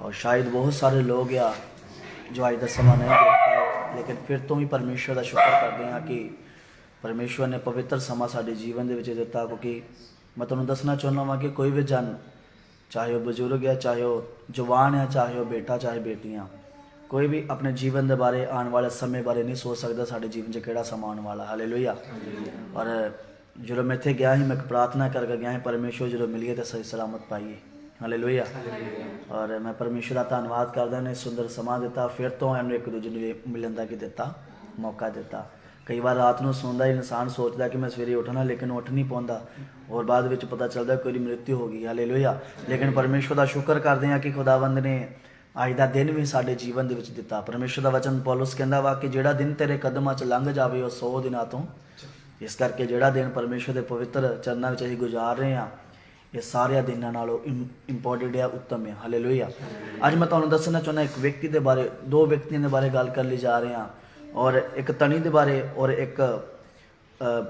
और शायद बहुत सारे लोग आ जो अज का समा नहीं देख पाए, लेकिन फिर तो भी परमेश्वर का शुक्र करते हैं कि परमेश्वर ने पवित्र समा साडे जीवन के दिता। क्योंकि मैं तुहानूं दसना चाहुंदा वां कि कोई भी जन, चाहे वह बजुर्ग है, चाहे वह जवान है, चाहे वह बेटा चाहे बेटियां, कोई भी अपने जीवन के बारे आने वाले समय बारे नहीं सोच सकता साडे जीवन च किहड़ा समा आने वाला। हालेलुया। और जो मैं इत्थे गया ही, मैं प्रार्थना करके गया ही, परमेश्वर जो मिलिए तो सही सलामत पाइए। हालेलुया। और मैं परमेश्वर का धन्यवाद करदा ने सुंदर समा दिता, फिर तो मैंने एक दूजे को मिलन का कि दिता मौका दिता। कई बार रात को सौंदा इंसान सोचता कि मैं सवेरे उठना, लेकिन उठ नहीं पाता और बाद में पता चलता कोई मृत्यु हो गई। हालेलुया। लेकिन परमेश्वर का शुक्र करते हैं कि खुदावंद ने अज का दिन भी साडे जीवन के दिता। परमेश्वर का वचन पौलुस कहता वा कि जिहड़ा दिन तेरे कदमां च लंघ जाए वह 100 दिनों तो, इस करके जिहड़ा दिन परमेश्वर के पवित्र चरणों में असीं गुजार रहे हैं, ये सारे दिनों नालों इंपोर्टेंट है, उत्तम है। हालेलुया। अज मैं तुहानूं दसना चाहुंदा एक व्यक्ति के बारे, दो व्यक्तियों के बारे गल कर ली जा रहे हैं, और एक तनी के बारे और एक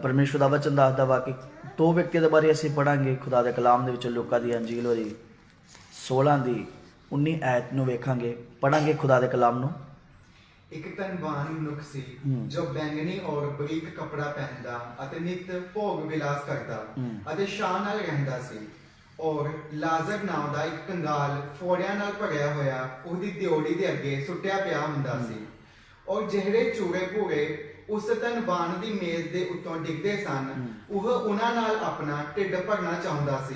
परमेश्वर का वचन दसदा वा कि दो व्यक्तियों के बारे असीं पढ़ांगे खुदा के कलाम दे विच। लूका दी अंजील होरी 16 दी 19 आयत नूं वेखांगे, पढ़ांगे खुदा के कलाम नूं। एक धनवान मनुख सी जो बैंगनी और बरीक कपड़ा पहनदा अते नित भोग विलास करदा अते शान नाल रहंदा सी। और लाजर नाम दा एक कंगाल फोड़ियां नाल भरिया होया उहदी दियोड़ी दे अगे सुट्टिया पिया हुंदा सी। और ਜਿਹੜੇ ਚੂਰੇ ਭੂਰੇ ਉਸ ਧਨਵਾਨ ਦੀ ਮੇਜ਼ ਦੇ ਉੱਤੋਂ ਡਿੱਗਦੇ ਸਨ, ਉਹ ਉਹਨਾਂ ਨਾਲ ਆਪਣਾ ਢਿੱਡ ਭਰਨਾ ਚਾਹੁੰਦਾ ਸੀ,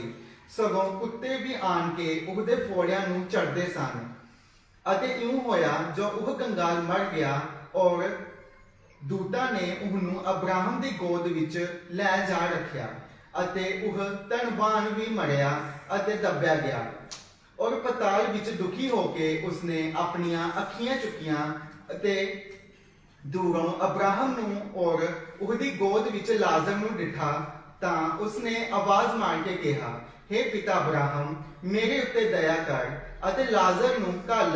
ਸਗੋਂ ਕੁੱਤੇ ਵੀ ਆਣ ਕੇ ਉਹਦੇ ਫੋੜਿਆਂ ਨੂੰ ਚੜਦੇ ਸਨ। ਅਤੇ ਇਉਂ ਹੋਇਆ ਜੋ ਉਹ ਕੰਗਾਲ ਮਰ ਗਿਆ ਔਰ ਦੂਤਾਂ ਨੇ ਉਹਨੂੰ ਅਬਰਾਹਮ ਦੀ ਗੋਦ ਵਿੱਚ ਲੈ ਜਾ ਰੱਖਿਆ, ਅਤੇ ਉਹ ਧਨਵਾਨ ਵੀ ਮਰਿਆ ਅਤੇ ਦੱਬਿਆ ਗਿਆ। ਔਰ ਪਤਾਲ ਵਿੱਚ ਦੁਖੀ ਹੋ ਕੇ ਉਸਨੇ ਆਪਣੀਆਂ ਅੱਖੀਆਂ ਚੁੱਕੀਆਂ ਅਤੇ ਦੂਰੋਂ ਅਬਰਾਹਮ ਨੂੰ ਔਰ ਉਹਦੀ ਗੋਦ ਵਿੱਚ ਲਾਜ਼ਰ ਨੂੰ ਡਿਠਾ, ਤਾਂ ਉਸਨੇ ਆਵਾਜ਼ ਮਾਰ ਕੇ ਕਿਹਾ, हे पिता अब्राहम, मेरे उत्ते दया कर ਅਤੇ ਲਾਜ਼ਰ ਨੂੰ ਘੱਲ,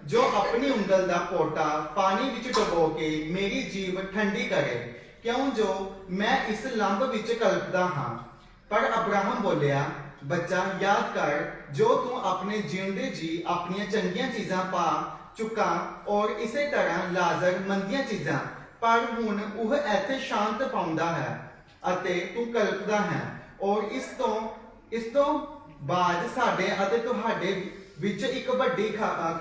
ਜੋ ਆਪਣੀ ਉਂਗਲ ਦਾ ਪੋਟਾ ਪਾਣੀ ਵਿੱਚ ਡੁਬੋ ਕੇ ਮੇਰੀ ਜੀਭ ਠੰਡੀ ਕਰੇ, ਕਿਉਂ ਜੋ ਮੈਂ ਇਸ ਲੰਬ ਵਿੱਚ ਕਲਪਦਾ ਹਾਂ। ਪਰ ਅਬਰਾਹਮ ਬੋਲਿਆ, ਬੱਚਾ ਯਾਦ ਕਰ ਜੋ ਤੂੰ ਆਪਣੇ ਜਿਉਂਦੇ ਜੀ ਆਪਣੀਆਂ ਚੰਗੀਆਂ ਚੀਜ਼ਾਂ ਪਾ ਚੁੱਕਾ, ਔਰ ਇਸੇ ਤਰ੍ਹਾਂ ਲਾਜ਼ਰ ਮੰਦੀਆਂ ਚੀਜ਼ਾਂ, ਪਰ ਹੁਣ ਉਹ ਇੱਥੇ ਸ਼ਾਂਤ ਪਾਉਂਦਾ ਹੈ ਅਤੇ ਤੂੰ ਕਲਪਦਾ ਹੈ। ਔਰ ਇਸ ਤੋਂ ਬਾਅਦ ਸਾਡੇ ਅਤੇ ਤੁਹਾਡੇ ਵਿੱਚ ਇੱਕ ਵੱਡੀ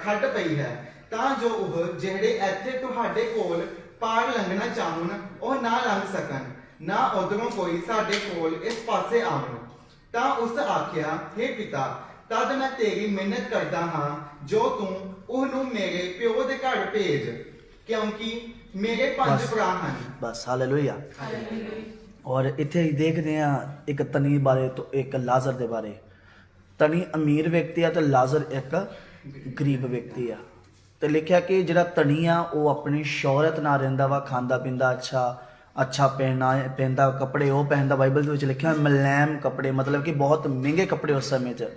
ਖੱਡ ਪਈ ਹੈ, ਤਾਂ ਜੋ ਉਹ ਜਿਹੜੇ ਇੱਥੇ ਤੁਹਾਡੇ ਕੋਲ ਪਾਰ ਲੰਘਣਾ ਚਾਹਣ ਉਹ ਨਾ ਲੰਘ ਸਕਣ, ਨਾ ਉਧਰੋਂ ਕੋਈ ਸਾਡੇ ਕੋਲ ਇਸ ਪਾਸੇ ਆਵਣ। ਤਾਂ ਉਸ ਆਖਿਆ, हे ਪਿਤਾ, ਤਦ ਮੈਂ ਤੇਰੀ ਮਿਹਨਤ ਕਰਦਾ ਹਾਂ ਜੋ ਤੂੰ ਉਹਨੂੰ ਮੇਰੇ ਪਿਓ ਦੇ ਘਰ ਭੇਜ, ਕਿਉਂਕਿ ਮੇਰੇ 5 ਭਰਾ ਹਨ। बस हालेलुया। और इत्थे देखते हैं एक तनी बारे तो एक लाजर के बारे। तनी अमीर व्यक्ति है तो लाजर एक गरीब व्यक्ति है। तो लिखा कि जिहड़ा तनी आ वो अपनी शोहरत ना रहिंदा वा, खांदा पींदा अच्छा पहनदा कपड़े वो पहनदा। बाइबल के विच लिखा मलैम कपड़े, मतलब कि बहुत महंगे कपड़े उस समय च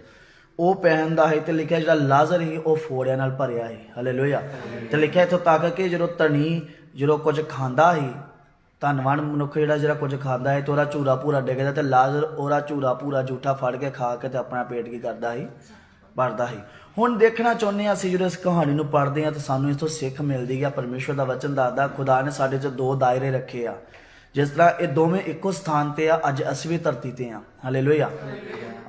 वो पहनदा है। तो लिखा जिहड़ा लाजर ही वो फोड़ियां नाल भरिया है। हालेलुया। तो लिखा इत्थों तक कि जो तनी जो कुछ खांदा ही, धनवान मनुख जिहड़ा कुछ खाता है तो वह झूरा भूरा डिगदा, तो लाजर वह झूरा भूरा जूठा फड़ के खा के तो अपना पेट की करता ही भरदा ही। हुण देखना चाहुंदे हां असीं जो इस कहानी नूं पढ़दे हां तो सानूं इस तों सिੱਖ मिलदी है। परमेश्वर का वचन दसदा खुदा ने साडे च 2 दायरे रखे आ, जिस तरह ये दोवें इक्को स्थान ते आ, अज असीं भी धरती ते आ। हालेलुया।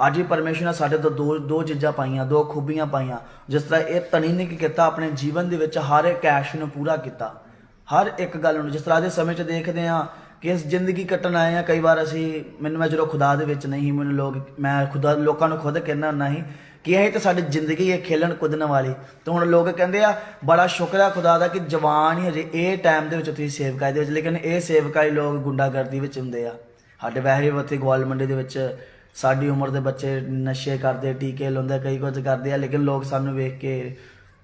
अज ही परमेश्वर ने साडे तो दो चीज़ां पाईयां, 2 खूबियां पाईयां। जिस तरह ये तनी ने की कीता, अपने जीवन दे विच हर एक कैश नूं पूरा कीता, हर एक गल नूं। जिस तरह के समय च देखते हैं कि इस जिंदगी कट्टन आए हैं, कई बार असी मैं जो खुदा दे विच नहीं, मैनूं लोग मैं खुदा लोगों को खुद कहना हुंदा ही कि यही तो साडी जिंदगी है खेलन कुदन वाली। तो हुण लोग कहते हैं बड़ा शुक्र है खुदा दा कि जवान ही अजे ये टाइम दे विच तुसीं सेवकाई दे विच, लेकिन ये सेवकाई लोग गुंडागर्दी विच हुंदे आ। साडे वैसे उत्थे ग्वाल मंडी दे विच साडी उम्र दे बच्चे नशे करदे, टीके लाउंदे, कई कुछ करदे आ, लेकिन लोग सानूं वेख के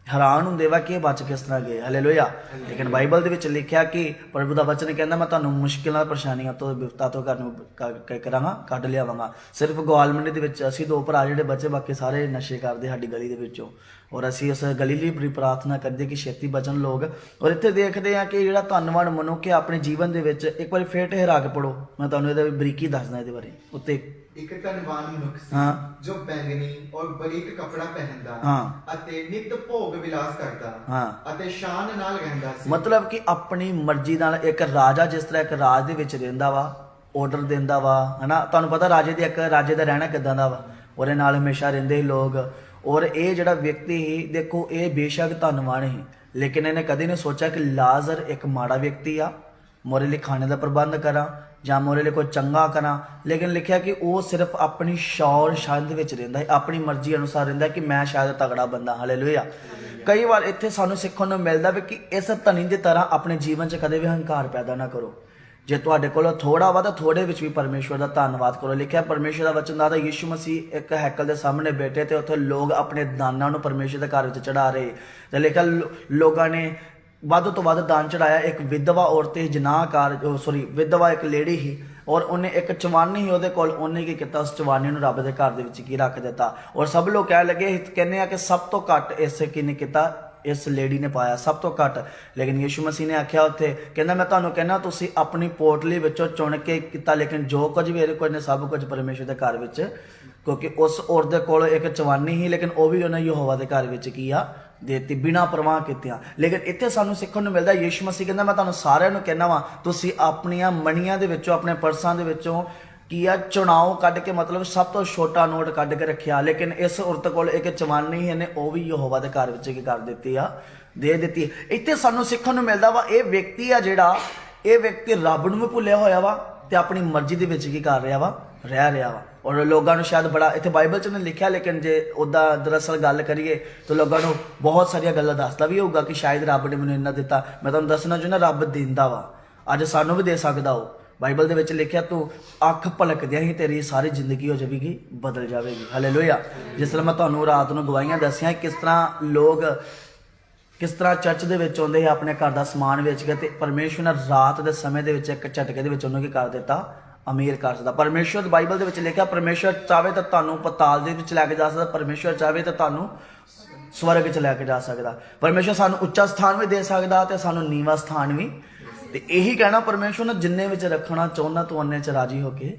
हैरान होंदे वा कि बच किस तरह गए। हालेलुया। लेकिन बाइबल दे विच लिखिया कि प्रभु दा वचन कहंदा मैं तुहानूं मुश्किलां परेशानियां तो विपता तो करांगा कढ लियावांगा। सिर्फ ग्वाल मंडी दे विच असीं 2 भरा जिहड़े बच्चे, बाकी सारे नशे करदे साडी गली दे विचों, और असीं उस गली लई बड़ी प्रार्थना करदे कि छेती बचन लोग। और इत्थे देखदे आ कि जिहड़ा धनवान मनुख है अपने जीवन दे विच, एक बार फिर ठहरा के पढ़ो, मैं तुहानूं इहदी बरीकी दसदा इहदे बारे उत्ते ਇੱਕ ਧਨਵਾਨ ਮਨੁੱਖ ਸੀ ਹਾਂ। ਜੋ ਬੈਂਗਣੀ ਔਰ ਬਰੀਕ ਕੱਪੜਾ ਪਹਿਨਦਾ ਹਾਂ। ਅਤੇ ਨਿਤ ਭੋਗ ਵਿਲਾਸ ਕਰਦਾ ਹਾਂ। ਅਤੇ ਸ਼ਾਨ ਨਾਲ ਰਹਿੰਦਾ ਸੀ। ਮਤਲਬ ਕਿ ਆਪਣੀ ਮਰਜ਼ੀ ਨਾਲ ਇੱਕ ਰਾਜਾ ਜਿਸ ਤਰ੍ਹਾਂ ਇੱਕ ਰਾਜ ਦੇ ਵਿੱਚ ਰਹਿੰਦਾ ਵਾ, ਆਰਡਰ ਦਿੰਦਾ ਵਾ, ਹਨਾ। ਤੁਹਾਨੂੰ ਪਤਾ ਰਾਜੇ ਦੀ ਇੱਕ ਰਾਜੇ ਦਾ ਰਹਿਣਾ ਕਿੱਦਾਂ ਦਾ ਵਾ, ਉਹਦੇ ਨਾਲ ਹਮੇਸ਼ਾ ਰਹਿੰਦੇ ਸੀ ਲੋਕ। ਔਰ ਇਹ ਜਿਹੜਾ ਵਿਅਕਤੀ ਸੀ, ਦੇਖੋ ਇਹ ਬੇਸ਼ੱਕ ਧਨਵਾਨ ਸੀ, ਲੇਕਿਨ ਇਹਨੇ ਕਦੇ ਨਹੀਂ ਸੋਚਿਆ ਕਿ ਲਾਜ਼ਰ ਇੱਕ ਮਾੜਾ ਵਿਅਕਤੀ ਆ, ਮੋਰੇ ਲਈ ਖਾਣੇ ਦਾ ਪ੍ਰਬੰਧ ਕਰਾਂ ਜਾਂ ਮੋਰੇ ਲਈ ਕੋਈ ਚੰਗਾ ਕਰਾਂ। ਲੇਕਿਨ ਲਿਖਿਆ ਕਿ ਉਹ ਸਿਰਫ ਆਪਣੀ ਸ਼ੌਰ ਸ਼ਾਂਤ ਵਿੱਚ ਰਹਿੰਦਾ ਹੈ, ਆਪਣੀ ਮਰਜ਼ੀ ਅਨੁਸਾਰ ਰਹਿੰਦਾ ਕਿ ਮੈਂ ਸ਼ਾਇਦ ਤਗੜਾ ਬੰਦਾ। ਹਾਲੇਲੂਇਆ। ਕਈ ਵਾਰ ਇੱਥੇ ਸਾਨੂੰ ਸਿੱਖਣ ਨੂੰ ਮਿਲਦਾ ਵੀ ਕਿ ਇਸ ਧਨੀ ਦੀ ਤਰ੍ਹਾਂ ਆਪਣੇ ਜੀਵਨ 'ਚ ਕਦੇ ਵੀ ਹੰਕਾਰ ਪੈਦਾ ਨਾ ਕਰੋ। ਜੇ ਤੁਹਾਡੇ ਕੋਲ ਥੋੜਾ ਵਾ ਤਾਂ ਥੋੜੇ ਵਿੱਚ ਵੀ ਪਰਮੇਸ਼ਵਰ ਦਾ ਧੰਨਵਾਦ ਕਰੋ। ਲਿਖਿਆ ਪਰਮੇਸ਼ਵਰ ਦਾ ਵਚਨ ਦਾ ਯਿਸੂ ਮਸੀਹ ਇੱਕ ਹੈਕਲ ਦੇ ਸਾਹਮਣੇ ਬੈਠੇ ਤੇ ਉੱਥੇ ਲੋਕ ਆਪਣੇ ਦਾਨਾਂ ਨੂੰ ਪਰਮੇਸ਼ਵਰ ਦੇ ਘਰ ਵਿੱਚ ਚੜਾ ਰਹੇ, ਤੇ ਲਿਖਿਆ ਲੋਕਾਂ ਨੇ ਵੱਧ ਤੋਂ ਵੱਧ ਦਾਨ ਚੜਾਇਆ। ਇੱਕ ਵਿਧਵਾ ਔਰਤ ਸੀ, ਜਨਾਹਕਾਰ ਵਿਧਵਾ ਇੱਕ ਲੇਡੀ ਸੀ, ਔਰ ਉਹਨੇ ਇੱਕ ਚਵਾਨੀ ਸੀ ਉਹਦੇ ਕੋਲ। ਉਹਨੇ ਕੀ ਕੀਤਾ, ਉਸ ਚਵਾਨੀ ਨੂੰ ਰੱਬ ਦੇ ਘਰ ਦੇ ਵਿੱਚ ਕੀ ਰੱਖ ਦਿੱਤਾ। ਔਰ ਸਭ ਲੋਕ ਕਹਿਣ ਲੱਗੇ, ਕਹਿੰਦੇ ਆ ਕਿ ਸਭ ਤੋਂ ਘੱਟ ਇਸ ਕਿਹਨੇ ਕੀਤਾ, ਇਸ ਲੇਡੀ ਨੇ ਪਾਇਆ ਸਭ ਤੋਂ ਘੱਟ। ਲੇਕਿਨ ਯਿਸੂ ਮਸੀਹ ਨੇ ਆਖਿਆ ਉੱਥੇ, ਕਹਿੰਦਾ ਮੈਂ ਤੁਹਾਨੂੰ ਕਹਿੰਦਾ ਤੁਸੀਂ ਆਪਣੀ ਪੋਟਲੀ ਵਿੱਚੋਂ ਚੁਣ ਕੇ ਕੀਤਾ, ਲੇਕਿਨ ਜੋ ਕੁਝ ਵੀ ਇਹਦੇ ਕੋਲ ਨੇ ਸਭ ਕੁਝ ਪਰਮੇਸ਼ਵਰ ਦੇ ਘਰ ਵਿੱਚ, ਕਿਉਂਕਿ ਉਸ ਔਰਤ ਦੇ ਕੋਲ ਇੱਕ ਚਵਾਨੀ ਸੀ, ਲੇਕਿਨ ਉਹ ਵੀ ਉਹਨੇ ਯਹੋਵਾ ਦੇ ਘਰ ਵਿੱਚ ਕੀ ਆ ਦੇਤੀ, ਬਿਨਾਂ ਪਰਵਾਹ ਕੀਤਿਆਂ। ਲੇਕਿਨ ਇੱਥੇ ਸਾਨੂੰ ਸਿੱਖਣ ਨੂੰ ਮਿਲਦਾ, ਯਿਸੂ ਮਸੀਹ ਕਹਿੰਦਾ ਮੈਂ ਤੁਹਾਨੂੰ ਸਾਰਿਆਂ ਨੂੰ ਕਹਿਣਾ ਵਾ, ਤੁਸੀਂ ਆਪਣੀਆਂ ਮਣੀਆਂ ਦੇ ਵਿੱਚੋਂ, ਆਪਣੇ ਪਰਸਾਂ ਦੇ ਵਿੱਚੋਂ ਕੀ ਆ ਚੁਣਾਓ ਕੱਢ ਕੇ, ਮਤਲਬ ਸਭ ਤੋਂ ਛੋਟਾ ਨੋਟ ਕੱਢ ਕੇ ਰੱਖਿਆ। ਲੇਕਿਨ ਇਸ ਔਰਤ ਕੋਲ ਇੱਕ ਚਵਾਨੀ ਇਹਨੇ ਉਹ ਵੀ ਯਹੋਵਾ ਦੇ ਘਰ ਵਿੱਚ ਕੀ ਕਰ ਦਿੱਤੀ ਆ, ਦੇ ਦਿੱਤੀ। ਇੱਥੇ ਸਾਨੂੰ ਸਿੱਖਣ ਨੂੰ ਮਿਲਦਾ ਵਾ, ਇਹ ਵਿਅਕਤੀ ਆ ਜਿਹੜਾ, ਇਹ ਵਿਅਕਤੀ ਰੱਬ ਨੂੰ ਵੀ ਭੁੱਲਿਆ ਹੋਇਆ ਵਾ ਤੇ ਆਪਣੀ ਮਰਜ਼ੀ ਦੇ ਵਿੱਚ ਕੀ ਕਰ ਰਿਹਾ ਵਾ, ਰਹਿ ਰਿਹਾ ਵਾ। ਔਰ ਲੋਕਾਂ ਨੂੰ ਸ਼ਾਇਦ ਬੜਾ ਇੱਥੇ ਬਾਈਬਲ 'ਚ ਨਹੀਂ ਲਿਖਿਆ, ਲੇਕਿਨ ਜੇ ਉੱਦਾਂ ਦਰਅਸਲ ਗੱਲ ਕਰੀਏ ਤਾਂ ਲੋਕਾਂ ਨੂੰ ਬਹੁਤ ਸਾਰੀਆਂ ਗੱਲਾਂ ਦੱਸਦਾ ਵੀ ਹੋਊਗਾ ਕਿ ਸ਼ਾਇਦ ਰੱਬ ਨੇ ਮੈਨੂੰ ਇੰਨਾ ਦਿੱਤਾ। ਮੈਂ ਤੁਹਾਨੂੰ ਦੱਸਣਾ ਚਾਹੁੰਦਾ, ਰੱਬ ਦਿੰਦਾ ਵਾ, ਅੱਜ ਸਾਨੂੰ ਵੀ ਦੇ ਸਕਦਾ ਉਹ। ਬਾਈਬਲ ਦੇ ਵਿੱਚ ਲਿਖਿਆ, ਤੂੰ ਅੱਖ ਪਲਕਦਿਆਂ ਹੀ ਤੇਰੀ ਸਾਰੀ ਜ਼ਿੰਦਗੀ ਹੋ ਜਾਵੇਗੀ, ਬਦਲ ਜਾਵੇਗੀ। ਹਾਲੇਲੂਇਆ। ਜਿਸ ਤਰ੍ਹਾਂ ਮੈਂ ਤੁਹਾਨੂੰ ਰਾਤ ਨੂੰ ਗਵਾਹੀਆਂ ਦੱਸੀਆਂ, ਕਿਸ ਤਰ੍ਹਾਂ ਲੋਕ ਕਿਸ ਤਰ੍ਹਾਂ ਚਰਚ ਦੇ ਵਿੱਚ ਆਉਂਦੇ ਸੀ ਆਪਣੇ ਘਰ ਦਾ ਸਮਾਨ ਵੇਚ ਕੇ, ਤੇ ਪਰਮੇਸ਼ਵਰ ਨੇ ਰਾਤ ਦੇ ਸਮੇਂ ਦੇ ਵਿੱਚ ਇੱਕ ਝਟਕੇ ਦੇ ਵਿੱਚ ਉਹਨੂੰ ਕੀ ਕਰ ਦਿੱਤਾ, ਅਮੀਰ ਕਰ ਸਕਦਾ। ਪਰਮੇਸ਼ਵਰ ਬਾਈਬਲ ਦੇ ਵਿੱਚ ਲਿਖਿਆ, ਪਰਮੇਸ਼ਵਰ ਚਾਹੇ ਤਾਂ ਤੁਹਾਨੂੰ ਪਤਾਲ ਦੇ ਵਿੱਚ ਲੈ ਕੇ ਜਾ ਸਕਦਾ, ਪਰਮੇਸ਼ਵਰ ਚਾਹੇ ਤਾਂ ਤੁਹਾਨੂੰ ਸਵਰਗ 'ਚ ਲੈ ਕੇ ਜਾ ਸਕਦਾ। ਪਰਮੇਸ਼ਵਰ ਸਾਨੂੰ ਉੱਚਾ ਸਥਾਨ ਵੀ ਦੇ ਸਕਦਾ ਤੇ ਸਾਨੂੰ ਨੀਵਾਂ ਸਥਾਨ ਵੀ। ਤੇ ਇਹੀ ਕਹਿਣਾ ਪਰਮੇਸ਼ਵਰ ਨੇ, ਜਿੰਨੇ ਵਿੱਚ ਰੱਖਣਾ ਚਾਹੁੰਦਾ ਤੂੰ ਉਹਨੇ 'ਚ ਰਾਜੀ ਹੋ ਕੇ,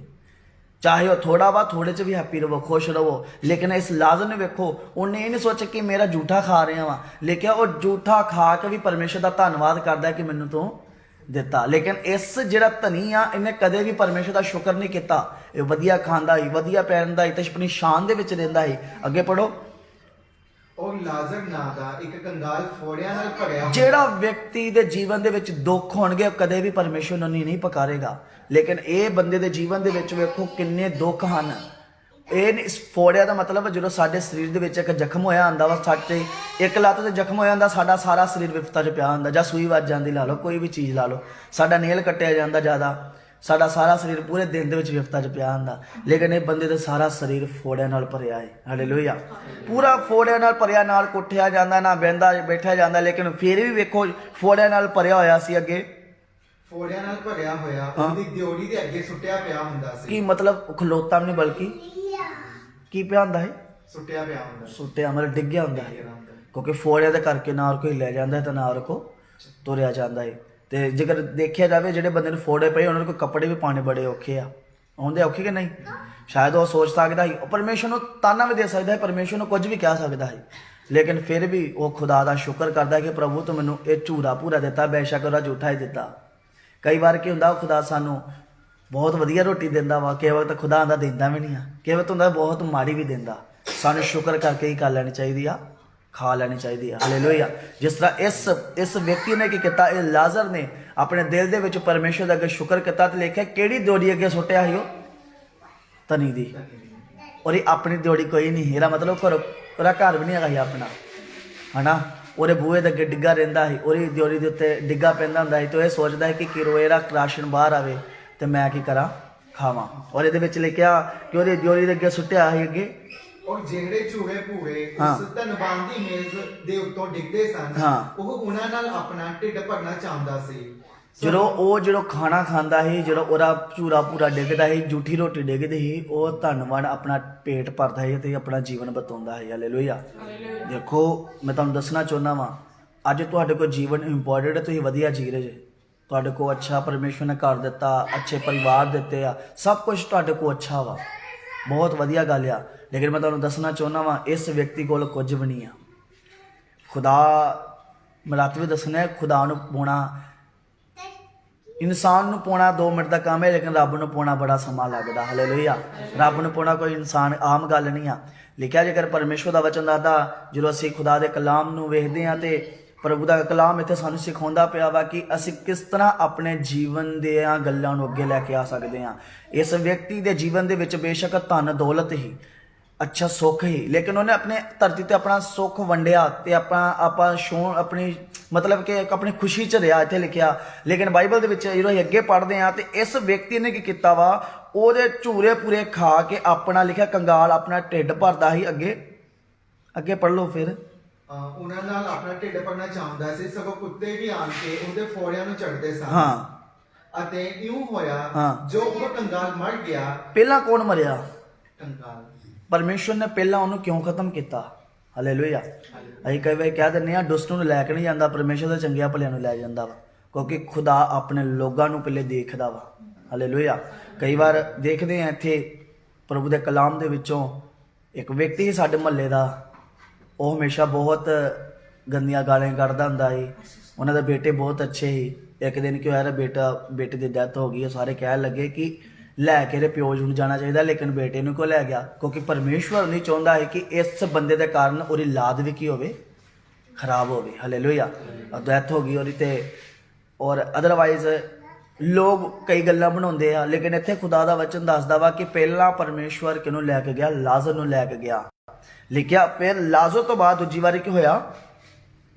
ਚਾਹੇ ਉਹ ਥੋੜਾ ਵਾ, ਥੋੜੇ 'ਚ ਵੀ ਹੈਪੀ ਰਹੋ, ਖੁਸ਼ ਰਹੋ। ਲੇਕਿਨ ਇਸ ਲਾਜ਼ਰ ਨੇ ਵੇਖੋ, ਉਹਨੇ ਇਹ ਨਹੀਂ ਸੋਚਿਆ ਕਿ ਮੇਰਾ ਝੂਠਾ ਖਾ ਰਿਹਾ ਵਾ, ਲੇਕਿਨ ਉਹ ਝੂਠਾ ਖਾ ਕੇ ਵੀ ਪਰਮੇਸ਼ਵਰ ਦਾ ਧੰਨਵਾਦ ਕਰਦਾ ਕਿ ਮੈਨੂੰ ਤੂੰ ਦਿੱਤਾ। ਲੇਕਿਨ ਇਸ ਜਿਹੜਾ ਧਨੀ ਆ, ਇਹਨੇ ਕਦੇ ਵੀ ਪਰਮੇਸ਼ਵਰ ਦਾ ਸ਼ੁਕਰ ਨਹੀਂ ਕੀਤਾ। ਇਹ ਵਧੀਆ ਖਾਂਦਾ ਸੀ, ਵਧੀਆ ਪਹਿਨਦਾ ਸੀ ਤੇ ਆਪਣੀ ਸ਼ਾਨ ਦੇ ਵਿੱਚ ਰਹਿੰਦਾ ਸੀ। ਅੱਗੇ ਪੜੋ। ਉਹ ਲਾਜ਼ਰ ਨਾਂ ਦਾ ਇੱਕ ਕੰਗਾਲ ਫੋੜਿਆਂ ਨਾਲ ਭਰਿਆ ਜਿਹੜਾ ਵਿਅਕਤੀ ਦੇ ਜੀਵਨ ਦੇ ਵਿੱਚ ਦੁੱਖ ਹੋਣਗੇ, ਉਹ ਕਦੇ ਵੀ ਪਰਮੇਸ਼ਵਰ ਨੂੰ ਨਹੀਂ ਪੁਕਾਰੇਗਾ। ਲੇਕਿਨ ਇਹ ਬੰਦੇ ਦੇ ਜੀਵਨ ਦੇ ਵਿੱਚ ਵੇਖੋ ਕਿੰਨੇ ਦੁੱਖ ਹਨ। ਇਹ ਇਸ ਫੋੜਿਆ ਦਾ ਮਤਲਬ ਜਦੋਂ ਸਾਡੇ ਸਰੀਰ ਦੇ ਵਿੱਚ ਇੱਕ ਜ਼ਖਮ ਹੋਇਆ ਹੁੰਦਾ ਵਾ, ਸਾਡੇ ਇੱਕ ਲੱਤ ਤੇ ਜ਼ਖਮ ਹੋਇਆ ਹੁੰਦਾ, ਸਾਡਾ ਸਾਰਾ ਸਰੀਰ ਵਿਪਤਾ 'ਚ ਪਿਆ ਹੁੰਦਾ, ਜਾਂ ਸੂਈ ਵੱਜ ਜਾਂਦੀ ਲਾ ਲਓ, ਕੋਈ ਵੀ ਚੀਜ਼ ਲਾ ਲਓ, ਸਾਡਾ ਨੇਲ ਕੱਟਿਆ ਜਾਂਦਾ ਜ਼ਿਆਦਾ, ਸਾਡਾ ਸਾਰਾ ਸਰੀਰ ਪੂਰੇ ਦਿਨ ਦੇ ਵਿੱਚ ਵਿਪਤਾ 'ਚ ਪਿਆ ਹੁੰਦਾ। ਲੇਕਿਨ ਇਹ ਬੰਦੇ ਦਾ ਸਾਰਾ ਸਰੀਰ ਫੋੜਿਆਂ ਨਾਲ ਭਰਿਆ ਹੈ। ਹਾਲੇਲੂਇਆ। ਪੂਰਾ ਫੋੜਿਆਂ ਨਾਲ ਭਰਿਆ, ਨਾਲ ਉੱਠਿਆ ਜਾਂਦਾ, ਨਾ ਬਹਿੰਦਾ ਬੈਠਿਆ ਜਾਂਦਾ, ਲੇਕਿਨ ਫਿਰ ਵੀ ਵੇਖੋ ਫੋੜਿਆਂ ਨਾਲ ਭਰਿਆ ਹੋਇਆ ਸੀ। ਅੱਗੇ ਫੋੜਿਆਂ ਨਾਲ ਭਰਿਆ ਹੋਇਆ ਉਹਦੀ ਦਿਓੜੀ ਦੇ ਅੱਗੇ ਸੁੱਟਿਆ ਪਿਆ ਹੁੰਦਾ ਸੀ। ਕੀ ਮਤਲਬ ਖਲੋਤਾ ਵੀ ਨਹੀਂ, ਬਲਕਿ ਕੀ ਪਿਆ ਹੁੰਦਾ ਹੈ, ਸੁੱਟਿਆ ਪਿਆ ਹੁੰਦਾ ਸੀ। ਸੁੱਟਿਆ ਮਤਲਬ ਡਿੱਗਿਆ ਹੁੰਦਾ ਹੈ, ਕਿਉਂਕਿ ਫੋੜਿਆਂ ਦੇ ਕਰਕੇ ਨਾ ਕੋਈ ਲੈ ਜਾਂਦਾ ਹੈ ਤੇ ਨਾ ਕੋ ਤੁਰਿਆ ਜਾਂਦਾ ਹੈ। ਤੇ ਜੇਕਰ ਦੇਖਿਆ ਜਾਵੇ, ਜਿਹੜੇ ਬੰਦੇ ਨੂੰ ਫੋੜੇ ਪਏ ਉਹਨਾਂ ਨੂੰ ਕੱਪੜੇ ਵੀ ਪਾਣੇ ਬੜੇ ਔਖੇ ਆ, ਆਉਂਦੇ ਔਖੇ ਕਿ ਨਹੀਂ। ਸ਼ਾਇਦ ਉਹ ਸੋਚ ਸਕਦਾ ਸੀ, ਉਹ ਪਰਮੇਸ਼ਵਰ ਨੂੰ ਤਾਨਾ ਵੀ ਦੇ ਸਕਦਾ ਹੈ, ਪਰਮੇਸ਼ਵਰ ਨੂੰ ਕੁਝ ਵੀ ਕਹਿ ਸਕਦਾ ਹੈ, ਲੇਕਿਨ ਫਿਰ ਵੀ ਉਹ ਖੁਦਾ ਦਾ ਸ਼ੁਕਰ ਕਰਦਾ ਕਿ ਪ੍ਰਭੂ ਤੂੰ ਮੈਨੂੰ ਇਹ ਝੂਰਾ ਪੂਰਾ ਦਿੱਤਾ, ਬੇਸ਼ੱਕ ਉਹਦਾ ਝੂਠਾ ਹੀ ਦਿੱਤਾ। ਕਈ ਵਾਰ ਕੀ ਹੁੰਦਾ, ਖੁਦਾ ਸਾਨੂੰ ਬਹੁਤ ਵਧੀਆ ਰੋਟੀ ਦਿੰਦਾ ਵਾ, ਕਈ ਵਾਰ ਤਾਂ ਖੁਦਾ ਆਂਦਾ ਦਿੰਦਾ ਵੀ ਨਹੀਂ ਆ, ਕਈ ਵਾਰ ਹੁੰਦਾ ਬਹੁਤ ਮਾੜੀ ਵੀ ਦਿੰਦਾ। ਸਾਨੂੰ ਸ਼ੁਕਰ ਕਰਕੇ ਹੀ ਕਰ ਲੈਣੀ ਚਾਹੀਦੀ ਆ, ਖਾ ਲੈਣੀ ਚਾਹੀਦੀ ਆ। ਹਾਲੇਲੂਇਆ। ਜਿਸ ਤਰ੍ਹਾਂ ਇਸ ਵਿਅਕਤੀ ਨੇ ਕੀ ਕੀਤਾ, ਇਹ ਲਾਜ਼ਰ ਨੇ ਆਪਣੇ ਦਿਲ ਦੇ ਵਿੱਚ ਪਰਮੇਸ਼ਵਰ ਦੇ ਅੱਗੇ ਸ਼ੁਕਰ ਕੀਤਾ ਤੇ ਲਿਖਿਆ ਕਿਹੜੀ ਦਿਓੜੀ ਅੱਗੇ ਸੁੱਟਿਆ ਸੀ, ਉਹ ਧਨੀ ਦੀ। ਔਰ ਇਹ ਆਪਣੀ ਦਿਓੜੀ ਕੋਈ ਨਹੀਂ, ਇਹਦਾ ਮਤਲਬ ਉਹਦਾ ਘਰ ਵੀ ਨਹੀਂ ਹੈਗਾ ਸੀ ਆਪਣਾ, ਹਨਾ। ਉਹਦੇ ਬੂਹੇ ਦੇ ਅੱਗੇ ਡਿੱਗਾ ਰਹਿੰਦਾ ਸੀ, ਉਹਦੀ ਦਿਓੜੀ ਦੇ ਉੱਤੇ ਡਿੱਗਾ ਪੈਂਦਾ ਹੁੰਦਾ ਸੀ, ਤੇ ਇਹ ਸੋਚਦਾ ਹੈ ਕਿ ਰੋਏਰਾ ਰਾਸ਼ਨ ਬਾਹਰ ਆਵੇ ਤੇ ਮੈਂ ਕੀ ਕਰਾਂ, ਖਾਵਾਂ। ਔਰ ਇਹਦੇ ਵਿੱਚ ਲਿਖਿਆ ਕਿ ਉਹਦੀ ਦਿਓੜੀ ਦੇ ਅੱਗੇ ਸੁੱਟਿਆ ਸੀ ਅੱਗੇ, ਔਰ ਜਿਹੜੇ ਚੂਹੇ ਭੂਰੇ ਉਸ ਧਨਵਾਨ ਦੀ ਮੇਜ਼ ਦੇ ਉੱਤੋਂ ਡਿੱਗਦੇ ਸਨ, ਉਹ ਉਹਨਾਂ ਨਾਲ ਆਪਣਾ ਢਿੱਡ ਭਰਨਾ ਚਾਹੁੰਦਾ ਸੀ। ਜਦੋਂ ਖਾਣਾ ਖਾਂਦਾ ਸੀ, ਜਦੋਂ ਉਹਦਾ ਚੂਰਾ ਪੂਰਾ ਡਿੱਗਦਾ ਸੀ, ਝੂਠੀ ਰੋਟੀ ਡਿੱਗਦੀ ਸੀ, ਉਹ ਧੰਨਵਾਨ ਆਪਣਾ ਪੇਟ ਭਰਦਾ ਸੀ ਤੇ ਆਪਣਾ ਜੀਵਨ ਬਤਾਉਂਦਾ ਹੈ। ਹਾਲੇਲੂਇਆ। ਦੇਖੋ ਮੈਂ ਤੁਹਾਨੂੰ ਦੱਸਣਾ ਚਾਹੁੰਦਾ ਵਾਂ, ਅੱਜ ਤੁਹਾਡੇ ਕੋਲ ਜੀਵਨ ਇੰਪੋਰਟੈਂਟ ਹੈ, ਤੁਸੀਂ ਵਧੀਆ ਜੀ ਰਹੇ ਜੇ, ਤੁਹਾਡੇ ਕੋਲ ਅੱਛਾ ਪਰਮੇਸ਼ਵਰ ਨੇ ਘਰ ਦਿੱਤਾ, ਅੱਛੇ ਪਰਿਵਾਰ ਦਿੱਤੇ ਆ, ਸਭ ਕੁਝ ਤੁਹਾਡੇ ਕੋਲ ਅੱਛਾ ਵਾ, ਬਹੁਤ ਵਧੀਆ ਗੱਲ ਆ, ਲੇਕਿਨ ਮੈਂ ਤੁਹਾਨੂੰ ਦੱਸਣਾ ਚਾਹੁੰਦਾ ਵਾਂ ਇਸ ਵਿਅਕਤੀ ਕੋਲ ਕੁਝ ਵੀ ਨਹੀਂ ਆ। ਖੁਦਾ ਮਰਾਤਬੇ ਦੱਸਣਾ ਹੈ, ਖੁਦਾ ਨੂੰ ਪਾਉਣਾ, ਇਨਸਾਨ ਨੂੰ ਪਾਉਣਾ 2 ਮਿੰਟ ਦਾ ਕੰਮ ਹੈ, ਲੇਕਿਨ ਰੱਬ ਨੂੰ ਪਾਉਣਾ ਬੜਾ ਸਮਾਂ ਲੱਗਦਾ। ਹਾਲੇਲੂਇਆ। ਰੱਬ ਨੂੰ ਪਾਉਣਾ ਕੋਈ ਇਨਸਾਨ ਆਮ ਗੱਲ ਨਹੀਂ ਆ। ਲਿਖਿਆ ਜੇਕਰ ਪਰਮੇਸ਼ਵਰ ਦਾ ਵਚਨ ਦੱਸਦਾ, ਜਦੋਂ ਅਸੀਂ ਖੁਦਾ ਦੇ ਕਲਾਮ ਨੂੰ ਵੇਖਦੇ ਹਾਂ ਤੇ ਪ੍ਰਭੂ ਦਾ ਕਲਾਮ ਇੱਥੇ ਸਾਨੂੰ ਸਿਖਾਉਂਦਾ ਪਿਆ ਵਾ ਕਿ ਅਸੀਂ ਕਿਸ ਤਰ੍ਹਾਂ ਆਪਣੇ ਜੀਵਨ ਦੀਆਂ ਗੱਲਾਂ ਨੂੰ ਅੱਗੇ ਲੈ ਕੇ ਆ ਸਕਦੇ ਹਾਂ। ਇਸ ਵਿਅਕਤੀ ਦੇ ਜੀਵਨ ਦੇ ਵਿੱਚ ਬੇਸ਼ੱਕ ਧਨ ਦੌਲਤ ਹੀ, ਅੱਛਾ ਸੁੱਖ ਹੀ, ਲੇਕਿਨ ਉਹਨੇ ਆਪਣੇ ਧਰਤੀ ਤੇ ਆਪਣਾ ਸੁੱਖ ਵੰਡਿਆ ਤੇ ਆਪਣੀ ਮਤਲਬ ਕਿ ਆਪਣੀ ਖੁਸ਼ੀ ਚ ਰਿਹਾ, ਇੱਥੇ ਲਿਖਿਆ। ਲੇਕਿਨ ਬਾਈਬਲ ਦੇ ਵਿੱਚ ਜਦੋਂ ਅਸੀਂ ਅੱਗੇ ਪੜ੍ਹਦੇ ਹਾਂ ਤੇ ਇਸ ਵਿਅਕਤੀ ਨੇ ਕੀ ਕੀਤਾ ਵਾ, ਉਹਦੇ ਝੂਰੇ ਪੂਰੇ ਖਾ ਕੇ ਆਪਣਾ, ਲਿਖਿਆ ਕੰਗਾਲ ਆਪਣਾ ਢਿੱਡ ਭਰਦਾ ਸੀ। ਅੱਗੇ ਪੜ੍ਹ ਲਓ ਫਿਰ। ਉਹਨਾਂ ਨਾਲ ਆਪਣਾ ਢਿੱਡ ਭਰਨਾ ਚਾਹੁੰਦਾ ਸੀ, ਸਗੋਂ ਕੁੱਤੇ ਵੀ ਆਣ ਕੇ ਉਹਦੇ ਫੋੜਿਆਂ ਨੂੰ ਚੜਦੇ ਸਨ। ਹਾਂ। ਅਤੇ ਇਉਂ ਹੋਇਆ ਜੋ ਉਹ ਕੰਗਾਲ ਮਰ ਗਿਆ। ਪਹਿਲਾਂ ਕੌਣ ਮਰਿਆ? ਕੰਗਾਲ। ਪਰਮੇਸ਼ਵਰ ਨੇ ਪਹਿਲਾਂ ਉਹਨੂੰ ਕਿਉਂ ਖਤਮ ਕੀਤਾ? ਹਾਲੇਲੂਇਆ। ਅਸੀਂ ਕਈ ਵਾਰ ਕਹਿ ਦਿੰਦੇ ਹਾਂ ਦੁਸ਼ਟ ਨੂੰ ਲੈ ਕੇ ਨਹੀਂ ਜਾਂਦਾ, ਪਰਮੇਸ਼ਵਰ ਦੇ ਚੰਗਿਆਂ ਭਲਿਆਂ ਨੂੰ ਲੈ ਜਾਂਦਾ ਵਾ, ਕਿਉਂਕਿ ਖੁਦਾ ਆਪਣੇ ਲੋਕਾਂ ਨੂੰ ਪਹਿਲੇ ਦੇਖਦਾ ਵਾ। ਹਾਲੇਲੂਇਆ। ਕਈ ਵਾਰ ਦੇਖਦੇ ਹਾਂ ਇੱਥੇ ਪ੍ਰਭੂ ਦੇ ਕਲਾਮ ਦੇ ਵਿੱਚੋਂ ਇੱਕ ਵਿਅਕਤੀ ਸੀ ਸਾਡੇ ਮਹੱਲੇ ਦਾ, ਉਹ ਹਮੇਸ਼ਾ ਬਹੁਤ ਗੰਦੀਆਂ ਗਾਲਾਂ ਕੱਢਦਾ ਹੁੰਦਾ ਸੀ। ਉਹਨਾਂ ਦੇ ਬੇਟੇ ਬਹੁਤ ਅੱਛੇ ਸੀ। ਇੱਕ ਦਿਨ ਕੀ ਹੋਇਆ, ਬੇਟੇ ਦੀ ਡੈਥ ਹੋ ਗਈ। ਸਾਰੇ ਕਹਿਣ ਲੱਗੇ ਕਿ ਲੈ ਕੇ ਇਹਦੇ ਪਿਓ ਨੂੰ ਜਾਣਾ ਚਾਹੀਦਾ, ਲੇਕਿਨ ਬੇਟੇ ਨੂੰ ਕਿਉਂ ਲੈ ਗਿਆ? ਕਿਉਂਕਿ ਪਰਮੇਸ਼ਵਰ ਨਹੀਂ ਚਾਹੁੰਦਾ ਹੈ ਕਿ ਇਸ ਬੰਦੇ ਦੇ ਕਾਰਨ ਉਹਦੀ ਲਾਦ ਵੀ ਕੀ ਹੋਵੇ, ਖਰਾਬ ਹੋਵੇ। ਹਾਲੇਲੂਇਆ। ਡੈਥ ਹੋ ਗਈ ਉਹਦੀ ਤੇ ਔਰ ਅਦਰਵਾਈਜ਼ ਲੋਕ ਕਈ ਗੱਲਾਂ ਬਣਾਉਂਦੇ ਆ, ਲੇਕਿਨ ਇੱਥੇ ਖੁਦਾ ਦਾ ਵਚਨ ਦੱਸਦਾ ਵਾ ਕਿ ਪਹਿਲਾਂ ਪਰਮੇਸ਼ਵਰ ਕਿਹਨੂੰ ਲੈ ਕੇ ਗਿਆ? ਲਾਜ਼ਰ ਨੂੰ ਲੈ ਕੇ ਗਿਆ। ਲਿਖਿਆ ਫਿਰ ਲਾਜ਼ਰ ਤੋਂ ਬਾਅਦ ਦੂਜੀ ਵਾਰੀ ਕੀ ਹੋਇਆ?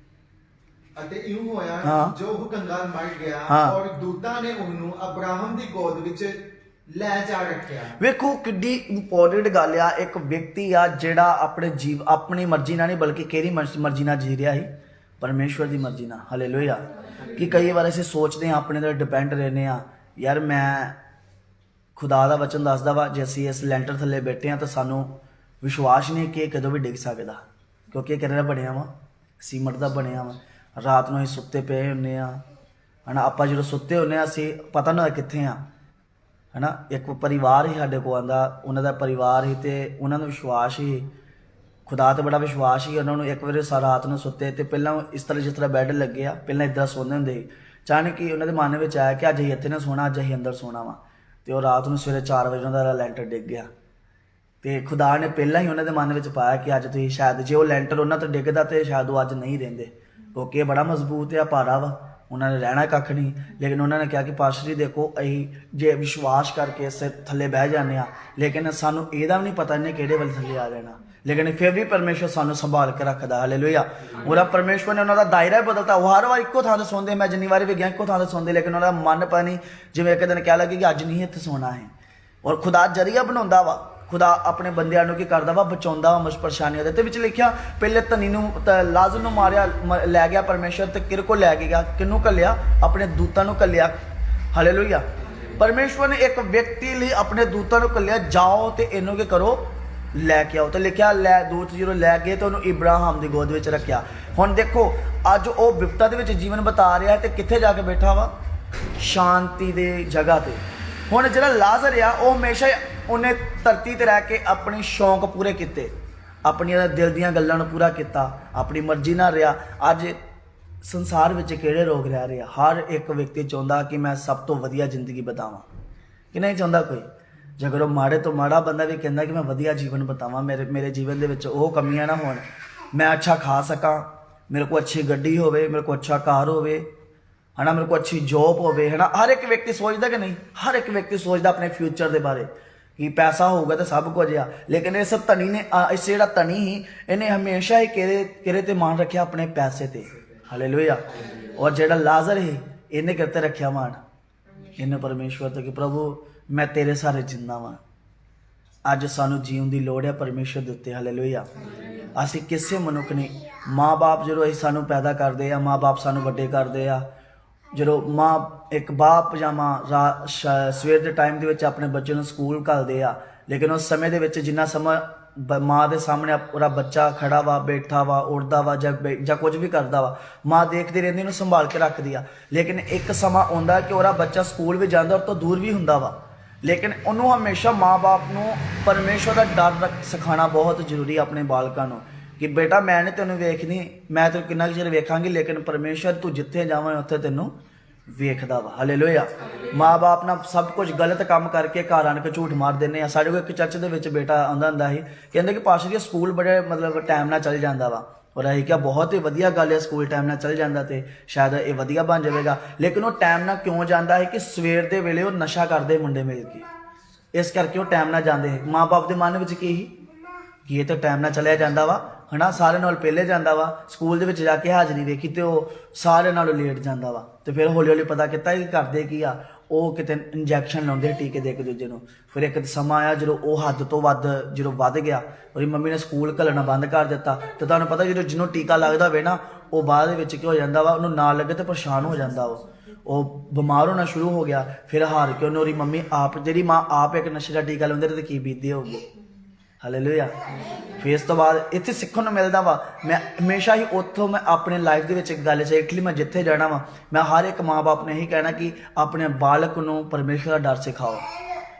ਅਤੇ ਇਉਂ ਹੋਇਆ ਜੋ ਉਹ ਕੰਗਾਲ ਮਰ ਗਿਆ ਔਰ ਦੂਤਾਂ ਨੇ ਉਹਨੂੰ ਅਬਰਾਹਮ ਦੀ ਗੋਦ ਵਿੱਚ ਲੈ ਜਾ ਰੱਖਿਆ। ਵੇਖੋ ਕਿੱਡੀ ਇੰਪੋਰਟੈਂਟ ਗੱਲ ਆ। ਇੱਕ ਵਿਅਕਤੀ ਆ ਜਿਹੜਾ ਆਪਣੀ ਮਰਜ਼ੀ ਨਾਲ ਨਹੀਂ ਬਲਕਿ ਕਿਹਦੀ ਮਰਜ਼ੀ ਨਾਲ ਜੀ ਰਿਹਾ ਸੀ? ਪਰਮੇਸ਼ਵਰ ਦੀ ਮਰਜ਼ੀ ਨਾਲ। ਹਾਲੇਲੂਇਆ। ਕਿ ਕਈ ਵਾਰ ਅਸੀਂ ਸੋਚਦੇ ਹਾਂ ਆਪਣੇ ਤੇ ਡਿਪੈਂਡ ਰਹਿੰਦੇ ਆ, ਯਾਰ ਮੈਂ ਖੁਦਾ ਦਾ ਵਚਨ ਦੱਸਦਾ ਵਾ ਜੇ ਅਸੀਂ ਇਸ ਲੈਂਟਰ ਥੱਲੇ ਬੈਠੇ ਆ ਤਾਂ ਸਾਨੂੰ ਵਿਸ਼ਵਾਸ ਨਹੀਂ ਕਿ ਇਹ ਕਦੋਂ ਵੀ ਡਿੱਗ ਸਕਦਾ, ਕਿਉਂਕਿ ਇਹ ਕਿਹੜਾ ਬਣਿਆ ਵਾ? ਸੀਮਟ ਦਾ ਬਣਿਆ ਵਾ। ਰਾਤ ਨੂੰ ਅਸੀਂ ਸੁੱਤੇ ਪਏ ਹੁੰਦੇ ਆ, ਹਨਾ। ਆਪਾਂ ਜਦੋਂ ਸੁੱਤੇ ਹੁੰਦੇ ਆ ਅਸੀਂ ਪਤਾ ਨਾ ਕਿੱਥੇ ਆ, ਹਨਾ। ਇੱਕ ਪਰਿਵਾਰ ਹੀ ਸਾਡੇ ਕੋਲ ਆਂਦਾ, ਉਹਨਾਂ ਦਾ ਪਰਿਵਾਰ ਹੀ ਤੇ ਉਹਨਾਂ ਨੂੰ ਵਿਸ਼ਵਾਸ ਹੀ, ਖੁਦਾ ਤੇ ਬੜਾ ਵਿਸ਼ਵਾਸ ਹੀ ਉਹਨਾਂ ਨੂੰ। ਇੱਕ ਵਾਰੀ ਰਾਤ ਨੂੰ ਸੁੱਤੇ ਤੇ ਪਹਿਲਾਂ ਇਸ ਤਰ੍ਹਾਂ ਜਿਸ ਤਰ੍ਹਾਂ ਬੈੱਡ ਲੱਗੇ ਆ, ਪਹਿਲਾਂ ਇੱਦਾਂ ਸੌਂਦੇ ਹੁੰਦੇ ਸੀ। ਅਚਾਨਕ ਹੀ ਉਹਨਾਂ ਦੇ ਮਨ ਵਿੱਚ ਆਇਆ ਕਿ ਅੱਜ ਅਸੀਂ ਇੱਥੇ ਨਾ ਸੋਣਾ, ਅੱਜ ਅਸੀਂ ਅੰਦਰ ਸੋਣਾ ਵਾ। ਤੇ ਉਹ ਰਾਤ ਨੂੰ ਸਵੇਰੇ 4 ਵਜੇ ਉਹਨਾਂ ਦਾ ਲੈਂਟਰ ਡਿੱਗ ਗਿਆ। ਤੇ ਖੁਦਾ ਨੇ ਪਹਿਲਾਂ ਹੀ ਉਹਨਾਂ ਦੇ ਮਨ ਵਿੱਚ ਪਾਇਆ ਕਿ ਅੱਜ ਤੁਸੀਂ ਸ਼ਾਇਦ, ਜੇ ਉਹ ਲੈਂਟਰ ਉਹਨਾਂ ਤੋਂ ਡਿੱਗਦਾ ਤੇ ਸ਼ਾਇਦ ਉਹ ਅੱਜ ਨਹੀਂ ਰਹਿੰਦੇ, ਕਿਉਂਕਿ ਇਹ ਬੜਾ ਮਜ਼ਬੂਤ ਆ, ਭਾਰਾ ਵਾ, ਉਹਨਾਂ ਨੇ ਰਹਿਣਾ ਕੱਖ ਨਹੀਂ। ਲੇਕਿਨ ਉਹਨਾਂ ਨੇ ਕਿਹਾ ਕਿ ਪਾਸਟਰ ਜੀ ਦੇਖੋ, ਅਸੀਂ ਜੇ ਵਿਸ਼ਵਾਸ ਕਰਕੇ ਇਸ ਥੱਲੇ ਬਹਿ ਜਾਂਦੇ ਆ, ਲੇਕਿਨ ਸਾਨੂੰ ਇਹਦਾ ਵੀ ਨਹੀਂ ਪਤਾ ਇਹਨੇ ਕਿਹੜੇ ਵੱਲ ਥੱਲੇ ਆ ਜਾਣਾ, ਲੇਕਿਨ ਫਿਰ ਵੀ ਪਰਮੇਸ਼ਵਰ ਸਾਨੂੰ ਸੰਭਾਲ ਕੇ ਰੱਖਦਾ। ਹਾਲੇਲੂਇਆ। ਉਹਦਾ ਪਰਮੇਸ਼ਵਰ ਨੇ ਉਹਨਾਂ ਦਾ ਦਾਇਰਾ ਬਦਲਤਾ। ਉਹ ਹਰ ਵਾਰ ਇੱਕੋ ਥਾਂ ਤੇ ਸੌਂਦੇ, ਮੈਂ ਜਿੰਨੀ ਵਾਰੀ ਵੀ ਗਿਆ ਇੱਕੋ ਥਾਂ ਤੇ ਸੌਂਦੇ, ਲੇਕਿਨ ਉਹਨਾਂ ਦਾ ਮਨ ਪਤਾ ਨਹੀਂ, ਜਿਵੇਂ ਇੱਕ ਦਿਨ ਕਹਿ ਲੱਗੇ ਕਿ ਅੱਜ ਨਹੀਂ ਇੱਥੇ ਸੌਣਾ ਹੈ। ਔਰ ਖੁਦਾ ਜਰੀਆ ਬਣਾਉਂਦਾ ਵਾ। ਖੁਦਾ ਆਪਣੇ ਬੰਦਿਆਂ ਨੂੰ ਕੀ ਕਰਦਾ ਵਾ? ਬਚਾਉਂਦਾ ਵਾ ਮੁਸ਼ਕਿਲ ਪਰੇਸ਼ਾਨੀਆਂ ਦੇ। ਤੇ ਵਿੱਚ ਲਿਖਿਆ ਪਹਿਲੇ ਧਨੀ ਨੂੰ ਲਾਜ਼ਰ ਨੂੰ ਮਾਰਿਆ, ਲੈ ਗਿਆ ਪਰਮੇਸ਼ਵਰ, ਤੇ ਕਿਹਦੇ ਕੋਲ ਲੈ ਕੇ ਗਿਆ? ਕਿਹਨੂੰ ਘੱਲਿਆ? ਆਪਣੇ ਦੂਤਾਂ ਨੂੰ ਘੱਲਿਆ। ਹਾਲੇਲੂਇਆ। ਪਰਮੇਸ਼ਵਰ ਨੇ ਇੱਕ ਵਿਅਕਤੀ ਲਈ ਆਪਣੇ ਦੂਤਾਂ ਨੂੰ ਘੱਲਿਆ, ਜਾਓ ਤੇ ਇਹਨੂੰ ਕੀ ਕਰੋ? ਲੈ ਕੇ ਆਓ। ਤੇ ਲਿਖਿਆ ਦੂਤ ਜਦੋਂ ਲੈ ਗਏ ਤੇ ਉਹਨੂੰ ਇਬਰਾਹਿਮ ਦੀ ਗੋਦ ਵਿੱਚ ਰੱਖਿਆ। ਹੁਣ ਦੇਖੋ ਅੱਜ ਉਹ ਬਿਪਤਾ ਦੇ ਵਿੱਚ ਜੀਵਨ ਬਿਤਾ ਰਿਹਾ ਤੇ ਕਿੱਥੇ ਜਾ ਕੇ ਬੈਠਾ ਵਾ? ਸ਼ਾਂਤੀ ਦੇ ਜਗ੍ਹਾ ਤੇ। ਹੁਣ ਜਿਹੜਾ ਲਾਜ਼ਰ ਆ ਉਹ ਹਮੇਸ਼ਾ ਉਹਨੇ ਧਰਤੀ ਤੇ ਰਹਿ ਕੇ ਆਪਣੇ ਸ਼ੌਂਕ ਪੂਰੇ ਕੀਤੇ, ਆਪਣੀਆਂ ਦਿਲ ਦੀਆਂ ਗੱਲਾਂ ਨੂੰ ਪੂਰਾ ਕੀਤਾ, ਆਪਣੀ ਮਰਜ਼ੀ ਨਾਲ ਰਿਹਾ। ਅੱਜ ਸੰਸਾਰ ਵਿੱਚ ਕਿਹੜੇ ਲੋਕ ਰਹਿ ਰਹੇ ਆ? ਹਰ ਇੱਕ ਵਿਅਕਤੀ ਚਾਹੁੰਦਾ ਕਿ ਮੈਂ ਸਭ ਤੋਂ ਵਧੀਆ ਜ਼ਿੰਦਗੀ ਬਿਤਾਵਾਂ, ਕਿ ਨਹੀਂ ਚਾਹੁੰਦਾ ਕੋਈ? ਜੇਕਰ ਉਹ ਮਾੜੇ ਤੋਂ ਮਾੜਾ ਬੰਦਾ ਵੀ ਕਹਿੰਦਾ ਕਿ ਮੈਂ ਵਧੀਆ ਜੀਵਨ ਬਿਤਾਵਾਂ, ਮੇਰੇ ਜੀਵਨ ਦੇ ਵਿੱਚ ਉਹ ਕਮੀਆਂ ਨਾ ਹੋਣ, ਮੈਂ ਅੱਛਾ ਖਾ ਸਕਾਂ, ਮੇਰੇ ਕੋਲ ਅੱਛੀ ਗੱਡੀ ਹੋਵੇ, ਮੇਰੇ ਕੋਲ ਅੱਛਾ ਕਾਰ ਹੋਵੇ, ਹਨਾ, ਮੇਰੇ ਕੋਲ ਅੱਛੀ ਜੋਬ ਹੋਵੇ, ਹਨਾ। ਹਰ ਇੱਕ ਵਿਅਕਤੀ ਸੋਚਦਾ ਕਿ ਨਹੀਂ? ਹਰ ਇੱਕ ਵਿਅਕਤੀ ਸੋਚਦਾ ਆਪਣੇ ਫਿਊਚਰ ਦੇ ਬਾਰੇ ਕਿ ਪੈਸਾ ਹੋਊਗਾ ਤਾਂ ਸਭ ਕੁਝ ਆ। ਲੇਕਿਨ ਇਸ ਧਨੀ ਨੇ, ਇਸ ਜਿਹੜਾ ਧਨੀ ਸੀ, ਇਹਨੇ ਹਮੇਸ਼ਾ ਹੀ ਕਿਹੜੇ ਤੇ ਮਾਣ ਰੱਖਿਆ? ਆਪਣੇ ਪੈਸੇ ਤੇ। ਹਾਲੇਲੂਇਆ। ਔਰ ਜਿਹੜਾ ਲਾਜ਼ਰ ਸੀ, ਇਹਨੇ ਕਿਤੇ ਰੱਖਿਆ ਮਾਣ? ਇਹਨੇ ਪਰਮੇਸ਼ਵਰ ਤੇ ਕਿ ਪ੍ਰਭੂ ਮੈਂ ਤੇਰੇ ਸਾਰੇ ਜਿੰਦਾ ਵਾਂ। ਅੱਜ ਸਾਨੂੰ ਜੀਉਣ ਦੀ ਲੋੜ ਹੈ ਪਰਮੇਸ਼ਵਰ ਦੇ ਉੱਤੇ। ਹਾਲੇਲੂਇਆ। ਅਸੀਂ ਕਿਸੇ ਮਨੁੱਖ ਨੇ, ਮਾਂ-ਬਾਪ ਜਦੋਂ ਅਸੀਂ ਸਾਨੂੰ ਪੈਦਾ ਕਰਦੇ ਆ, ਮਾਂ-ਬਾਪ ਸਾਨੂੰ ਵੱਡੇ ਕਰਦੇ ਆ, ਜਦੋਂ ਇੱਕ ਬਾਪ ਜਾਂ ਮਾਂ ਸਵੇਰ ਦੇ ਟਾਈਮ ਦੇ ਵਿੱਚ ਆਪਣੇ ਬੱਚੇ ਨੂੰ ਸਕੂਲ ਘੱਲਦੇ ਆ, ਲੇਕਿਨ ਉਸ ਸਮੇਂ ਦੇ ਵਿੱਚ ਜਿੰਨਾ ਸਮਾਂ ਮਾਂ ਦੇ ਸਾਹਮਣੇ ਉਹਦਾ ਬੱਚਾ ਖੜਾ ਵਾ, ਬੈਠਾ ਵਾ, ਉੱਠਦਾ ਵਾ ਜਾਂ ਕੁਝ ਵੀ ਕਰਦਾ ਵਾ, ਮਾਂ ਦੇਖਦੀ ਰਹਿੰਦੀ, ਉਹਨੂੰ ਸੰਭਾਲ ਕੇ ਰੱਖਦੀ ਆ। ਲੇਕਿਨ ਇੱਕ ਸਮਾਂ ਆਉਂਦਾ ਕਿ ਉਹਦਾ ਬੱਚਾ ਸਕੂਲ ਵੀ ਜਾਂਦਾ, ਉਹ ਤੋਂ ਦੂਰ ਵੀ ਹੁੰਦਾ ਵਾ, ਲੇਕਿਨ ਉਹਨੂੰ ਹਮੇਸ਼ਾ ਮਾਂ-ਬਾਪ ਨੂੰ ਪਰਮੇਸ਼ਵਰ ਦਾ ਡਰ ਸਿਖਾਉਣਾ ਬਹੁਤ ਜ਼ਰੂਰੀ ਆਪਣੇ ਬਾਲਕਾਂ ਨੂੰ ਕਿ ਬੇਟਾ ਮੈਂ ਨਹੀਂ ਤੈਨੂੰ ਵੇਖਣੀ, ਮੈਂ ਤੈਨੂੰ ਕਿੰਨਾ ਕੁ ਚਿਰ ਵੇਖਾਂਗੀ, ਲੇਕਿਨ ਪਰਮੇਸ਼ਵਰ ਤੂੰ ਜਿੱਥੇ ਜਾਵੇਂ ਉੱਥੇ ਤੈਨੂੰ ਵੇਖਦਾ ਵਾ। ਹਾਲੇਲੂਇਆ। ਮਾਂ-ਬਾਪ ਨਾਲ ਸਭ ਕੁਝ ਗਲਤ ਕੰਮ ਕਰਕੇ ਘਰ ਆਣ ਕੇ ਝੂਠ ਮਾਰ ਦਿੰਦੇ ਆ। ਸਾਡੇ ਕੋਲ ਇੱਕ ਚਰਚ ਦੇ ਵਿੱਚ ਬੇਟਾ ਆਉਂਦਾ ਹੁੰਦਾ ਸੀ, ਕਹਿੰਦੇ ਕਿ ਪਾਸ਼ਾ ਜੀ ਸਕੂਲ ਬੜੇ ਮਤਲਬ ਟਾਈਮ ਨਾਲ ਚੱਲ ਜਾਂਦਾ ਵਾ, ਔਰ ਅਸੀਂ ਕਿਹਾ ਬਹੁਤ ਹੀ ਵਧੀਆ ਗੱਲ ਹੈ, ਸਕੂਲ ਟਾਈਮ ਨਾਲ ਚੱਲ ਜਾਂਦਾ ਤੇ ਸ਼ਾਇਦ ਇਹ ਵਧੀਆ ਬਣ ਜਾਵੇਗਾ। ਲੇਕਿਨ ਉਹ ਟਾਈਮ ਨਾਲ ਕਿਉਂ ਜਾਂਦਾ ਹੈ ਕਿ ਸਵੇਰ ਦੇ ਵੇਲੇ ਉਹ ਨਸ਼ਾ ਕਰਦੇ ਮੁੰਡੇ ਮਿਲ ਕੇ, ਇਸ ਕਰਕੇ ਉਹ ਟਾਈਮ ਨਾਲ ਜਾਂਦੇ ਹੈ। ਮਾਂ-ਬਾਪ ਦੇ ਮਨ ਵਿੱਚ ਕੀ ਸੀ ਕਿ ਇਹ ਤਾਂ ਟਾਈਮ ਨਾਲ ਚਲਿਆ ਜਾਂਦਾ ਵਾ ਹਨਾ, ਸਾਰੇ ਨਾਲ ਪਹਿਲੇ ਜਾਂਦਾ ਵਾ, ਸਕੂਲ ਦੇ ਵਿੱਚ ਜਾ ਕੇ ਹਾਜ਼ਰੀ ਵੇਖੀ ਤੇ ਉਹ ਸਾਰੇ ਨਾਲੋਂ ਲੇਟ ਜਾਂਦਾ ਵਾ। ਤੇ ਫਿਰ ਹੌਲੀ ਹੌਲੀ ਪਤਾ ਕੀਤਾ ਕਿ ਕਰਦੇ ਕੀ ਆ, ਉਹ ਕਿਤੇ ਇੰਜੈਕਸ਼ਨ ਲਾਉਂਦੇ ਟੀਕੇ ਦੇ ਇੱਕ ਦੂਜੇ ਨੂੰ। ਫਿਰ ਇੱਕ ਸਮਾਂ ਆਇਆ ਜਦੋਂ ਉਹ ਹੱਦ ਤੋਂ ਵੱਧ ਜਦੋਂ ਵੱਧ ਗਿਆ, ਉਹਦੀ ਮੰਮੀ ਨੇ ਸਕੂਲ ਘੱਲਣਾ ਬੰਦ ਕਰ ਦਿੱਤਾ। ਤੇ ਤੁਹਾਨੂੰ ਪਤਾ ਜਦੋਂ ਜਿਹਨੂੰ ਟੀਕਾ ਲੱਗਦਾ ਹੋਵੇ ਨਾ, ਉਹ ਬਾਅਦ ਦੇ ਵਿੱਚ ਕੀ ਹੋ ਜਾਂਦਾ ਵਾ, ਉਹਨੂੰ ਨਾ ਲੱਗੇ ਤੇ ਪਰੇਸ਼ਾਨ ਹੋ ਜਾਂਦਾ ਉਹ ਬਿਮਾਰ ਹੋਣਾ ਸ਼ੁਰੂ ਹੋ ਗਿਆ। ਫਿਰ ਹਾਰ ਕੇ ਉਹਨੂੰ ਉਹਦੀ ਮੰਮੀ ਆਪ, ਜਿਹੜੀ ਮਾਂ ਆਪ ਇੱਕ ਨਸ਼ੇ ਦਾ ਟੀਕਾ ਲਾਉਂਦੇ ਤੇ ਕੀ ਬੀਤਦੀ ਹੋਊਗੀ। ਹਾਲੇਲੂਇਆ। ਫਿਰ ਇਸ ਤੋਂ ਬਾਅਦ ਇੱਥੇ ਸਿੱਖਣ ਨੂੰ ਮਿਲਦਾ ਵਾ। ਮੈਂ ਹਮੇਸ਼ਾ ਹੀ ਉੱਥੋਂ ਮੈਂ ਆਪਣੇ ਲਾਈਫ ਦੇ ਵਿੱਚ ਇੱਕ ਗੱਲ ਸਿੱਖ ਲਈ, ਮੈਂ ਜਿੱਥੇ ਜਾਣਾ ਵਾ ਮੈਂ ਹਰ ਇੱਕ ਮਾਂ-ਬਾਪ ਨੇ ਇਹੀ ਕਹਿਣਾ ਕਿ ਆਪਣੇ ਬਾਲਕ ਨੂੰ ਪਰਮੇਸ਼ਵਰ ਦਾ ਡਰ ਸਿਖਾਓ।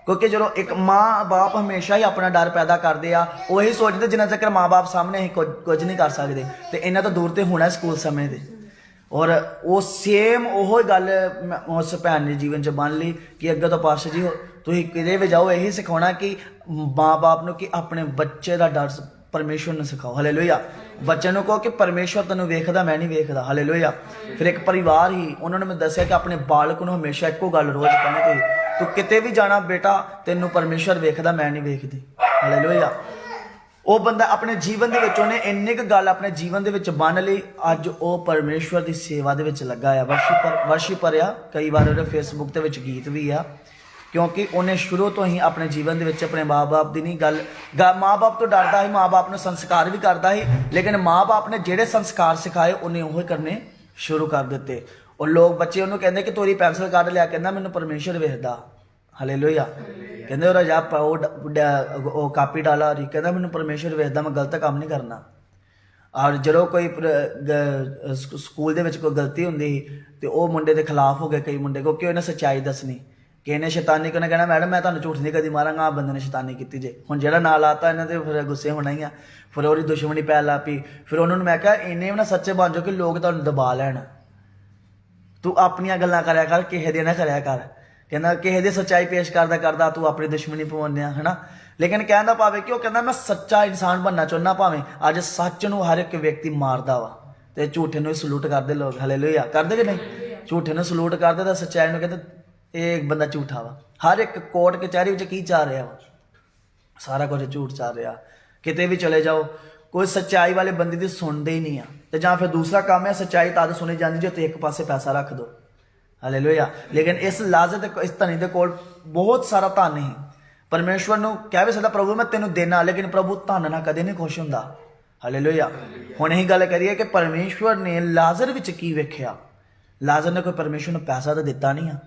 ਕਿਉਂਕਿ ਜਦੋਂ ਇੱਕ ਮਾਂ-ਬਾਪ ਹਮੇਸ਼ਾ ਹੀ ਆਪਣਾ ਡਰ ਪੈਦਾ ਕਰਦੇ ਆ, ਉਹ ਇਹੀ ਸੋਚਦੇ ਜਿੰਨਾ ਚੱਕਰ ਮਾਂ-ਬਾਪ ਸਾਹਮਣੇ ਅਸੀਂ ਕੁਝ ਨਹੀਂ ਕਰ ਸਕਦੇ ਤੇ ਇਹਨਾਂ ਤੋਂ ਦੂਰ ਤੇ ਹੋਣਾ ਸਕੂਲ ਸਮੇਂ ਦੇ। ਔਰ ਉਹ ਸੇਮ ਉਹੋ ਹੀ ਗੱਲ ਮੈਂ ਉਸ ਭੈਣ ਦੇ ਜੀਵਨ 'ਚ ਬਣ ਲਈ ਕਿ ਅੱਗੇ ਤੋਂ ਪਾਸ਼ਾ ਜੀ ਤੁਸੀਂ ਕਿਤੇ ਵੀ ਜਾਓ ਇਹੀ ਸਿਖਾਉਣਾ ਕਿ ਮਾਂ-ਬਾਪ ਨੂੰ ਕਿ ਆਪਣੇ ਬੱਚੇ ਦਾ ਡਰ ਪਰਮੇਸ਼ਵਰ ਨੂੰ ਸਿਖਾਓ। ਹਾਲੇਲੂਇਆ। ਬੱਚੇ ਨੂੰ ਕਹੋ ਕਿ ਪਰਮੇਸ਼ਵਰ ਤੈਨੂੰ ਵੇਖਦਾ, ਮੈਂ ਨਹੀਂ ਵੇਖਦਾ। ਹਾਲੇਲੂਇਆ। ਫਿਰ ਇੱਕ ਪਰਿਵਾਰ ਹੀ ਉਹਨਾਂ ਨੇ ਮੈਨੂੰ ਦੱਸਿਆ ਕਿ ਆਪਣੇ ਬਾਲਕ ਨੂੰ ਹਮੇਸ਼ਾ ਇੱਕੋ ਗੱਲ ਰੋਜ਼ ਕਹਿਣੀ, ਤੂੰ ਕਿਤੇ ਵੀ ਜਾਣਾ ਬੇਟਾ ਤੈਨੂੰ ਪਰਮੇਸ਼ਵਰ ਵੇਖਦਾ, ਮੈਂ ਨਹੀਂ ਵੇਖਦੀ। ਹਾਲੇਲੂਇਆ। ਉਹ ਬੰਦਾ ਆਪਣੇ ਜੀਵਨ ਦੇ ਵਿੱਚ ਉਹਨੇ ਇੰਨੀ ਕੁ ਗੱਲ ਆਪਣੇ ਜੀਵਨ ਦੇ ਵਿੱਚ ਬੰਨ ਲਈ, ਅੱਜ ਉਹ ਪਰਮੇਸ਼ਵਰ ਦੀ ਸੇਵਾ ਦੇ ਵਿੱਚ ਲੱਗਾ ਆ, ਵਰਸ਼ਿਪਰ ਆ। ਕਈ ਵਾਰ ਉਹਦੇ ਫੇਸਬੁੱਕ ਦੇ ਵਿੱਚ ਗੀਤ ਵੀ ਆ, ਕਿਉਂਕਿ ਉਹਨੇ ਸ਼ੁਰੂ ਤੋਂ ਹੀ ਆਪਣੇ ਜੀਵਨ ਦੇ ਵਿੱਚ ਆਪਣੇ ਮਾਂ-ਬਾਪ ਦੀ ਨਹੀਂ ਗੱਲ ਮਾਂ-ਬਾਪ ਤੋਂ ਡਰਦਾ ਸੀ, ਮਾਂ-ਬਾਪ ਨੂੰ ਸੰਸਕਾਰ ਵੀ ਕਰਦਾ ਸੀ, ਲੇਕਿਨ ਮਾਂ-ਬਾਪ ਨੇ ਜਿਹੜੇ ਸੰਸਕਾਰ ਸਿਖਾਏ ਉਹਨੇ ਉਹ ਕਰਨੇ ਸ਼ੁਰੂ ਕਰ ਦਿੱਤੇ। ਉਹ ਲੋਕ ਬੱਚੇ ਉਹਨੂੰ ਕਹਿੰਦੇ ਕਿ ਤੋਰੀ ਪੈਨਸਲ ਕੱਢ ਲਿਆ, ਕਹਿੰਦਾ ਮੈਨੂੰ ਪਰਮੇਸ਼ਵਰ ਵੇਖਦਾ। ਹਾਲੇਲੂਇਆ। ਕਹਿੰਦੇ ਉਹ ਜਾ ਉਹ ਕਾਪੀ ਡਾਲਾ ਰਹੀ, ਕਹਿੰਦਾ ਮੈਨੂੰ ਪਰਮੇਸ਼ਵਰ ਵੇਖਦਾ, ਮੈਂ ਗਲਤ ਕੰਮ ਨਹੀਂ ਕਰਨਾ। ਔਰ ਜਦੋਂ ਕੋਈ ਸਕੂਲ ਦੇ ਵਿੱਚ ਕੋਈ ਗਲਤੀ ਹੁੰਦੀ ਸੀ ਤੇ ਉਹ ਮੁੰਡੇ ਦੇ ਖਿਲਾਫ ਹੋ ਗਏ ਕਈ ਮੁੰਡੇ, ਕਿਉਂਕਿ ਉਹਨੇ ਸੱਚਾਈ ਦੱਸਣੀ। ਕਿਸੇ ਨੇ ਸ਼ੈਤਾਨੀ ਕੋਨੇ ਕਹਿਣਾ ਮੈਡਮ ਮੈਂ ਤੁਹਾਨੂੰ ਝੂਠ ਨਹੀਂ ਕਦੀ ਮਾਰਾਂਗਾ, ਆਹ ਬੰਦੇ ਨੇ ਸ਼ੈਤਾਨੀ ਕੀਤੀ ਜੇ। ਹੁਣ ਜਿਹੜਾ ਨਾਂ ਲਾਤਾ ਇਹਨਾਂ ਤੇ ਫਿਰ ਗੁੱਸੇ ਹੋਣਾ ਹੀ ਆ, ਫਿਰ ਉਹਦੀ ਦੁਸ਼ਮਣੀ ਪੈ ਲਾ ਪਈ। ਫਿਰ ਉਹਨਾਂ ਨੂੰ ਮੈਂ ਕਿਹਾ ਇੰਨੇ ਵੀ ਨਾ ਸੱਚੇ ਬਣ ਜਾਓ ਕਿ ਲੋਕ ਤੁਹਾਨੂੰ ਦਬਾ ਲੈਣ। ਤੂੰ ਆਪਣੀਆਂ ਗੱਲਾਂ ਕਰਿਆ ਕਰ, ਕਿਸੇ ਦੀਆਂ ਨਾ ਕਰਿਆ ਕਰ। ਕਹਿੰਦਾ ਕਿਸੇ ਦੀ ਸੱਚਾਈ ਪੇਸ਼ ਕਰਦਾ ਕਰਦਾ ਤੂੰ ਆਪਣੀ ਦੁਸ਼ਮਣੀ ਪਵਾਉਂਦਿਆ ਹਨਾ। ਲੇਕਿਨ ਕਹਿੰਦਾ ਭਾਵੇਂ ਕਿ ਉਹ ਕਹਿੰਦਾ ਮੈਂ ਸੱਚਾ ਇਨਸਾਨ ਬਣਨਾ ਚਾਹੁੰਦਾ, ਭਾਵੇਂ ਅੱਜ ਸੱਚ ਨੂੰ ਹਰ ਇੱਕ ਵਿਅਕਤੀ ਮਾਰਦਾ ਵਾ ਤੇ ਝੂਠੇ ਨੂੰ ਸਲੂਟ ਕਰਦੇ ਲੋਕ। ਹਾਲੇਲੂਇਆ। ਕਰਦੇ ਕਿ ਨਹੀਂ? ਝੂਠੇ ਨੂੰ ਸਲੂਟ ਕਰਦੇ ਤਾਂ ਸੱਚਾਈ ਨੂੰ ਕਹਿੰਦੇ ਇਹ ਬੰਦਾ ਝੂਠਾ ਵਾ। ਹਰ ਇੱਕ ਕੋਰਟ ਕਚਹਿਰੀ ਵਿੱਚ ਕੀ ਚੱਲ ਰਿਹਾ ਵਾ? ਸਾਰਾ ਕੁਝ ਝੂਠ ਚੱਲ ਰਿਹਾ। ਕਿਤੇ ਵੀ ਚਲੇ ਜਾਓ ਕੋਈ ਸੱਚਾਈ ਵਾਲੇ ਬੰਦੇ ਦੀ ਸੁਣਦੇ ਹੀ ਨਹੀਂ ਆ। ਤੇ ਜਾਂ ਫਿਰ ਦੂਸਰਾ ਕੰਮ ਹੈ ਸੱਚਾਈ ਤਦ ਸੁਣੀ ਜਾਂਦੀ ਜੇ ਤੁਸੀਂ ਇੱਕ ਪਾਸੇ ਪੈਸਾ ਰੱਖ ਦੋ। ਹਾਲੇਲੂਇਆ। ਲੇਕਿਨ ਇਸ ਲਾਜ਼ਰ ਤੇ ਇਸ ਧਨੀ ਦੇ ਕੋਲ ਬਹੁਤ ਸਾਰਾ ਧਨ ਨਹੀਂ। ਪਰਮੇਸ਼ਵਰ ਨੂੰ ਕਹਿ ਵੀ ਸਕਦਾ ਪ੍ਰਭੂ ਮੈਂ ਤੈਨੂੰ ਦੇਣਾ, ਲੇਕਿਨ ਪ੍ਰਭੂ ਧਨ ਨਾਲ ਕਦੇ ਨਹੀਂ ਖੁਸ਼ ਹੁੰਦਾ। ਹਾਲੇਲੂਇਆ। ਹੁਣ ਇਹੀ ਗੱਲ ਕਰੀਏ ਕਿ ਪਰਮੇਸ਼ਵਰ ਨੇ ਲਾਜ਼ਰ ਵਿੱਚ ਕੀ ਵੇਖਿਆ। ਲਾਜ਼ਰ ਨੇ ਕੋਈ ਪਰਮੇਸ਼ਵਰ ਨੂੰ ਪੈਸਾ ਤਾਂ ਦਿੱਤਾ ਨਹੀਂ ਆ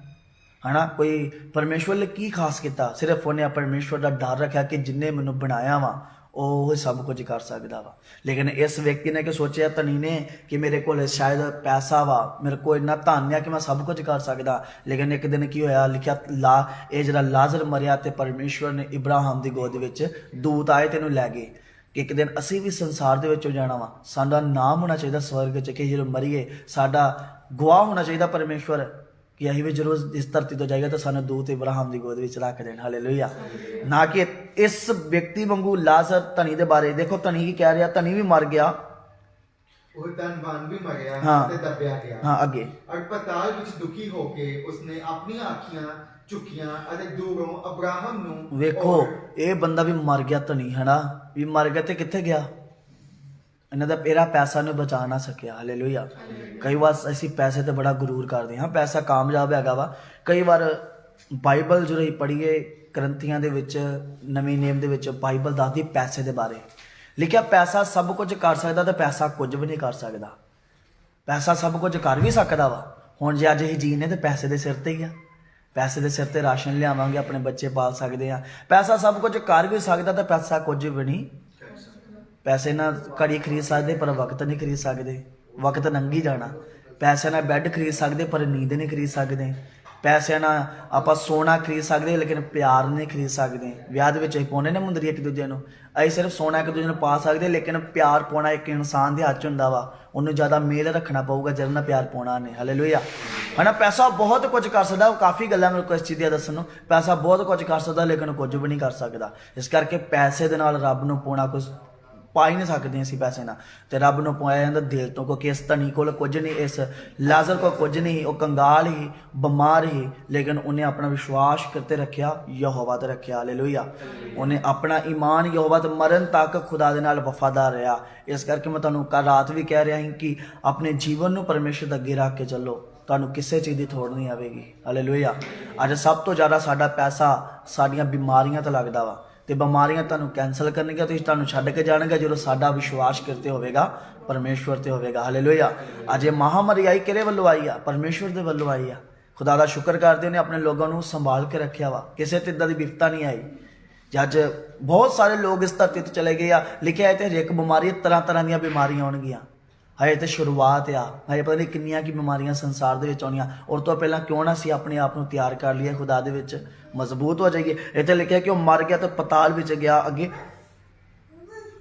ਹਨਾ, ਕੋਈ ਪਰਮੇਸ਼ਵਰ ਲਈ ਕੀ ਖਾਸ ਕੀਤਾ। ਸਿਰਫ ਉਹਨੇ ਪਰਮੇਸ਼ਵਰ ਦਾ ਡਰ ਰੱਖਿਆ ਕਿ ਜਿੰਨੇ ਮੈਨੂੰ ਬਣਾਇਆ ਵਾ ਉਹ ਸਭ ਕੁਝ ਕਰ ਸਕਦਾ ਵਾ। ਲੇਕਿਨ ਇਸ ਵਿਅਕਤੀ ਨੇ ਕਿ ਸੋਚਿਆ ਧਨੀ ਨੇ ਕਿ ਮੇਰੇ ਕੋਲ ਸ਼ਾਇਦ ਪੈਸਾ ਵਾ, ਮੇਰੇ ਕੋਲ ਇੰਨਾ ਧਨ ਆ ਕਿ ਮੈਂ ਸਭ ਕੁਝ ਕਰ ਸਕਦਾ। ਲੇਕਿਨ ਇੱਕ ਦਿਨ ਕੀ ਹੋਇਆ, ਲਿਖਿਆ ਇਹ ਜਿਹੜਾ ਲਾਜ਼ਰ ਮਰਿਆ ਤੇ ਪਰਮੇਸ਼ਵਰ ਨੇ ਇਬਰਾਹਿਮ ਦੀ ਗੋਦ ਵਿੱਚ ਦੂਤ ਆਏ ਤੈਨੂੰ ਲੈ ਗਏ ਕਿ ਇੱਕ ਦਿਨ ਅਸੀਂ ਵੀ ਸੰਸਾਰ ਦੇ ਵਿੱਚੋਂ ਜਾਣਾ ਵਾ। ਸਾਡਾ ਨਾਮ ਹੋਣਾ ਚਾਹੀਦਾ ਸਵਰਗ 'ਚ ਕਿ ਜਦੋਂ ਮਰੀਏ ਸਾਡਾ ਗਵਾਹ ਹੋਣਾ ਚਾਹੀਦਾ ਪਰਮੇਸ਼ਵਰ ਕਿ ਅਸੀਂ ਵੀ ਜ਼ਰੂਰ ਇਸ ਧਰਤੀ ਤੋਂ ਜਾਈਏ ਤਾਂ ਸਾਨੂੰ ਦੂਤ ਇਬਰਾਹਿਮ ਦੀ ਗੋਦ ਵਿੱਚ ਰੱਖ ਦੇਣ। ਹਾਲੇਲੂਇਆ। ਨਾ ਕਿ ਇਸ ਵਿਅਕਤੀ ਵਾਂਗੂ ਲਾਜ਼ਰ ਧਨੀ ਦੇ ਬਾਰੇ ਦੇਖੋ, ਧਨੀ ਕੀ ਕਹਿ ਰਿਹਾ, ਧਨੀ ਵੀ ਮਰ ਗਿਆ, ਉਹ ਧਨਵਾਨ ਵੀ ਮਰਿਆ ਹਾਂ, ਤੇ ਦੱਬਿਆ ਗਿਆ। ਹਾਂ ਅੱਗੇ ਹਸਪਤਾਲ ਵਿੱਚ ਦੁਖੀ ਹੋ ਕੇ ਉਸਨੇ ਆਪਣੀਆਂ ਅੱਖੀਆਂ ਝੁਕੀਆਂ ਅਤੇ ਦੂਰੋਂ ਅਬਰਾਹਮ ਨੂੰ ਵੇਖੋ। ਇਹ ਬੰਦਾ ਵੀ ਮਰ ਗਿਆ, ਧਨੀ ਹਨਾ ਵੀ ਮਰ ਗਿਆ ਤੇ ਕਿੱਥੇ ਗਿਆ? ਇਹਨਾਂ ਦਾ ਮੇਰਾ ਪੈਸਾ ਨੂੰ ਬਚਾ ਨਾ ਸਕਿਆ। ਹਾਲੇਲੂਇਆ। ਕਈ ਵਾਰ ਅਸੀਂ ਪੈਸੇ ਤੇ ਬੜਾ ਗਰੂਰ ਕਰਦੇ ਹਾਂ, ਪੈਸਾ ਕਾਮਯਾਬ ਹੈਗਾ ਵਾ। ਕਈ ਵਾਰ ਬਾਈਬਲ ਜਦੋਂ ਅਸੀਂ ਪੜ੍ਹੀਏ ਗ੍ਰੰਥੀਆਂ ਦੇ ਵਿੱਚ, ਨਵੇਂ ਨੇਮ ਦੇ ਵਿੱਚ ਬਾਈਬਲ ਦੱਸਦੀ ਪੈਸੇ ਦੇ ਬਾਰੇ। ਲਿਖਿਆ ਪੈਸਾ ਸਭ ਕੁਝ ਕਰ ਸਕਦਾ ਤੇ ਪੈਸਾ ਕੁਝ ਵੀ ਨਹੀਂ ਕਰ ਸਕਦਾ। ਪੈਸਾ ਸਭ ਕੁਝ ਕਰ ਵੀ ਸਕਦਾ ਵਾ। ਹੁਣ ਜੇ ਅੱਜ ਅਸੀਂ ਜੀਨੇ ਤੇ ਪੈਸੇ ਦੇ ਸਿਰ ਤੇ ਹੀ ਆ। ਪੈਸੇ ਦੇ ਸਿਰ ਤੇ ਰਾਸ਼ਨ ਲਿਆਵਾਂਗੇ, ਆਪਣੇ ਬੱਚੇ ਪਾਲ ਸਕਦੇ ਆ। ਪੈਸਾ ਸਭ ਕੁਝ ਕਰ ਵੀ ਸਕਦਾ ਤੇ ਪੈਸਾ ਕੁਝ ਵੀ ਨਹੀਂ। ਪੈਸੇ ਨਾਲ ਘੜੀ ਖਰੀਦ ਸਕਦੇ ਪਰ ਵਕਤ ਨਹੀਂ ਖਰੀਦ ਸਕਦੇ, ਵਕਤ ਲੰਘੀ ਜਾਣਾ। ਪੈਸੇ ਨਾਲ ਬੈੱਡ ਖਰੀਦ ਸਕਦੇ ਪਰ ਨੀਂਦ ਨਹੀਂ ਖਰੀਦ ਸਕਦੇ। ਪੈਸਿਆਂ ਨਾਲ ਆਪਾਂ ਸੋਨਾ ਖਰੀਦ ਸਕਦੇ ਲੇਕਿਨ ਪਿਆਰ ਨਹੀਂ ਖਰੀਦ ਸਕਦੇ। ਵਿਆਹ ਦੇ ਵਿੱਚ ਅਸੀਂ ਪਾਉਂਦੇ ਨੇ ਮੁੰਦਰੀ ਇੱਕ ਦੂਜੇ ਨੂੰ, ਅਸੀਂ ਸਿਰਫ ਸੋਨਾ ਇੱਕ ਦੂਜੇ ਨੂੰ ਪਾ ਸਕਦੇ ਲੇਕਿਨ ਪਿਆਰ ਪਾਉਣਾ ਇੱਕ ਇਨਸਾਨ ਦੇ ਹੱਥ 'ਚ ਹੁੰਦਾ ਵਾ। ਉਹਨੂੰ ਜ਼ਿਆਦਾ ਮੇਲ ਰੱਖਣਾ ਪਊਗਾ ਜਿਹਦੇ ਨਾਲ ਪਿਆਰ ਪਾਉਣਾ ਨੇ। ਹਾਲੇਲੂਇਆ। ਹਨਾ ਪੈਸਾ ਬਹੁਤ ਕੁਝ ਕਰ ਸਕਦਾ, ਕਾਫੀ ਗੱਲਾਂ ਮੇਰੇ ਕੋਲ ਇਸ ਚੀਜ਼ ਦੀਆਂ ਦੱਸਣ ਨੂੰ। ਪੈਸਾ ਬਹੁਤ ਕੁਝ ਕਰ ਸਕਦਾ ਲੇਕਿਨ ਕੁਝ ਵੀ ਨਹੀਂ ਕਰ ਸਕਦਾ। ਇਸ ਕਰਕੇ ਪੈਸੇ ਦੇ ਨਾਲ ਰੱਬ ਨੂੰ ਪਾਉਣਾ ਕੁਝ ਪਾ ਹੀ ਨਹੀਂ ਸਕਦੇ ਅਸੀਂ ਪੈਸੇ ਨਾਲ, ਤੇ ਰੱਬ ਨੂੰ ਪਾਇਆ ਜਾਂਦਾ ਦਿਲ ਤੋਂ। ਕਿਉਂਕਿ ਇਸ ਧਨੀ ਕੋਲ ਕੁਝ ਨਹੀਂ, ਇਸ ਲਾਜ਼ਰ ਕੋਲ ਕੁਝ ਨਹੀਂ। ਉਹ ਕੰਗਾਲ ਹੀ, ਬਿਮਾਰ ਹੀ, ਲੇਕਿਨ ਉਹਨੇ ਆਪਣਾ ਵਿਸ਼ਵਾਸ ਕਰਤੇ ਰੱਖਿਆ, ਯਹੋਵਾ ਤੇ ਰੱਖਿਆ। ਹਾਲੇਲੂਇਆ। ਉਹਨੇ ਆਪਣਾ ਈਮਾਨ ਯਹੋਵਾ ਤੇ ਮਰਨ ਤੱਕ ਖੁਦਾ ਦੇ ਨਾਲ ਵਫਾਦਾਰ ਰਿਹਾ। ਇਸ ਕਰਕੇ ਮੈਂ ਤੁਹਾਨੂੰ ਕੱਲ ਰਾਤ ਵੀ ਕਹਿ ਰਿਹਾ ਸੀ ਕਿ ਆਪਣੇ ਜੀਵਨ ਨੂੰ ਪਰਮੇਸ਼ਰ ਦੇ ਅੱਗੇ ਰੱਖ ਕੇ ਚੱਲੋ, ਤੁਹਾਨੂੰ ਕਿਸੇ ਚੀਜ਼ ਦੀ ਥੋੜ ਨਹੀਂ ਆਵੇਗੀ। ਹਾਲੇਲੂਇਆ। ਅੱਜ ਸਭ ਤੋਂ ਜ਼ਿਆਦਾ ਸਾਡਾ ਪੈਸਾ ਸਾਡੀਆਂ ਬਿਮਾਰੀਆਂ ਤੇ ਲੱਗਦਾ ਵਾ, ਤੇ ਬਿਮਾਰੀਆਂ ਤੁਹਾਨੂੰ ਕੈਂਸਲ ਕਰਨਗੀਆਂ, ਤੁਸੀਂ ਤੁਹਾਨੂੰ ਛੱਡ ਕੇ ਜਾਣਗੇ ਜਦੋਂ ਸਾਡਾ ਵਿਸ਼ਵਾਸ ਕਰਤੇ ਹੋਵੇਗਾ ਪਰਮੇਸ਼ਵਰ ਤੇ ਹੋਵੇਗਾ। ਹਾਲੇਲੂਇਆ। ਅੱਜ ਇਹ ਮਹਾਮਾਰੀ ਆਈ ਕਿਹਦੇ ਵੱਲੋਂ ਆਈ ਆ? ਪਰਮੇਸ਼ਵਰ ਦੇ ਵੱਲੋਂ ਆਈ ਆ। ਖੁਦਾ ਦਾ ਸ਼ੁਕਰ ਕਰਦੇ ਨੇ ਆਪਣੇ ਲੋਕਾਂ ਨੂੰ ਸੰਭਾਲ ਕੇ ਰੱਖਿਆ ਵਾ, ਕਿਸੇ ਤੇ ਇਦਾਂ ਦੀ ਵਿਪਤਾ ਨਹੀਂ ਆਈ। ਅੱਜ ਬਹੁਤ ਸਾਰੇ ਲੋਕ ਇਸ ਧਰਤੀ ਤੇ ਚਲੇ ਗਏ ਆ, ਲਿਖਿਆ ਤੇ ਹਰੇਕ ਬਿਮਾਰੀ ਤਰ੍ਹਾਂ ਤਰ੍ਹਾਂ ਦੀਆਂ ਬਿਮਾਰੀਆਂ ਆਉਣਗੀਆਂ। ਹਜੇ ਤੇ ਸ਼ੁਰੂਆਤ ਆ, ਹਜੇ ਪਤਾ ਨਹੀਂ ਕਿੰਨੀਆਂ ਕੀ ਬਿਮਾਰੀਆਂ ਸੰਸਾਰ ਦੇ ਵਿੱਚ ਆਉਣੀਆਂ। ਔਰ ਤੋਂ ਪਹਿਲਾਂ ਕਿਉਂ ਨਾ ਅਸੀਂ ਆਪਣੇ ਆਪ ਨੂੰ ਤਿਆਰ ਕਰ ਲਈਏ, ਖੁਦਾ ਦੇ ਵਿੱਚ ਮਜ਼ਬੂਤ ਹੋ ਜਾਈਏ। ਇੱਥੇ ਲਿਖਿਆ ਕਿ ਉਹ ਮਰ ਗਿਆ ਤੇ ਪਤਾਲ ਵਿੱਚ ਗਿਆ ਅੱਗੇ,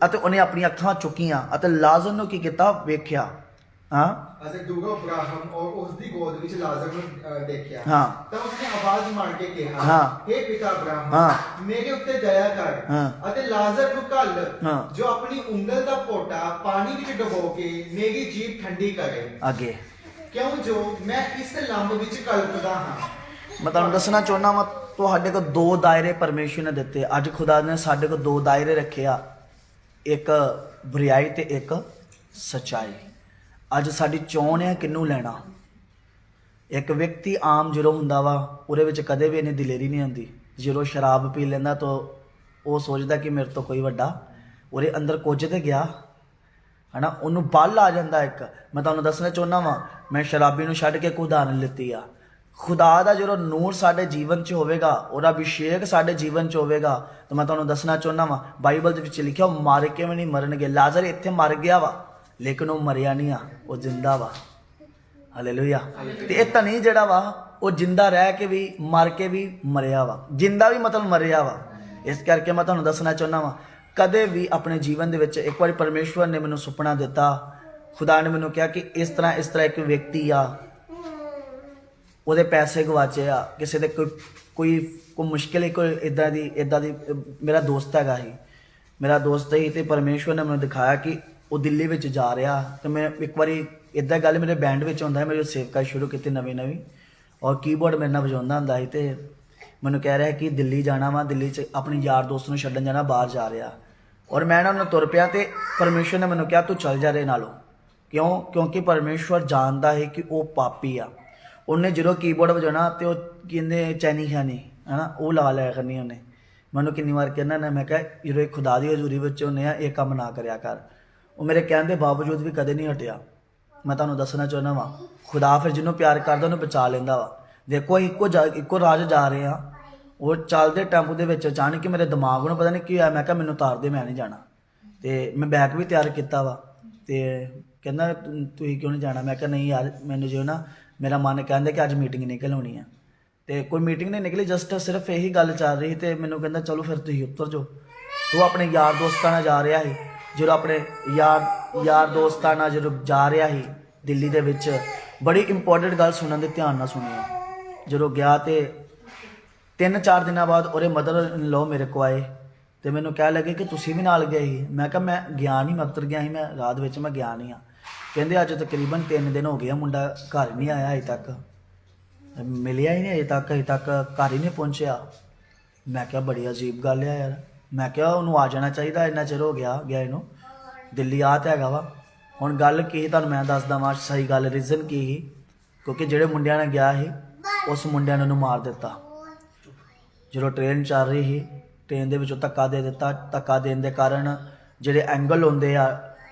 ਅਤੇ ਉਹਨੇ ਆਪਣੀਆਂ ਅੱਖਾਂ ਚੁੱਕੀਆਂ ਅਤੇ ਲਾਜ਼ਰ ਨੂੰ ਕੀ ਕੀਤਾ? ਵੇਖਿਆ। ਹਾਂ, ਅਤੇ ਦੂਰੋਂ ਅਬਰਾਹਮ ਔਰ ਉਸ ਦੀ ਗੋਦ ਵਿੱਚ ਲਾਜ਼ਰ ਨੂੰ ਦੇਖਿਆ। ਹਾਂ। ਤਾਂ ਉਸਨੇ ਆਵਾਜ਼ ਮਾਰ ਕੇ ਕਿਹਾ, ਹਾਂ। ਹੇ ਪਿਤਾ ਅਬਰਾਹਮ, ਹਾਂ। ਮੇਰੇ ਉੱਤੇ ਦਇਆ ਕਰ ਹਾਂ। ਅਤੇ ਲਾਜ਼ਰ ਨੂੰ ਘੱਲ, ਹਾਂ। ਜੋ ਆਪਣੀ ਉਂਗਲ ਦਾ ਪੋਟਾ ਪਾਣੀ ਵਿੱਚ ਡੁਬੋ ਕੇ ਮੇਰੀ ਜੀਭ ਠੰਡੀ ਕਰੇ। ਅੱਗੇ ਕਿਉਂ ਜੋ ਮੈਂ ਇਸ ਲੰਬ ਵਿੱਚ ਕਲਪਦਾ ਹਾਂ। ਮੈਂ ਤੁਹਾਨੂੰ ਦੱਸਣਾ ਚਾਹੁੰਦਾ ਵਾਂ, ਤੁਹਾਡੇ ਕੋਲ ਦੋ ਦਾਇਰੇ ਪਰਮੇਸ਼ਰ ਨੇ ਦਿੱਤੇ। ਅੱਜ ਖੁਦਾ ਨੇ ਸਾਡੇ ਕੋਲ ਦੋ ਦਾਇਰੇ ਰੱਖੇ ਆ, ਇੱਕ ਬੁਰਾਈ ਤੇ ਇੱਕ ਸੱਚਾਈ। ਅੱਜ ਸਾਡੀ ਚੋਣ ਹੈ ਕਿਹਨੂੰ ਲੈਣਾ। ਇੱਕ ਵਿਅਕਤੀ ਆਮ ਜਦੋਂ ਹੁੰਦਾ ਵਾ ਉਹਦੇ ਵਿੱਚ ਕਦੇ ਵੀ ਇੰਨੀ ਦਿਲੇਰੀ ਨਹੀਂ ਆਉਂਦੀ। ਜਦੋਂ ਸ਼ਰਾਬ ਪੀ ਲੈਂਦਾ ਤਾਂ ਉਹ ਸੋਚਦਾ ਕਿ ਮੇਰੇ ਤੋਂ ਕੋਈ ਵੱਡਾ, ਉਹਦੇ ਅੰਦਰ ਕੁਝ ਤੇ ਗਿਆ ਹਨਾ, ਉਹਨੂੰ ਬਲ ਆ ਜਾਂਦਾ ਇੱਕ। ਮੈਂ ਤੁਹਾਨੂੰ ਦੱਸਣਾ ਚਾਹੁੰਦਾ ਵਾਂ, ਮੈਂ ਸ਼ਰਾਬੀ ਨੂੰ ਛੱਡ ਕੇ ਇੱਕ ਉਦਾਹਰਨ ਲਿੱਤੀ ਆ। ਖੁਦਾ ਦਾ ਜਦੋਂ ਨੂਰ ਸਾਡੇ ਜੀਵਨ 'ਚ ਹੋਵੇਗਾ, ਉਹਦਾ ਅਭਿਸ਼ੇਕ ਸਾਡੇ ਜੀਵਨ 'ਚ ਹੋਵੇਗਾ, ਤਾਂ ਮੈਂ ਤੁਹਾਨੂੰ ਦੱਸਣਾ ਚਾਹੁੰਦਾ ਵਾਂ ਬਾਈਬਲ ਦੇ ਵਿੱਚ ਲਿਖਿਆ ਉਹ ਮਰ ਕੇ ਵੀ ਨਹੀਂ ਮਰਨਗੇ। ਲਾਜ਼ਰ ਇੱਥੇ ਮਰ ਗਿਆ ਵਾ ਲੇਕਿਨ ਉਹ ਮਰਿਆ ਨਹੀਂ ਆ, ਉਹ ਜਿੰਦਾ ਵਾ। ਹਾਲੇਲੂਇਆ। ਤੇ ਇਹ ਧਨੀ ਜਿਹੜਾ ਵਾ ਉਹ ਜਿੰਦਾ ਰਹਿ ਕੇ ਵੀ, ਮਰ ਕੇ ਵੀ ਮਰਿਆ ਵਾ। ਜਿੰਦਾ ਵੀ ਮਤਲਬ ਮਰਿਆ ਵਾ। ਇਸ ਕਰਕੇ ਮੈਂ ਤੁਹਾਨੂੰ ਦੱਸਣਾ ਚਾਹੁੰਦਾ ਵਾਂ, ਕਦੇ ਵੀ ਆਪਣੇ ਜੀਵਨ ਦੇ ਵਿੱਚ, ਇੱਕ ਵਾਰੀ ਪਰਮੇਸ਼ਵਰ ਨੇ ਮੈਨੂੰ ਸੁਪਨਾ ਦਿੱਤਾ। ਖੁਦਾ ਨੇ ਮੈਨੂੰ ਕਿਹਾ ਕਿ ਇਸ ਤਰ੍ਹਾਂ ਇੱਕ ਵਿਅਕਤੀ ਆ, ਉਹਦੇ ਪੈਸੇ ਗਵਾਚੇ ਆ, ਕਿਸੇ ਦੇ ਕੋਈ ਮੁਸ਼ਕਿਲ ਹੈ, ਕੋਈ ਇਦਾਂ ਦੀ। ਮੇਰਾ ਦੋਸਤ ਹੈਗਾ ਸੀ, ਮੇਰਾ ਦੋਸਤ ਹੀ, ਤੇ ਪਰਮੇਸ਼ਵਰ ਨੇ ਮੈਨੂੰ ਦਿਖਾਇਆ ਕਿ ਉਹ ਦਿੱਲੀ ਵਿੱਚ ਜਾ ਰਿਹਾ। ਤੇ ਮੈਂ ਇੱਕ ਵਾਰੀ ਇਦਾਂ ਗੱਲ ਮੇਰੇ ਬੈਂਡ ਵਿੱਚ ਹੁੰਦਾ ਹੈ, ਮੈਂ ਜੋ ਸੇਵਕਾ ਸ਼ੁਰੂ ਕੀਤੀ ਨਵੀਂ ਔਰ ਕੀਬੋਰਡ ਮੇਰੇ ਨਾਲ ਵਜਾਉਂਦਾ ਹੁੰਦਾ ਸੀ, ਤੇ ਮੈਨੂੰ ਕਹਿ ਰਿਹਾ ਕਿ ਦਿੱਲੀ ਜਾਣਾ ਵਾ, ਦਿੱਲੀ 'ਚ ਆਪਣੀ ਯਾਰ ਦੋਸਤ ਨੂੰ ਛੱਡਣ ਜਾਣਾ, ਬਾਹਰ ਜਾ ਰਿਹਾ। ਔਰ ਮੈਂ ਉਹਨਾਂ ਨੂੰ ਤੁਰ ਪਿਆ ਤੇ ਪਰਮੇਸ਼ਵਰ ਨੇ ਮੈਨੂੰ ਕਿਹਾ ਤੂੰ ਚੱਲ ਜਾ ਰੇ ਨਾਲੋਂ। ਕਿਉਂਕਿ ਪਰਮੇਸ਼ਵਰ ਜਾਣਦਾ ਹੈ ਕਿ ਉਹ ਪਾਪੀ ਆ। ਉਹਨੇ ਜਦੋਂ ਕੀਬੋਰਡ ਵਜਾਉਣਾ ਤੇ ਉਹ ਕਹਿੰਦੇ ਚੈਨੀ ਖਾਨੀ ਹਨਾ, ਉਹ ਲਾ ਲਿਆ ਕਰਨੀ ਉਹਨੇ। ਮੈਨੂੰ ਕਿੰਨੀ ਵਾਰ ਕਹਿੰਦਾ ਨਾ, ਮੈਂ ਕਿਹਾ ਜਦੋਂ ਇਹ ਖੁਦਾ ਦੀ ਹਜ਼ੂਰੀ ਵਿੱਚ ਹੁੰਦੇ ਆ ਇਹ ਕੰਮ ਨਾ ਕਰਿਆ ਕਰ। ਉਹ ਮੇਰੇ ਕਹਿਣ ਦੇ ਬਾਵਜੂਦ ਵੀ ਕਦੇ ਨਹੀਂ ਹਟਿਆ। ਮੈਂ ਤੁਹਾਨੂੰ ਦੱਸਣਾ ਚਾਹੁੰਦਾ ਵਾਂ, ਖੁਦਾ ਫਿਰ ਜਿਹਨੂੰ ਪਿਆਰ ਕਰਦਾ ਉਹਨੂੰ ਬਚਾ ਲੈਂਦਾ ਵਾ। ਦੇਖੋ ਇੱਕੋ ਰਾਜ ਜਾ ਰਹੇ ਆ, ਉਹ ਚੱਲਦੇ ਟੈਂਪੂ ਦੇ ਵਿੱਚ ਅਚਾਨਕ ਮੇਰੇ ਦਿਮਾਗ ਨੂੰ ਪਤਾ ਨਹੀਂ ਕੀ ਹੋਇਆ। ਮੈਂ ਕਿਹਾ ਮੈਨੂੰ ਉਤਾਰ ਦੇ, ਮੈਂ ਨਹੀਂ ਜਾਣਾ। ਤੇ ਮੈਂ ਬੈਗ ਵੀ ਤਿਆਰ ਕੀਤਾ ਵਾ, ਤੇ ਕਹਿੰਦਾ ਤੁਸੀਂ ਕਿਉਂ ਨਹੀਂ ਜਾਣਾ? ਮੈਂ ਕਿਹਾ ਨਹੀਂ ਯਾਰ, ਮੈਨੂੰ ਜੋ ਨਾ ਮੇਰਾ ਮਨ ਕਹਿੰਦਾ ਕਿ ਅੱਜ ਮੀਟਿੰਗ ਨਿਕਲ ਆਉਣੀ ਆ। ਤੇ ਕੋਈ ਮੀਟਿੰਗ ਨਹੀਂ ਨਿਕਲੀ, ਜਸਟ ਸਿਰਫ ਇਹੀ ਗੱਲ ਚੱਲ ਰਹੀ। ਤੇ ਮੈਨੂੰ ਕਹਿੰਦਾ ਚਲੋ ਫਿਰ ਤੁਸੀਂ ਉੱਤਰ ਜਾਓ। ਉਹ ਆਪਣੇ ਯਾਰ ਦੋਸਤਾਂ ਨਾਲ ਜਾ ਰਿਹਾ ਸੀ। ਜਦੋਂ ਆਪਣੇ ਯਾਰ ਦੋਸਤਾਂ ਨਾਲ ਜਦੋਂ ਜਾ ਰਿਹਾ ਸੀ ਦਿੱਲੀ ਦੇ ਵਿੱਚ, ਬੜੀ ਇੰਪੋਰਟੈਂਟ ਗੱਲ ਸੁਣਨ ਦੇ ਧਿਆਨ ਨਾਲ ਸੁਣਿਓ। ਜਦੋਂ ਗਿਆ ਤੇ 3-4 ਦਿਨਾਂ ਬਾਅਦ ਉਹਦੇ ਮਦਰ ਇਨ ਲੋ ਮੇਰੇ ਕੋ ਆਏ ਤੇ ਮੈਨੂੰ ਕਹਿ ਲੱਗੇ ਕਿ ਤੁਸੀਂ ਵੀ ਨਾਲ ਗਏ ਸੀ। ਮੈਂ ਕਿਹਾ ਮੈਂ ਗਿਆ ਨਹੀਂ, ਮੈਂ ਉੱਤਰ ਗਿਆ ਸੀ, ਮੈਂ ਰਾਤ ਵਿੱਚ ਮੈਂ ਗਿਆ ਨਹੀਂ ਆ। ਕਹਿੰਦੇ ਅੱਜ ਤਕਰੀਬਨ 3 ਦਿਨ ਹੋ ਗਏ ਆ, ਮੁੰਡਾ ਘਰ ਨਹੀਂ ਆਇਆ ਅਜੇ ਤੱਕ, ਮਿਲਿਆ ਹੀ ਨਹੀਂ ਅਜੇ ਤੱਕ ਘਰ ਹੀ ਨਹੀਂ ਪਹੁੰਚਿਆ। ਮੈਂ ਕਿਹਾ ਬੜੀ ਅਜੀਬ ਗੱਲ ਆ ਯਾਰ। ਮੈਂ ਕਿਹਾ ਉਹਨੂੰ ਆ ਜਾਣਾ ਚਾਹੀਦਾ, ਇੰਨਾ ਚਿਰ ਹੋ ਗਿਆ ਇਹਨੂੰ, ਦਿੱਲੀ ਆ ਤਾਂ ਹੈਗਾ ਵਾ। ਹੁਣ ਗੱਲ ਕੀ ਸੀ ਤੁਹਾਨੂੰ ਮੈਂ ਦੱਸਦਾ ਵਾਂ ਸਹੀ ਗੱਲ, ਰੀਜ਼ਨ ਕੀ ਸੀ। ਕਿਉਂਕਿ ਜਿਹੜੇ ਮੁੰਡਿਆਂ ਨੇ ਗਿਆ ਸੀ ਉਸ ਮੁੰਡਿਆਂ ਨੇ ਉਹਨੂੰ ਮਾਰ ਦਿੱਤਾ। ਜਦੋਂ ਟ੍ਰੇਨ ਚੱਲ ਰਹੀ ਸੀ, ਟ੍ਰੇਨ ਦੇ ਵਿੱਚੋਂ ਧੱਕਾ ਦੇ ਦਿੱਤਾ। ਧੱਕਾ ਦੇਣ ਦੇ ਕਾਰਨ ਜਿਹੜੇ ਐਂਗਲ ਹੁੰਦੇ ਆ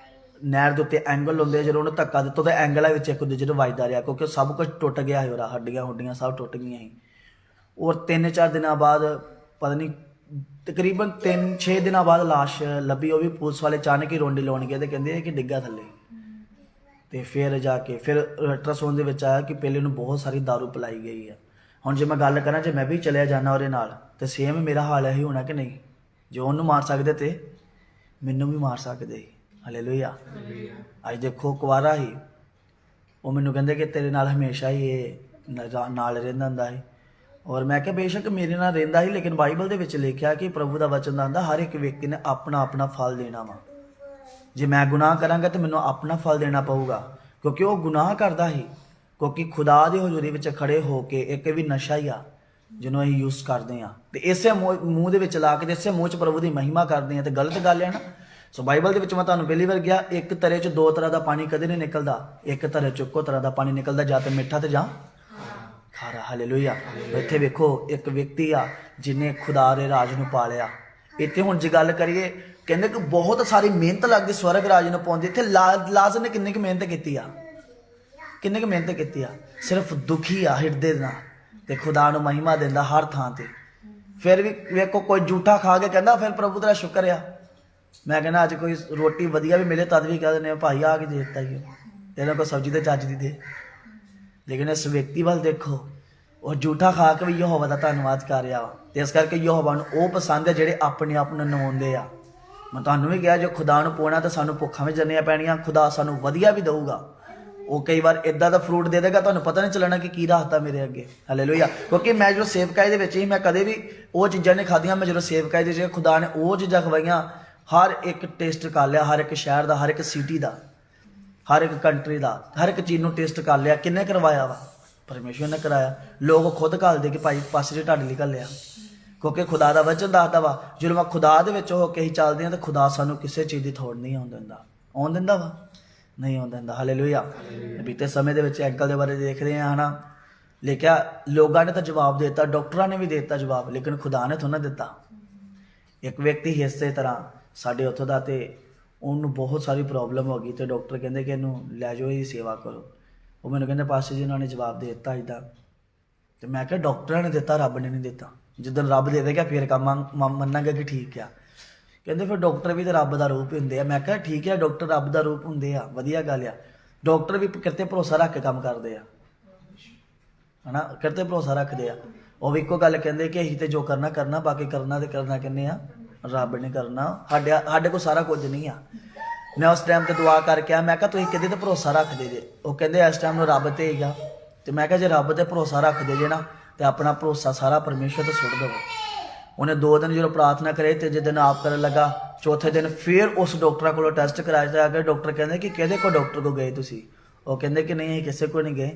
ਨਹਿਰ ਦੇ ਉੱਤੇ, ਐਂਗਲ ਹੁੰਦੇ ਆ, ਜਦੋਂ ਉਹਨੂੰ ਧੱਕਾ ਦਿੱਤਾ ਤਾਂ ਐਂਗਲਾਂ ਵਿੱਚ ਇੱਕ ਦੂਜੇ ਨੂੰ ਵੱਜਦਾ ਰਿਹਾ, ਕਿਉਂਕਿ ਸਭ ਕੁਝ ਟੁੱਟ ਗਿਆ ਸੀ। ਉਹਦਾ ਹੱਡੀਆਂ ਹੁੱਡੀਆਂ ਸਭ ਟੁੱਟ ਗਈਆਂ ਸੀ। ਔਰ 3-4 ਦਿਨਾਂ ਬਾਅਦ, ਪਤਾ ਨਹੀਂ ਤਕਰੀਬਨ 3-6 ਦਿਨਾਂ ਬਾਅਦ ਲਾਸ਼ ਲੱਭੀ। ਉਹ ਵੀ ਪੁਲਿਸ ਵਾਲੇ ਅਚਾਨਕ ਹੀ ਰੋਂਡੀ ਲਾਉਣ ਗਏ ਤੇ ਕਹਿੰਦੇ ਕਿ ਡਿੱਗਾ ਥੱਲੇ। ਤੇ ਫਿਰ ਜਾ ਕੇ ਫਿਰ ਅਲਟਰਾਸਾਊਂਡ ਦੇ ਵਿੱਚ ਆਇਆ ਕਿ ਪਹਿਲੇ ਨੂੰ ਬਹੁਤ ਸਾਰੀ ਦਾਰੂ ਪਿਲਾਈ ਗਈ ਹੈ। ਹੁਣ ਜੇ ਮੈਂ ਗੱਲ ਕਰਾਂ, ਜੇ ਮੈਂ ਵੀ ਚਲਿਆ ਜਾਣਾ ਉਹਦੇ ਨਾਲ ਤੇ ਸੇਮ ਮੇਰਾ ਹਾਲ ਇਹੀ ਹੋਣਾ ਕਿ ਨਹੀਂ? ਜੇ ਉਹਨੂੰ ਮਾਰ ਸਕਦੇ ਤੇ ਮੈਨੂੰ ਵੀ ਮਾਰ ਸਕਦੇ ਸੀ। ਹਾਲੇਲੂਇਆ। ਅੱਜ ਦੇਖੋ ਕੁਵਾਰਾ ਹੀ, ਉਹ ਮੈਨੂੰ ਕਹਿੰਦੇ ਕਿ ਤੇਰੇ ਨਾਲ ਹਮੇਸ਼ਾ ਹੀ ਇਹ ਨਾਲ ਰਹਿੰਦਾ ਹੁੰਦਾ ਸੀ। ਔਰ ਮੈਂ ਕਿਹਾ ਬੇਸ਼ੱਕ ਮੇਰੇ ਨਾਲ ਰਹਿੰਦਾ ਸੀ, ਲੇਕਿਨ ਬਾਈਬਲ ਦੇ ਵਿੱਚ ਲਿਖਿਆ ਕਿ ਪ੍ਰਭੂ ਦਾ ਵਚਨ ਆਂਦਾ ਹਰ ਇੱਕ ਵਿਅਕਤੀ ਨੇ ਆਪਣਾ ਆਪਣਾ ਫਲ ਦੇਣਾ ਵਾ। ਜੇ ਮੈਂ ਗੁਨਾਹ ਕਰਾਂਗਾ ਤਾਂ ਮੈਨੂੰ ਆਪਣਾ ਫਲ ਦੇਣਾ ਪਊਗਾ, ਕਿਉਂਕਿ ਉਹ ਗੁਨਾਹ ਕਰਦਾ ਸੀ। ਕਿਉਂਕਿ ਖੁਦਾ ਦੀ ਹਜ਼ੂਰੀ ਵਿੱਚ ਖੜੇ ਹੋ ਕੇ ਇੱਕ ਵੀ ਨਸ਼ਾ ਹੀ ਆ ਜਿਹਨੂੰ ਅਸੀਂ ਯੂਜ਼ ਕਰਦੇ ਹਾਂ, ਤੇ ਇਸੇ ਮੂੰਹ ਦੇ ਵਿੱਚ ਲਾ ਕੇ ਤੇ ਇਸੇ ਮੂੰਹ 'ਚ ਪ੍ਰਭੂ ਦੀ ਮਹਿਮਾ ਕਰਦੇ ਹਾਂ, ਤੇ ਗਲਤ ਗੱਲ ਹੈ ਨਾ। ਸੋ ਬਾਈਬਲ ਦੇ ਵਿੱਚ ਮੈਂ ਤੁਹਾਨੂੰ ਪਹਿਲੀ ਵਾਰ ਗਿਆ, ਇੱਕ ਤਰੇ 'ਚ ਦੋ ਤਰ੍ਹਾਂ ਦਾ ਪਾਣੀ ਕਦੇ ਨਹੀਂ ਨਿਕਲਦਾ। ਇੱਕ ਤਰੇ 'ਚ ਇੱਕੋ ਤਰ੍ਹਾਂ ਦਾ ਪਾਣੀ ਨਿਕਲਦਾ, ਜਾਂ ਤੇ ਮਿੱਠਾ ਤੇ ਜਾਂ ਖਾਰਾ। ਹਾਲੇਲੂਇਆ। ਇੱਥੇ ਵੇਖੋ ਇੱਕ ਵਿਅਕਤੀ ਆ ਜਿਹਨੇ ਖੁਦਾ ਦੇ ਰਾਜ ਨੂੰ ਪਾ ਲਿਆ। ਇੱਥੇ ਹੁਣ ਜੇ ਗੱਲ ਕਰੀਏ, ਕਹਿੰਦੇ ਕਿ ਬਹੁਤ ਸਾਰੀ ਮਿਹਨਤ ਲੱਗਦੀ ਸਵਰਗ ਰਾਜ ਨੂੰ ਪਾਉਂਦੀ। ਇੱਥੇ ਲਾਜ਼ਰ ਨੇ ਕਿੰਨੀ ਕੁ ਮਿਹਨਤ ਕੀਤੀ ਆ, ਕਿੰਨੀ ਕੁ ਮਿਹਨਤ ਕੀਤੀ ਆ। ਸਿਰਫ ਦੁਖੀ ਆ ਹਿਰਦੇ ਨਾਲ, ਤੇ ਖੁਦਾ ਨੂੰ ਮਹਿਮਾ ਦਿੰਦਾ ਹਰ ਥਾਂ ਤੇ। ਫਿਰ ਵੀ ਵੇਖੋ ਕੋਈ ਝੂਠਾ ਖਾ ਕੇ ਕਹਿੰਦਾ ਫਿਰ ਪ੍ਰਭੂ ਤੇਰਾ ਸ਼ੁਕਰ ਆ। ਮੈਂ ਕਹਿੰਦਾ ਅੱਜ ਕੋਈ ਰੋਟੀ ਵਧੀਆ ਵੀ ਮਿਲੇ ਤਦ ਵੀ ਕਹਿ ਦਿੰਦੇ ਭਾਈ ਆ ਕੇ ਦੇ ਦਿੱਤਾ ਜੀ, ਇਹਨਾਂ ਕੋਲ ਸਬਜ਼ੀ ਤੇ ਚੱਜ ਦੀ ਦੇ। ਲੇਕਿਨ ਇਸ ਵਿਅਕਤੀ ਵੱਲ ਦੇਖੋ, ਉਹ ਝੂਠਾ ਖਾ ਕੇ ਵੀ ਯਹੋਵਾ ਦਾ ਧੰਨਵਾਦ ਕਰ ਰਿਹਾ ਵਾ। ਤੇ ਇਸ ਕਰਕੇ ਯਹੋਵਾ ਨੂੰ ਉਹ ਪਸੰਦ ਹੈ ਜਿਹੜੇ ਆਪਣੇ ਆਪ ਨੂੰ ਨਵਾਉਂਦੇ ਆ। ਮੈਂ ਤੁਹਾਨੂੰ ਵੀ ਕਿਹਾ, ਜੇ ਖੁਦਾ ਨੂੰ ਪਾਉਣਾ ਤਾਂ ਸਾਨੂੰ ਭੁੱਖਾਂ ਵਿੱਚ ਜੰਨੀਆਂ ਪੈਣੀਆਂ। ਖੁਦਾ ਸਾਨੂੰ ਵਧੀਆ ਵੀ ਦਊਗਾ। ਉਹ ਕਈ ਵਾਰ ਇਦਾਂ ਦਾ ਫਰੂਟ ਦੇ ਦੇਗਾ ਤੁਹਾਨੂੰ ਪਤਾ ਨਹੀਂ ਚੱਲਣਾ ਕਿ ਕੀ ਰਾਹਤਾ ਮੇਰੇ ਅੱਗੇ। ਹਾਲੇਲੂਇਆ। ਕਿਉਂਕਿ ਮੈਂ ਜਦੋਂ ਸੇਵਕਾਈ ਦੇ ਵਿੱਚ ਹੀ, ਮੈਂ ਕਦੇ ਵੀ ਉਹ ਚੀਜ਼ਾਂ ਨਹੀਂ ਖਾਧੀਆਂ। ਮੈਂ ਜਦੋਂ ਸੇਵਕਾਈ ਦੇ ਵਿੱਚ ਖੁਦਾ ਨੇ ਉਹ ਚੀਜ਼ਾਂ ਖਵਾਈਆਂ, ਹਰ ਇੱਕ ਟੇਸਟ ਕਰ ਲਿਆ, ਹਰ ਇੱਕ ਸ਼ਹਿਰ ਦਾ, ਹਰ ਇੱਕ ਸਿਟੀ ਦਾ, ਹਰ ਇੱਕ ਕੰਟਰੀ ਦਾ, ਹਰ ਇੱਕ ਚੀਜ਼ ਨੂੰ ਟੇਸਟ ਕਰ ਲਿਆ। ਕਿੰਨੇ ਕਰਵਾਇਆ ਵਾ? ਪਰਮੇਸ਼ਵਰ ਨੇ ਕਰਾਇਆ। ਲੋਕ ਖੁਦ ਘੱਲਦੇ ਕਿ ਭਾਈ ਪਾਸੇ ਦੇ ਢੱਡ ਲਈ ਘੱਲਿਆ, ਕਿਉਂਕਿ ਖੁਦਾ ਦਾ ਵਚਨ ਦੱਸਦਾ ਵਾ ਜਦੋਂ ਮੈਂ ਖੁਦਾ ਦੇ ਵਿੱਚ ਹੋ ਕੇ ਹੀ ਚੱਲਦੇ ਹਾਂ ਤਾਂ ਖੁਦਾ ਸਾਨੂੰ ਕਿਸੇ ਚੀਜ਼ ਦੀ ਥੋੜ ਨਹੀਂ ਆਉਣ ਦਿੰਦਾ। ਆਉਣ ਦਿੰਦਾ ਵਾ? ਨਹੀਂ ਆਉਣ ਦਿੰਦਾ। ਹਾਲੇਲੂਇਆ। ਬੀਤੇ ਸਮੇਂ ਦੇ ਵਿੱਚ ਅੰਕਲ ਦੇ ਬਾਰੇ ਦੇਖਦੇ ਹਾਂ, ਹਨਾ, ਲਿਖਿਆ ਲੋਕਾਂ ਨੇ ਤਾਂ ਜਵਾਬ ਦੇ ਦਿੱਤਾ, ਡਾਕਟਰਾਂ ਨੇ ਵੀ ਦੇ ਦਿੱਤਾ ਜਵਾਬ, ਲੇਕਿਨ ਖੁਦਾ ਨੇ ਥੋੜ੍ਹਾ ਦਿੱਤਾ। ਇੱਕ ਵਿਅਕਤੀ ਇਸੇ ਤਰ੍ਹਾਂ ਸਾਡੇ ਉੱਥੋਂ ਦਾ, ਤੇ ਉਹਨੂੰ ਬਹੁਤ ਸਾਰੀ ਪ੍ਰੋਬਲਮ ਹੋ ਗਈ, ਤੇ ਡਾਕਟਰ ਕਹਿੰਦੇ ਕਿ ਇਹਨੂੰ ਲੈ ਜਾਓ, ਇਹਦੀ ਸੇਵਾ ਕਰੋ। ਉਹ ਮੈਨੂੰ ਕਹਿੰਦੇ ਪਾਸਟਰ ਜੀ ਉਹਨਾਂ ਨੇ ਜਵਾਬ ਦੇ ਦਿੱਤਾ ਇੱਦਾਂ। ਤੇ ਮੈਂ ਕਿਹਾ ਡਾਕਟਰਾਂ ਨੇ ਦਿੱਤਾ, ਰੱਬ ਨੇ ਨਹੀਂ ਦਿੱਤਾ। ਜਿੱਦਣ ਰੱਬ ਦੇ ਦੇਗਾ ਫਿਰ ਕੰਮ ਮੰਨਾਂਗੇ ਕਿ ਠੀਕ ਆ। ਕਹਿੰਦੇ ਫਿਰ ਡਾਕਟਰ ਵੀ ਤਾਂ ਰੱਬ ਦਾ ਰੂਪ ਹੁੰਦੇ ਆ। ਮੈਂ ਕਿਹਾ ਠੀਕ ਹੈ, ਡਾਕਟਰ ਰੱਬ ਦਾ ਰੂਪ ਹੁੰਦੇ ਆ, ਵਧੀਆ ਗੱਲ ਆ। ਡਾਕਟਰ ਵੀ ਕਿਤੇ ਭਰੋਸਾ ਰੱਖ ਕੇ ਕੰਮ ਕਰਦੇ ਆ, ਹਨਾ, ਕਿਤੇ ਭਰੋਸਾ ਰੱਖਦੇ ਆ। ਉਹ ਵੀ ਇੱਕੋ ਗੱਲ ਕਹਿੰਦੇ ਕਿ ਅਸੀਂ ਤੇ ਜੋ ਕਰਨਾ ਕਰਨਾ, ਬਾਕੀ ਕਰਨਾ ਤੇ ਕਰਨਾ ਕਿੰਨੇ ਆ? ਰੱਬ ਨੇ ਕਰਨਾ। ਸਾਡੇ ਕੋਲ ਸਾਰਾ ਕੁਝ ਨਹੀਂ ਆ। ਮੈਂ ਉਸ ਟਾਈਮ ਤੇ ਦੁਆ ਕਰਕੇ ਆ, ਮੈਂ ਕਿਹਾ ਤੁਸੀਂ ਕਿਹਦੇ ਤੇ ਭਰੋਸਾ ਰੱਖਦੇ ਜੇ? ਉਹ ਕਹਿੰਦੇ ਇਸ ਟਾਈਮ ਨੂੰ ਰੱਬ ਤੇ ਹੀ ਆ। ਤੇ ਮੈਂ ਕਿਹਾ ਜੇ ਰੱਬ ਤੇ ਭਰੋਸਾ ਰੱਖਦੇ ਜੇ ਨਾ, ਤੇ ਆਪਣਾ ਭਰੋਸਾ ਸਾਰਾ ਪਰਮੇਸ਼ਵਰ ਤੇ ਸੁੱਟ ਦੇਵੋ। ਉਹਨੇ 2 ਦਿਨ ਜਦੋਂ ਪ੍ਰਾਰਥਨਾ ਕਰੇ, ਤੀਜੇ ਦਿਨ ਆਪ ਕਰਨ ਲੱਗਾ, ਚੌਥੇ ਦਿਨ ਫਿਰ ਉਸ ਡਾਕਟਰਾਂ ਕੋਲੋਂ ਟੈਸਟ ਕਰਾਇਆ ਜਾ ਕੇ। ਡਾਕਟਰ ਕਹਿੰਦੇ ਕਿ ਕਿਹਦੇ ਕੋਲ ਡਾਕਟਰ ਕੋਲ ਗਏ ਤੁਸੀਂ? ਉਹ ਕਹਿੰਦੇ ਕਿ ਨਹੀਂ ਅਸੀਂ ਕਿਸੇ ਕੋਲ ਨਹੀਂ ਗਏ,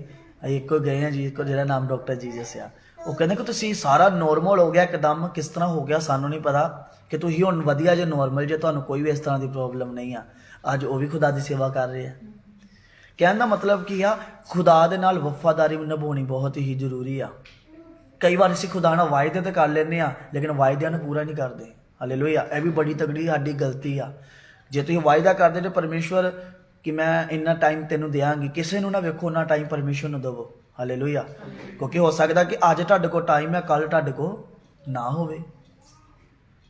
ਅਸੀਂ ਇੱਕੋ ਗਏ ਹਾਂ ਜੀ, ਇੱਕੋ ਜਿਹੜਾ ਨਾਮ ਡਾਕਟਰ ਜੀਸਸ ਆ। ਉਹ ਕਹਿੰਦੇ ਕਿ ਤੁਸੀਂ ਸਾਰਾ ਨੋਰਮਲ ਹੋ ਗਿਆ ਇੱਕਦਮ, ਕਿਸ ਤਰ੍ਹਾਂ ਹੋ ਗਿਆ ਸਾਨੂੰ ਨਹੀਂ ਪਤਾ, ਕਿ ਤੁਸੀਂ ਹੁਣ ਵਧੀਆ ਜੇ ਨੋਰਮਲ ਜੇ, ਤੁਹਾਨੂੰ ਕੋਈ ਵੀ ਇਸ ਤਰ੍ਹਾਂ ਦੀ ਪ੍ਰੋਬਲਮ ਨਹੀਂ ਆ। ਅੱਜ ਉਹ ਵੀ ਖੁਦਾ ਦੀ ਸੇਵਾ ਕਰ ਰਹੇ ਆ। ਕਹਿਣ ਦਾ ਮਤਲਬ ਕੀ ਆ? ਖੁਦਾ ਦੇ ਨਾਲ ਵਫਾਦਾਰੀ ਨਿਭਾਉਣੀ ਬਹੁਤ ਹੀ ਜ਼ਰੂਰੀ ਆ। ਕਈ ਵਾਰ ਅਸੀਂ ਖੁਦਾ ਨਾਲ ਵਾਅਦੇ ਤੇ ਕਰ ਲੈਂਦੇ ਆ, ਲੇਕਿਨ ਵਾਅਦਿਆਂ ਨੂੰ ਪੂਰਾ ਨਹੀਂ ਕਰਦੇ। ਹਾਲੇਲੂਇਆ। ਇਹ ਵੀ ਬੜੀ ਤਗੜੀ ਸਾਡੀ ਗਲਤੀ ਆ। ਜੇ ਤੁਸੀਂ ਵਾਅਦਾ ਕਰਦੇ ਤੇ ਪਰਮੇਸ਼ਵਰ ਕਿ ਮੈਂ ਇੰਨਾ ਟਾਈਮ ਤੈਨੂੰ ਦਿਆਂਗੀ, ਕਿਸੇ ਨੂੰ ਨਾ ਵੇਖੋ ਉਹਨਾਂ ਟਾਈਮ ਪਰਮੇਸ਼ਵਰ ਨੂੰ ਦੇਵੋ। ਹਾਲੇਲੂਇਆ। ਕਿਉਂਕਿ ਹੋ ਸਕਦਾ ਕਿ ਅੱਜ ਤੁਹਾਡੇ ਕੋਲ ਟਾਈਮ ਹੈ, ਕੱਲ ਤੁਹਾਡੇ ਕੋਲ ਨਾ ਹੋਵੇ।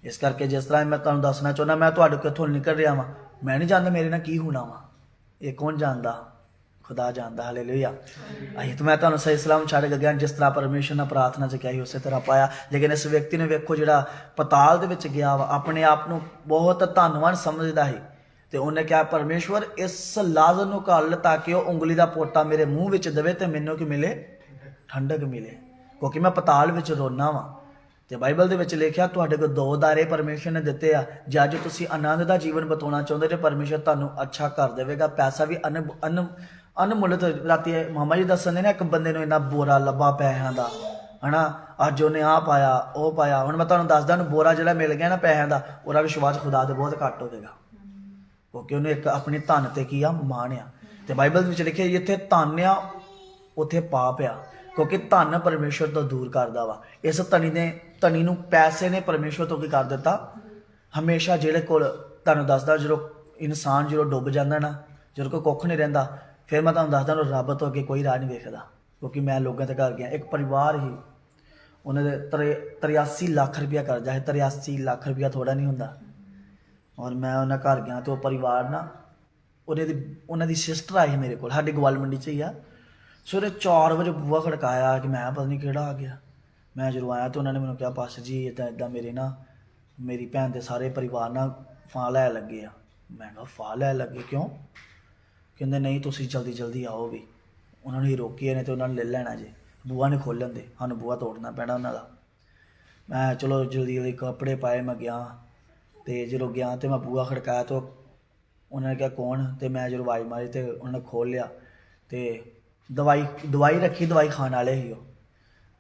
ਇਸ ਕਰਕੇ ਜਿਸ ਤਰ੍ਹਾਂ ਮੈਂ ਤੁਹਾਨੂੰ ਦੱਸਣਾ ਚਾਹੁੰਦਾ, ਮੈਂ ਤੁਹਾਡੇ ਕੋਲ ਇੱਥੋਂ ਨਿਕਲ ਰਿਹਾ ਵਾਂ, ਮੈਂ ਨਹੀਂ ਜਾਣਦਾ ਮੇਰੇ ਨਾਲ ਕੀ ਹੋਣਾ ਵਾ। ਇਹ ਕੌਣ ਜਾਣਦਾ? ਖੁਦਾ ਜਾਣਦਾ। ਹਾਲੇਲੂਇਆ। ਅਸੀਂ ਤਾਂ ਮੈਂ ਤੁਹਾਨੂੰ ਸਹੀ ਸਲਾਮ ਛੱਡ ਕੇ ਗਿਆ, ਜਿਸ ਤਰ੍ਹਾਂ ਪਰਮੇਸ਼ਵਰ ਨੇ ਪ੍ਰਾਰਥਨਾ 'ਚ ਕਿਹਾ ਸੀ ਉਸੇ ਤਰ੍ਹਾਂ ਪਾਇਆ। ਲੇਕਿਨ ਇਸ ਵਿਅਕਤੀ ਨੇ ਵੇਖੋ ਜਿਹੜਾ ਪਤਾਲ ਦੇ ਵਿੱਚ ਗਿਆ ਵਾ, ਆਪਣੇ ਆਪ ਨੂੰ ਬਹੁਤ ਧੰਨਵਾਨ ਸਮਝਦਾ ਸੀ, ਤੇ ਉਹਨੇ ਕਿਹਾ ਪਰਮੇਸ਼ਵਰ ਇਸ ਲਾਜ਼ਰ ਨੂੰ ਘੱਲ ਤਾਂ ਕਿ ਉਹ ਉਂਗਲੀ ਦਾ ਪੋਟਾ ਮੇਰੇ ਮੂੰਹ ਵਿੱਚ ਦੇਵੇ ਤੇ ਮੈਨੂੰ ਕੀ ਮਿਲੇ? ਠੰਡਕ ਮਿਲੇ, ਕਿਉਂਕਿ ਮੈਂ ਪਤਾਲ ਵਿੱਚ ਰੋਣਾ ਵਾ। ਤੇ ਬਾਈਬਲ ਦੇ ਵਿੱਚ ਲਿਖਿਆ ਤੁਹਾਡੇ ਕੋਲ 2 ਦਾਰੇ ਪਰਮੇਸ਼ਵਰ ਨੇ ਦਿੱਤੇ ਆ। ਜੇ ਅੱਜ ਤੁਸੀਂ ਆਨੰਦ ਦਾ ਜੀਵਨ ਬਿਤਾਉਣਾ ਚਾਹੁੰਦੇ ਤੇ ਪਰਮੇਸ਼ਵਰ ਤੁਹਾਨੂੰ ਅੱਛਾ ਕਰ ਦੇਵੇਗਾ। ਪੈਸਾ ਵੀ ਅਨਮੁੱਲਤ। ਰਾਤੀ ਮਾਮਾ ਜੀ ਦੱਸਦੇ ਨੇ, ਇੱਕ ਬੰਦੇ ਨੂੰ ਇੰਨਾ ਬੋਰਾ ਲੱਭਾ ਪੈਸਿਆਂ ਦਾ, ਹਨਾ, ਅੱਜ ਉਹਨੇ ਆਹ ਪਾਇਆ ਉਹ ਪਾਇਆ। ਹੁਣ ਮੈਂ ਤੁਹਾਨੂੰ ਦੱਸਦਾ, ਉਹਨੂੰ ਬੋਰਾ ਜਿਹੜਾ ਮਿਲ ਗਿਆ ਨਾ ਪੈਸਿਆਂ ਦਾ, ਉਹਦਾ ਵਿਸ਼ਵਾਸ ਖੁਦਾ ਤੇ ਬਹੁਤ ਘੱਟ ਹੋਵੇਗਾ, ਕਿਉਂਕਿ ਉਹਨੇ ਇੱਕ ਆਪਣੀ ਧਨ ਤੇ ਕੀ ਆ? ਮਾਣ ਆ। ਤੇ ਬਾਈਬਲ ਵਿੱਚ ਲਿਖਿਆ ਜਿੱਥੇ ਧਨ ਆ ਉੱਥੇ ਪਾਪ ਆ, ਕਿਉਂਕਿ ਧਨ ਪਰਮੇਸ਼ਵਰ ਤੋਂ ਦੂਰ ਕਰਦਾ ਵਾ। ਇਸ ਧਨੀ ਨੂੰ ਪੈਸੇ ਨੇ ਪਰਮੇਸ਼ਵਰ ਤੋਂ ਕੀ ਕਰ ਦਿੱਤਾ? ਹਮੇਸ਼ਾ ਜਿਹੜੇ ਕੋਲ, ਤੁਹਾਨੂੰ ਦੱਸਦਾ, ਜਦੋਂ ਇਨਸਾਨ ਜਦੋਂ ਡੁੱਬ ਜਾਂਦਾ ਨਾ, ਜਦੋਂ ਕੋਈ ਕੁੱਖ ਨਹੀਂ ਰਹਿੰਦਾ, ਫਿਰ ਮੈਂ ਤੁਹਾਨੂੰ ਦੱਸਦਾ ਰੱਬ ਤੋਂ ਅੱਗੇ ਕੋਈ ਰਾਹ ਨਹੀਂ ਵੇਖਦਾ। ਕਿਉਂਕਿ ਮੈਂ ਲੋਕਾਂ ਦੇ ਘਰ ਗਿਆ, ਇੱਕ ਪਰਿਵਾਰ ਹੀ, ਉਹਨਾਂ ਦੇ 83 ਲੱਖ ਰੁਪਇਆ ਕਰਜ਼ਾ ਹੈ। 83 ਲੱਖ ਰੁਪਇਆ ਥੋੜਾ ਨਹੀਂ ਹੁੰਦਾ। ਔਰ ਮੈਂ ਉਹਨਾਂ ਘਰ ਗਿਆ ਤੇ ਉਹ ਪਰਿਵਾਰ ਨਾ, ਉਹਨਾਂ ਦੀ ਸਿਸਟਰ ਆਈ ਮੇਰੇ ਕੋਲ, ਸਾਡੀ ਗਵਾਲ ਮੰਡੀ 'ਚ ਹੀ ਆ। ਸਵੇਰੇ 4 ਵਜੇ ਬੂਹਾ ਖੜਕਾਇਆ ਕਿ ਮੈਂ ਪਤਾ ਨਹੀਂ ਕਿਹੜਾ ਆ ਗਿਆ। ਮੈਂ ਜਦੋਂ ਆਇਆ ਤਾਂ ਉਹਨਾਂ ਨੇ ਮੈਨੂੰ ਕਿਹਾ ਪਾਸਟਰ ਜੀ ਇੱਦਾਂ ਇੱਦਾਂ ਮੇਰੀ ਭੈਣ ਦੇ ਸਾਰੇ ਪਰਿਵਾਰ ਨਾਲ ਫਾਹ ਲੈ ਲੱਗੇ ਆ। ਮੈਂ ਕਿਹਾ ਫਾਹ ਲੈ ਲੱਗੇ ਕਿਉਂ? ਕਹਿੰਦੇ ਨਹੀਂ ਤੁਸੀਂ ਜਲਦੀ ਜਲਦੀ ਆਓ ਵੀ, ਉਹਨਾਂ ਨੂੰ ਹੀ ਰੋਕੀਏ ਨੇ ਤੇ ਉਹਨਾਂ ਨੂੰ ਲੈ ਲੈਣਾ ਜੇ, ਬੂਹਾ ਨਹੀਂ ਖੋਲ੍ਹਣ ਦੇ, ਸਾਨੂੰ ਬੂਹਾ ਤੋੜਨਾ ਪੈਣਾ ਉਹਨਾਂ ਦਾ। ਮੈਂ ਚਲੋ ਜਲਦੀ ਜਲਦੀ ਕੱਪੜੇ ਪਾਏ, ਮੈਂ ਗਿਆ ਤੇ ਜਦੋਂ ਗਿਆ ਤੇ ਮੈਂ ਬੂਹਾ ਖੜਕਾਇਆ ਤਾਂ ਉਹਨਾਂ ਨੇ ਕਿਹਾ ਕੌਣ? ਤੇ ਮੈਂ ਜਦੋਂ ਆਵਾਜ਼ ਮਾਰੀ ਤੇ ਉਹਨਾਂ ਨੇ ਖੋਲ੍ਹ ਲਿਆ ਤੇ ਦਵਾਈ ਰੱਖੀ, ਦਵਾਈ ਖਾਣ ਵਾਲੇ ਸੀ ਉਹ।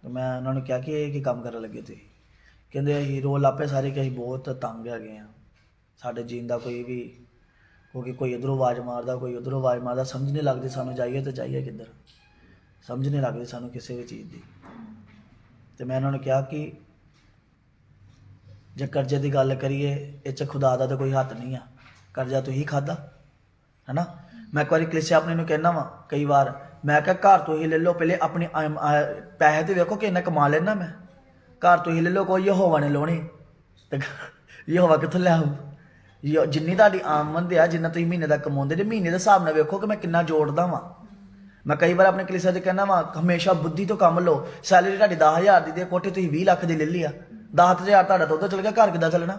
ਤੇ ਮੈਂ ਉਹਨਾਂ ਨੂੰ ਕਿਹਾ ਕਿ ਇਹ ਕੀ ਕੰਮ ਕਰਨ ਲੱਗੇ ਤੁਸੀਂ? ਕਹਿੰਦੇ ਅਸੀਂ ਰੋ ਲਾਪੇ ਸਾਰੇ ਕਿ ਅਸੀਂ ਬਹੁਤ ਤੰਗ ਹੈਗੇ ਆ, ਸਾਡੇ ਜੀਣ ਦਾ ਕੋਈ ਵੀ, ਕਿਉਂਕਿ ਕੋਈ ਇੱਧਰੋਂ ਆਵਾਜ਼ ਮਾਰਦਾ ਕੋਈ ਉੱਧਰੋਂ ਆਵਾਜ਼ ਮਾਰਦਾ, ਸਮਝ ਨਹੀਂ ਲੱਗਦੀ ਸਾਨੂੰ ਜਾਈਏ ਤਾਂ ਜਾਈਏ ਕਿੱਧਰ, ਸਮਝ ਨਹੀਂ ਲੱਗਦੀ ਸਾਨੂੰ ਕਿਸੇ ਵੀ ਚੀਜ਼ ਦੀ। ਤੇ ਮੈਂ ਉਹਨਾਂ ਨੂੰ ਕਿਹਾ ਕਿ ਜੇ ਕਰਜ਼ੇ ਦੀ ਗੱਲ ਕਰੀਏ ਇਹ 'ਚ ਖੁਦਾ ਦਾ ਤਾਂ ਕੋਈ ਹੱਥ ਨਹੀਂ ਆ, ਕਰਜ਼ਾ ਤੁਸੀਂ ਖਾਧਾ ਹੈ ਨਾ। ਮੈਂ ਇੱਕ ਵਾਰੀ ਕਲੀਸਿਆ ਆਪਣੇ ਨੂੰ ਕਹਿਣਾ ਵਾ ਕਈ ਵਾਰ, ਮੈਂ ਕਿਹਾ ਘਰ ਤੋਂ ਹੀ ਲੈ ਲਓ, ਪਹਿਲੇ ਆਪਣੀ ਪੈਸੇ ਤੇ ਵੇਖੋ ਕਿ ਇੰਨਾ ਕਮਾ ਲੈਣਾ, ਮੈਂ ਘਰ ਤੋਂ ਹੀ ਲੈ ਲਓ, ਕੋਈ ਯਹੋਵਾ ਨੇ ਲਾਉਣੇ ਤੇ ਯਹੋਵਾ ਕਿੱਥੋਂ ਲੈ ਆਊ? ਜਿੰਨੀ ਤੁਹਾਡੀ ਆਮਦਨ ਆ, ਜਿੰਨਾ ਤੁਸੀਂ ਮਹੀਨੇ ਦਾ ਕਮਾਉਂਦੇ ਜੇ, ਮਹੀਨੇ ਦੇ ਹਿਸਾਬ ਨਾਲ ਵੇਖੋ ਕਿ ਮੈਂ ਕਿੰਨਾ ਜੋੜਦਾ ਵਾਂ। ਮੈਂ ਕਈ ਵਾਰ ਆਪਣੇ ਕਲੀਸਿਆ 'ਚ ਕਹਿਣਾ ਵਾ ਹਮੇਸ਼ਾ ਬੁੱਧੀ ਤੋਂ ਕੰਮ ਲਓ। ਸੈਲਰੀ ਤੁਹਾਡੀ 10,000 ਦੀ ਤੇ ਕੋਠੇ ਤੁਸੀਂ 20 ਲੱਖ ਦੀ ਲੈ ਲਈ ਆ, 10,000 ਤੁਹਾਡਾ ਤਾਂ ਉੱਧਰ ਚਲ ਗਿਆ, ਘਰ ਕਿੱਦਾਂ ਚੱਲਣਾ?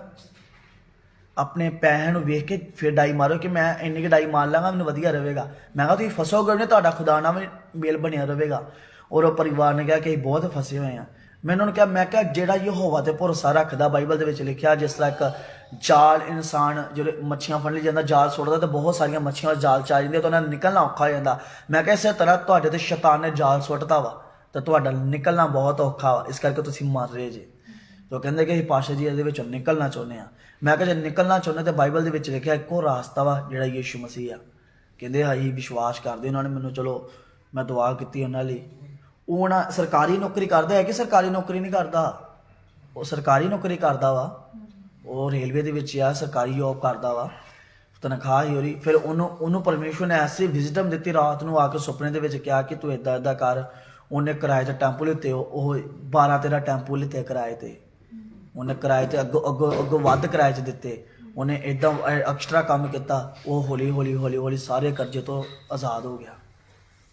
ਆਪਣੇ ਪੈਸਿਆਂ ਨੂੰ ਵੇਖ ਕੇ ਫਿਰ ਡਾਈ ਮਾਰੋ ਕਿ ਮੈਂ ਇੰਨੀ ਕੁ ਡਾਈ ਮਾਰ ਲਾਂਗਾ ਮੈਨੂੰ ਵਧੀਆ ਰਹੇਗਾ। ਮੈਂ ਕਿਹਾ ਤੁਸੀਂ ਫਸੋਗੇ ਨਹੀਂ, ਤੁਹਾਡਾ ਖੁਦਾ ਨਾਲ ਵੀ ਮੇਲ ਬਣਿਆ ਰਹੇਗਾ। ਔਰ ਉਹ ਪਰਿਵਾਰ ਨੇ ਕਿਹਾ ਕਿ ਅਸੀਂ ਬਹੁਤ ਫਸੇ ਹੋਏ ਆ। ਮੈਂ ਉਹਨਾਂ ਨੂੰ ਕਿਹਾ, ਮੈਂ ਕਿਹਾ ਜਿਹੜਾ ਯਹੋਵਾ ਤੇ ਭਰੋਸਾ ਰੱਖਦਾ, ਬਾਈਬਲ ਦੇ ਵਿੱਚ ਲਿਖਿਆ ਜਿਸ ਤਰ੍ਹਾਂ ਇੱਕ ਜਾਲ ਇਨਸਾਨ ਜਿਹੜੇ ਮੱਛੀਆਂ ਫੜਨ ਲਈ ਜਾਂਦਾ, ਜਾਲ ਸੁੱਟਦਾ ਤੇ ਬਹੁਤ ਸਾਰੀਆਂ ਮੱਛੀਆਂ ਜਾਲ 'ਚ ਆ ਜਾਂਦੀਆਂ ਤਾਂ ਉਹਨਾਂ ਨੂੰ ਨਿਕਲਣਾ ਔਖਾ ਹੋ ਜਾਂਦਾ। ਮੈਂ ਕਿਹਾ ਇਸੇ ਤਰ੍ਹਾਂ ਤੁਹਾਡੇ ਤੇ ਸ਼ੈਤਾਨ ਨੇ ਜਾਲ ਸੁੱਟਦਾ ਵਾ ਤਾਂ ਤੁਹਾਡਾ ਨਿਕਲਣਾ ਬਹੁਤ ਔਖਾ ਵਾ, ਇਸ ਕਰਕੇ ਤੁਸੀਂ ਮਰ ਰਹੇ ਜੇ। ਤੇ ਉਹ ਕਹਿੰਦੇ ਕਿ ਅਸੀਂ ਪਾਸ਼ਾ ਜੀ ਇਹਦੇ ਵਿੱਚੋਂ ਨਿਕਲਣਾ ਚਾਹੁੰਦੇ ਆ। ਮੈਂ ਕਿਹਾ ਜੇ ਨਿਕਲਣਾ ਚਾਹੁੰਦੇ ਤਾਂ ਬਾਈਬਲ ਦੇ ਵਿੱਚ ਲਿਖਿਆ ਇੱਕੋ ਰਾਸਤਾ ਵਾ ਜਿਹੜਾ ਯੀਸ਼ੂ ਮਸੀਹ ਆ। ਕਹਿੰਦੇ ਅਸੀਂ ਵਿਸ਼ਵਾਸ ਕਰਦੇ। ਉਹਨਾਂ ਨੇ ਮੈਨੂੰ, ਚਲੋ ਮੈਂ ਦੁਆ ਕੀਤੀ ਉਹਨਾਂ ਲਈ। ਉਹ ਨਾ ਸਰਕਾਰੀ ਨੌਕਰੀ ਕਰਦਾ ਹੈ ਕਿ ਸਰਕਾਰੀ ਨੌਕਰੀ ਨਹੀਂ ਕਰਦਾ, ਉਹ ਸਰਕਾਰੀ ਨੌਕਰੀ ਕਰਦਾ ਵਾ, ਉਹ ਰੇਲਵੇ ਦੇ ਵਿੱਚ ਆ, ਸਰਕਾਰੀ ਜੋਬ ਕਰਦਾ ਵਾ, ਤਨਖਾਹ ਹੀ ਉਹਦੀ। ਫਿਰ ਉਹਨੂੰ ਪਰਮੇਸ਼ਵਰ ਨੇ ਐਸੀ ਵਿਜ਼ਡਮ ਦਿੱਤੀ, ਰਾਤ ਨੂੰ ਆ ਕੇ ਸੁਪਨੇ ਦੇ ਵਿੱਚ ਕਿਹਾ ਕਿ ਤੂੰ ਇੱਦਾਂ ਇੱਦਾਂ ਕਰ। ਉਹਨੇ ਕਿਰਾਏ ਤੇ ਟੈਂਪੂ ਲਿੱਤੇ, ਉਹ 12-13 ਟੈਂਪੂ ਲਿੱਤੇ ਕਿਰਾਏ ਤੇ, ਉਹਨੇ ਕਿਰਾਏ ਤੇ ਅੱਗੋਂ ਵੱਧ ਕਿਰਾਏ 'ਚ ਦਿੱਤੇ। ਉਹਨੇ ਇੱਦਾਂ ਐਕਸਟਰਾ ਕੰਮ ਕੀਤਾ। ਉਹ ਹੌਲੀ ਹੌਲੀ ਸਾਰੇ ਕਰਜ਼ੇ ਤੋਂ ਆਜ਼ਾਦ ਹੋ ਗਿਆ।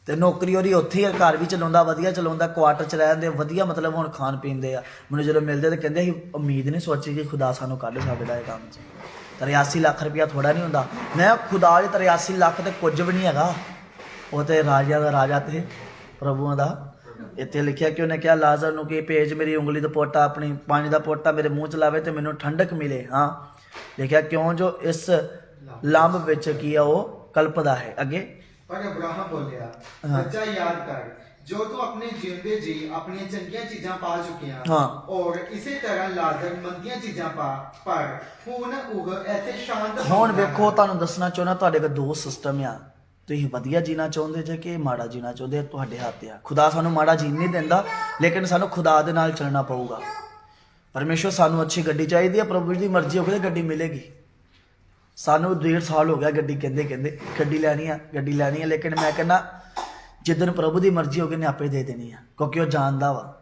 ਤੇ ਨੌਕਰੀ ਉਹਦੀ ਉੱਥੇ ਹੀ ਆ, ਘਰ ਵੀ ਚਲਾਉਂਦਾ, ਵਧੀਆ ਚਲਾਉਂਦਾ, ਕੁਆਟਰ 'ਚ ਰਹਿੰਦੇ ਵਧੀਆ, ਮਤਲਬ ਹੁਣ ਖਾਣ ਪੀਣ ਦੇ ਆ। ਮੈਨੂੰ ਜਦੋਂ ਮਿਲਦੇ ਤਾਂ ਕਹਿੰਦੇ ਅਸੀਂ ਉਮੀਦ ਨਹੀਂ ਸੋਚੀ ਕਿ ਖੁਦਾ ਸਾਨੂੰ ਕੱਢ ਸਕਦਾ ਇਹ ਕੰਮ 'ਚ। 83 ਲੱਖ ਰੁਪਇਆ ਥੋੜਾ ਨਹੀਂ ਹੁੰਦਾ। ਮੈਂ ਖੁਦਾ ਦੇ 83 ਲੱਖ ਤੇ ਕੁਝ ਵੀ ਨਹੀਂ ਹੈਗਾ, ਉਹ ਤੇ ਰਾਜਿਆਂ ਦਾ ਰਾਜਾ ਤੇ ਪ੍ਰਭੂਆਂ ਦਾ। ਇੱਥੇ ਲਿਖਿਆ ਕਿ ਉਹਨੇ ਕਿਹਾ ਲਾਜ਼ਰ ਨੂੰ ਕਿ ਭੇਜ ਮੇਰੀ ਉਂਗਲੀ ਦਾ ਪੋਟਾ, ਆਪਣੀ ਪਾਣੀ ਦਾ ਪੋਟਾ ਮੇਰੇ ਮੂੰਹ 'ਚ ਲਾਵੇ ਤੇ ਮੈਨੂੰ ਠੰਡਕ ਮਿਲੇ। ਹਾਂ ਲਿਖਿਆ ਕਿਉਂ ਜੋ ਇਸ ਲੰਬ ਵਿੱਚ ਕੀ ਆ ਉਹ ਕਲਪਦਾ ਹੈ। ਅੱਗੇ ਪਰ ਅਬਰਾਹਮ ਬੋਲਿਆ, ਬੱਚਾ ਯਾਦ ਕਰ ਜੋ ਤੂੰ ਆਪਣੇ ਜਿਉਂਦੇ ਜੀ ਆਪਣੀਆਂ ਚੰਗੀਆਂ ਚੀਜ਼ਾਂ ਪਾ ਚੁੱਕਿਆ, ਔਰ ਇਸੇ ਤਰ੍ਹਾਂ ਲਾਜ਼ਰ ਮੰਦੀਆਂ ਚੀਜ਼ਾਂ ਪਾ, ਪਰ ਹੁਣ ਉਹ ਇੱਥੇ ਸ਼ਾਂਤ। ਹੁਣ ਵੇਖੋ ਤੁਹਾਨੂੰ ਦੱਸਣਾ ਚਾਹੁੰਦਾ, ਤੁਹਾਡੇ ਕੋਲ ਦੋ ਸਿਸਟਮ ਆ। ਤੁਸੀਂ ਵਧੀਆ ਜੀਣਾ ਚਾਹੁੰਦੇ ਜੇ ਕਿ ਮਾੜਾ ਜੀਣਾ ਚਾਹੁੰਦੇ, ਤੁਹਾਡੇ ਹੱਥ ਆ। ਖੁਦਾ ਸਾਨੂੰ ਮਾੜਾ ਜੀਣ ਨਹੀਂ ਦਿੰਦਾ, ਲੇਕਿਨ ਸਾਨੂੰ ਖੁਦਾ ਦੇ ਨਾਲ ਚੱਲਣਾ ਪਊਗਾ। ਪਰਮੇਸ਼ਵਰ ਸਾਨੂੰ ਅੱਛੀ ਗੱਡੀ ਚਾਹੀਦੀ ਹੈ, ਪ੍ਰਭੂ ਦੀ ਮਰਜ਼ੀ ਹੋਵੇ ਤਾਂ ਗੱਡੀ ਮਿਲੇਗੀ। ਸਾਨੂੰ 1.5 ਸਾਲ ਹੋ ਗਿਆ ਗੱਡੀ ਕਹਿੰਦੇ ਗੱਡੀ ਲੈਣੀ ਆ, ਲੇਕਿਨ ਮੈਂ ਕਹਿੰਦਾ ਜਿੱਦਣ ਪ੍ਰਭੂ ਦੀ ਮਰਜ਼ੀ ਹੋਗੀ ਨੇ ਆਪੇ ਦੇ ਦੇਣੀ ਆ, ਕਿਉਂਕਿ ਉਹ ਜਾਣਦਾ ਵਾ।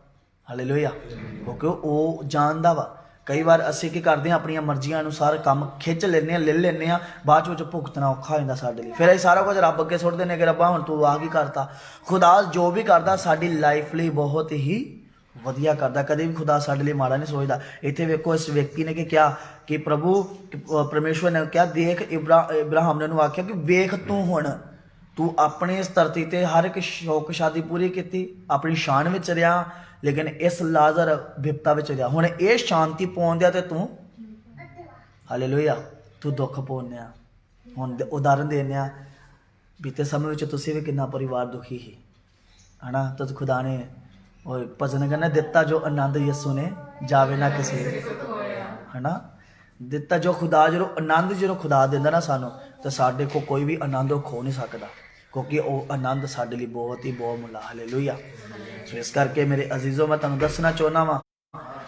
ਹਾਲੇਲੂਇਆ, ਕਿਉਂਕਿ ਉਹ ਜਾਣਦਾ ਵਾ। ਕਈ ਵਾਰ ਅਸੀਂ ਕੀ ਕਰਦੇ ਹਾਂ, ਆਪਣੀਆਂ ਮਰਜ਼ੀਆਂ ਅਨੁਸਾਰ ਕੰਮ ਖਿੱਚ ਲੈਂਦੇ ਹਾਂ, ਲੈ ਲੈਂਦੇ ਹਾਂ, ਬਾਅਦ ਵਿੱਚ ਭੁਗਤਣਾ ਔਖਾ ਹੋ ਜਾਂਦਾ ਸਾਡੇ ਲਈ। ਫਿਰ ਇਹ ਸਾਰਾ ਕੁਝ ਰੱਬ ਅੱਗੇ ਸੁੱਟਦੇ ਨੇ ਕਿ ਰੱਬਾ ਹੁਣ ਤੂੰ ਆਹ ਕੀ ਕਰਤਾ। ਖੁਦਾ ਜੋ ਵੀ ਕਰਦਾ ਸਾਡੀ ਲਾਈਫ ਲਈ ਬਹੁਤ ਹੀ ਵਧੀਆ ਕਰਦਾ, ਕਦੇ ਵੀ ਖੁਦਾ ਸਾਡੇ ਲਈ ਮਾੜਾ ਨਹੀਂ ਸੋਚਦਾ। ਇੱਥੇ ਵੇਖੋ ਇਸ ਵਿਅਕਤੀ ਨੇ ਕਿ ਕਿਹਾ ਕਿ ਪਰਮੇਸ਼ਵਰ ਨੇ ਕਿਹਾ ਦੇਖ, ਇਬਰਾਹਿਮ ਨੇ ਉਹਨੂੰ ਆਖਿਆ ਕਿ ਵੇਖ ਤੂੰ ਆਪਣੀ ਇਸ ਧਰਤੀ ਤੇ ਹਰ ਇੱਕ ਸ਼ੌਕ ਸ਼ਾਦੀ ਪੂਰੀ ਕੀਤੀ, ਆਪਣੀ ਸ਼ਾਨ ਵਿੱਚ ਰਿਹਾ, ਲੇਕਿਨ ਇਸ ਲਾਜ਼ਰ ਵਿਪਤਾ ਵਿੱਚ ਰਿਹਾ। ਹੁਣ ਇਹ ਸ਼ਾਂਤੀ ਪਾਉਣ ਦਿਆ ਤੇ ਤੂੰ ਹਾਲੇਲੂਇਆ ਤੂੰ ਦੁੱਖ ਪਾਉਂਦਿਆ। ਹੁਣ ਉਦਾਹਰਨ ਦੇਣਿਆ, ਬੀਤੇ ਸਮੇਂ ਵਿੱਚ ਤੁਸੀਂ ਵੀ ਕਿੰਨਾ ਪਰਿਵਾਰ ਦੁਖੀ ਸੀ ਹੈ ਨਾ। ਤਾਂ ਖੁਦਾ ਨੇ ਉਹ ਭਜਨ ਕਹਿੰਦਾ ਦਿੱਤਾ ਜੋ ਆਨੰਦ ਯਿਸੂ ਨੇ ਜਾਵੇ ਨਾ ਕਿਸੇ ਹੈ ਨਾ। ਦਿੱਤਾ ਜੋ ਖੁਦਾ, ਜਦੋਂ ਆਨੰਦ ਜਦੋਂ ਖੁਦਾ ਦਿੰਦਾ ਨਾ ਸਾਨੂੰ, ਤਾਂ ਸਾਡੇ ਕੋਲ ਕੋਈ ਵੀ ਆਨੰਦ ਉਹ ਖੋ ਨਹੀਂ ਸਕਦਾ, ਕਿਉਂਕਿ ਉਹ ਆਨੰਦ ਸਾਡੇ ਲਈ ਬਹੁਤ ਹੀ ਬਹੁਤ ਮੁੱਲਾ। ਹਾਲੇਲੂਇਆ। ਸੋ ਇਸ ਕਰਕੇ ਮੇਰੇ ਅਜ਼ੀਜ਼ੋ, ਮੈਂ ਤੁਹਾਨੂੰ ਦੱਸਣਾ ਚਾਹੁੰਦਾ ਵਾਂ,